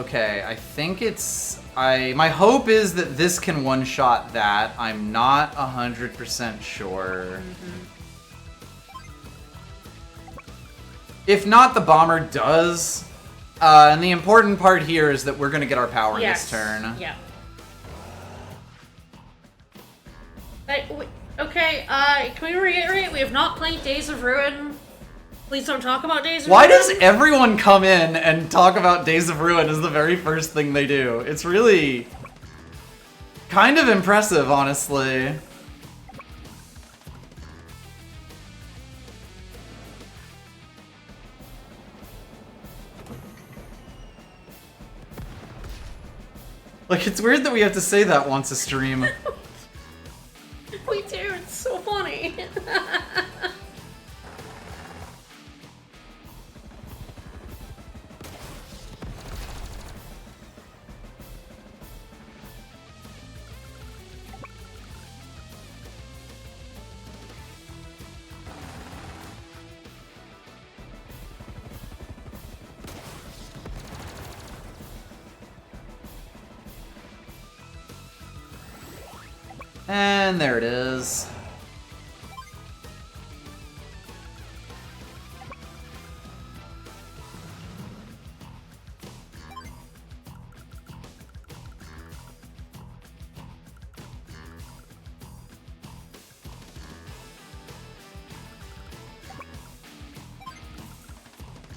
Speaker 1: Okay, I think it's... My hope is that this can one-shot that. I'm not 100% sure. If not, the bomber does. And the important part here is that we're going to get our power this turn.
Speaker 2: Yeah. Okay, can we reiterate? We have not played Days of Ruin. Please don't talk about Days of Ruin.
Speaker 1: Why does everyone come in and talk about Days of Ruin as the very first thing they do? It's really kind of impressive, honestly. Like, it's weird that we have to say that once a stream.
Speaker 2: We do, it's so funny.
Speaker 1: And there it is.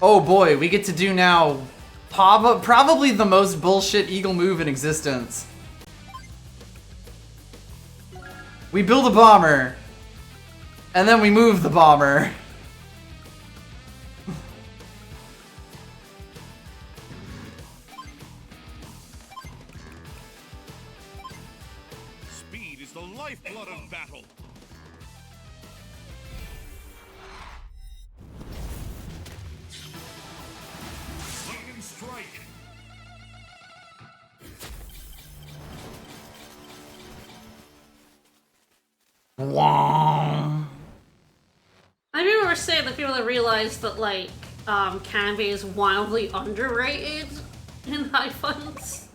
Speaker 1: Oh boy, we get to do now probably the most bullshit eagle move in existence. We build a bomber, and then we move the bomber.
Speaker 6: Speed is the lifeblood of battle. Lightning strike.
Speaker 1: Wong.
Speaker 2: I remember saying that people that realize that, like, Canvas is wildly underrated in high funds.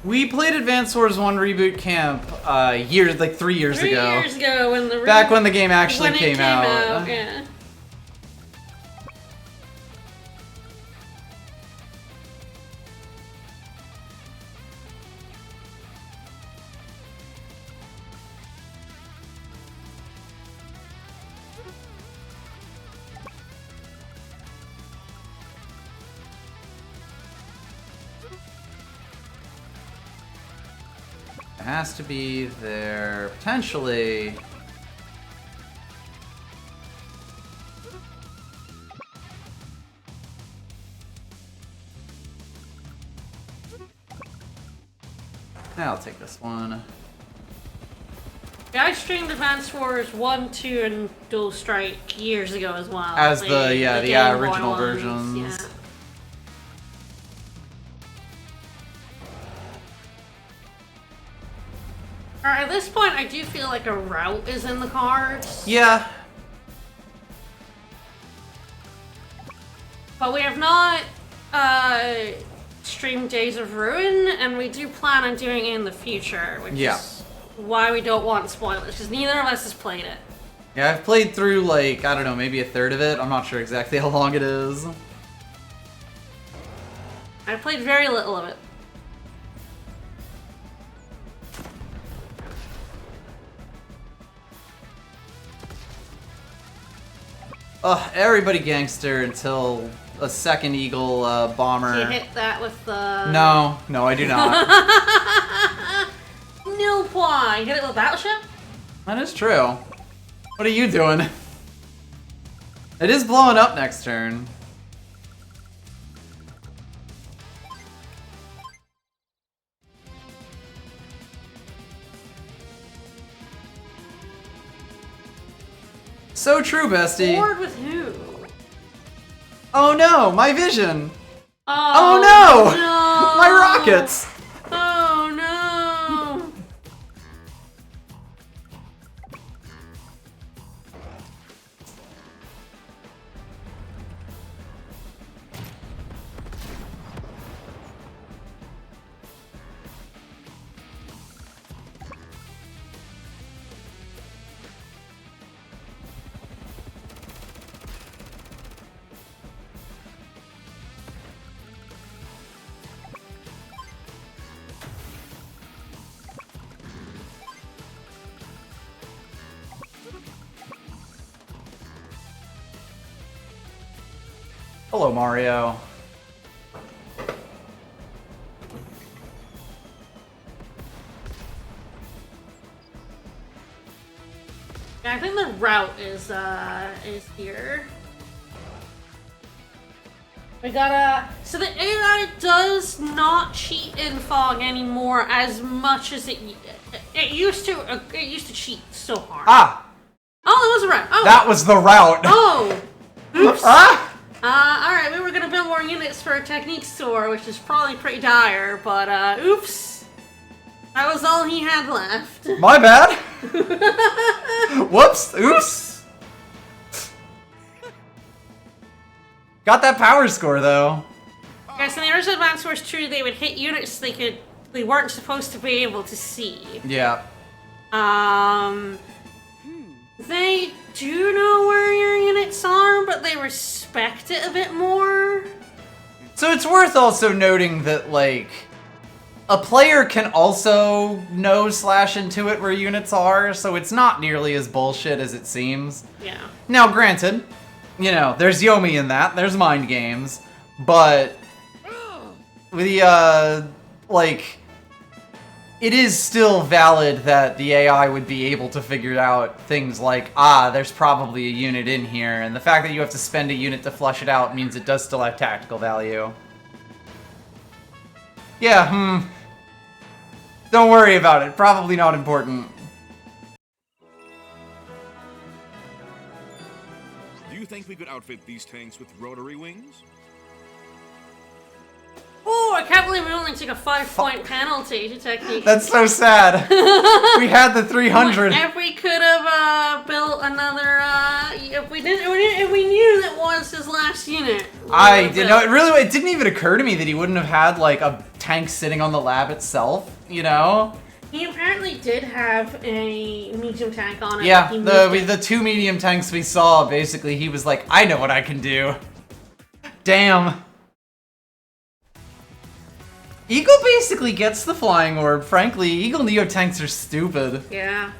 Speaker 1: We played Advanced Wars 1 Reboot Camp years, like 3 years ago.
Speaker 2: 3 years ago when the
Speaker 1: Back when the game actually
Speaker 2: when it
Speaker 1: came out.
Speaker 2: Yeah.
Speaker 1: It has to be there, potentially. I'll take this one.
Speaker 2: Yeah, I streamed Advanced Wars 1, 2, and Dual Strike years ago as well.
Speaker 1: As the
Speaker 2: Game Boy
Speaker 1: original
Speaker 2: ones,
Speaker 1: versions.
Speaker 2: Yeah. Alright, at this point, I do feel like a route is in the cards.
Speaker 1: Yeah.
Speaker 2: But we have not streamed Days of Ruin, and we do plan on doing it in the future, which is why we don't want spoilers, because neither of us has played it.
Speaker 1: Yeah, I've played through, like, I don't know, maybe a third of it. I'm not sure exactly how long it is.
Speaker 2: I've played very little of it.
Speaker 1: Ugh, everybody gangster until a second Eagle bomber.
Speaker 2: Do you hit that with the...
Speaker 1: No, I do not.
Speaker 2: Nil point. Hit it with a battleship?
Speaker 1: That is true. What are you doing? It is blowing up next turn. So true, bestie.
Speaker 2: Bored with who?
Speaker 1: Oh no, my vision.
Speaker 2: Oh,
Speaker 1: no!
Speaker 2: no!
Speaker 1: My rockets.
Speaker 2: Oh no!
Speaker 1: Hello, Mario.
Speaker 2: Yeah, I think the route is here. We gotta. So the AI does not cheat in fog anymore as much as it used to. It used to cheat so hard.
Speaker 1: Ah,
Speaker 2: Oh, it was a route. Oh.
Speaker 1: that was the route.
Speaker 2: Oh. Oops.
Speaker 1: Ah!
Speaker 2: Alright, we were gonna build more units for a technique store, which is probably pretty dire, but, oops. That was all he had left.
Speaker 1: My bad. Whoops. Oops. Got that power score though.
Speaker 2: Okay, so in the original Advance Wars 2, they would hit units they weren't supposed to be able to see.
Speaker 1: Yeah.
Speaker 2: They do know where your units are, but they respect it a bit more.
Speaker 1: So it's worth also noting that, like, a player can also know / intuit where units are, so it's not nearly as bullshit as it seems.
Speaker 2: Yeah.
Speaker 1: Now, granted, you know, there's Yomi in that, there's mind games, but the, like, it is still valid that the AI would be able to figure out things like, there's probably a unit in here, and the fact that you have to spend a unit to flush it out means it does still have tactical value. Yeah, Don't worry about it, probably not important.
Speaker 6: Do you think we could outfit these tanks with rotary wings?
Speaker 2: Oh, I can't believe we only took a 5-point penalty to technique.
Speaker 1: That's so sad. We had the 300.
Speaker 2: If we could have built another, if we knew that was his last unit.
Speaker 1: I didn't know. It didn't even occur to me that he wouldn't have had like a tank sitting on the lab itself. You know?
Speaker 2: He apparently did have a medium tank on it.
Speaker 1: Yeah,
Speaker 2: He moved it.
Speaker 1: the 2 medium tanks we saw. Basically, he was like, I know what I can do. Damn. Eagle basically gets the flying orb. Frankly, Eagle Neo tanks are stupid.
Speaker 2: Yeah.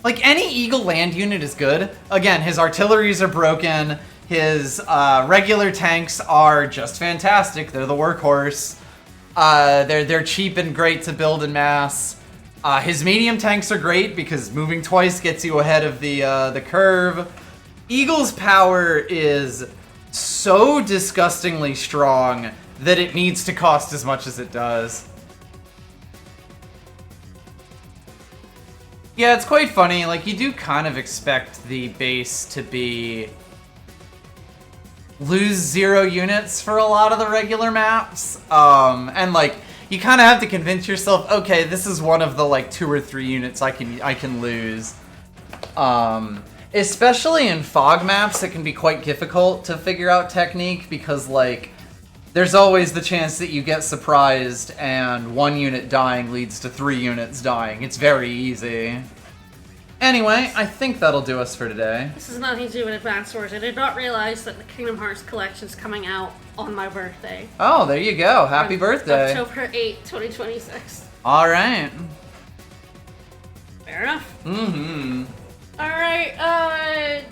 Speaker 1: Like, any Eagle land unit is good. Again, his artilleries are broken. His regular tanks are just fantastic. They're the workhorse. They're cheap and great to build in mass. His medium tanks are great because moving twice gets you ahead of the curve. Eagle's power is so disgustingly strong that it needs to cost as much as it does. Yeah, it's quite funny. Like, you do kind of expect the base to be lose 0 units for a lot of the regular maps. And like, you kind of have to convince yourself, okay, this is one of the like 2 or 3 units I can lose. Especially in fog maps, it can be quite difficult to figure out technique because like there's always the chance that you get surprised and 1 unit dying leads to 3 units dying. It's very easy. Anyway, I think that'll do us for today.
Speaker 2: This is nothing to do with Advance Wars. I did not realize that the Kingdom Hearts collection is coming out on my birthday.
Speaker 1: Oh, there you go. Happy birthday.
Speaker 2: October 8, 2026.
Speaker 1: Alright.
Speaker 2: Fair enough.
Speaker 1: Mm-hmm.
Speaker 2: Alright,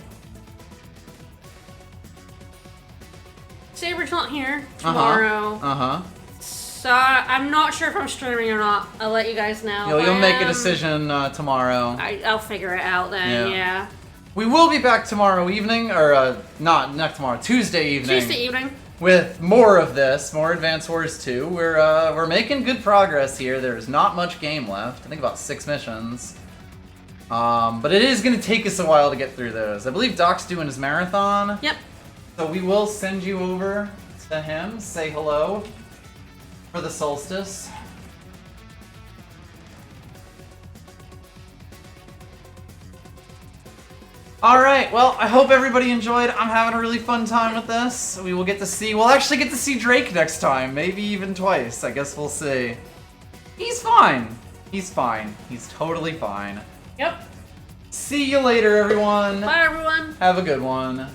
Speaker 2: Saber's not here tomorrow.
Speaker 1: Uh-huh.
Speaker 2: So I'm not sure if I'm streaming or not. I'll let you guys know.
Speaker 1: You'll make a decision tomorrow.
Speaker 2: I'll figure it out then, yeah.
Speaker 1: We will be back tomorrow evening, or not tomorrow, Tuesday evening.
Speaker 2: Tuesday evening.
Speaker 1: With more of this, more Advance Wars 2. We're making good progress here. There's not much game left. I think about 6 missions. But it is going to take us a while to get through those. I believe Doc's doing his marathon.
Speaker 2: Yep.
Speaker 1: So we will send you over to him. Say hello for the solstice. Alright, well, I hope everybody enjoyed. I'm having a really fun time with this. We'll actually get to see Drake next time. Maybe even twice. I guess we'll see. He's fine. He's fine. He's totally fine.
Speaker 2: Yep.
Speaker 1: See you later, everyone.
Speaker 2: Bye, everyone.
Speaker 1: Have a good one.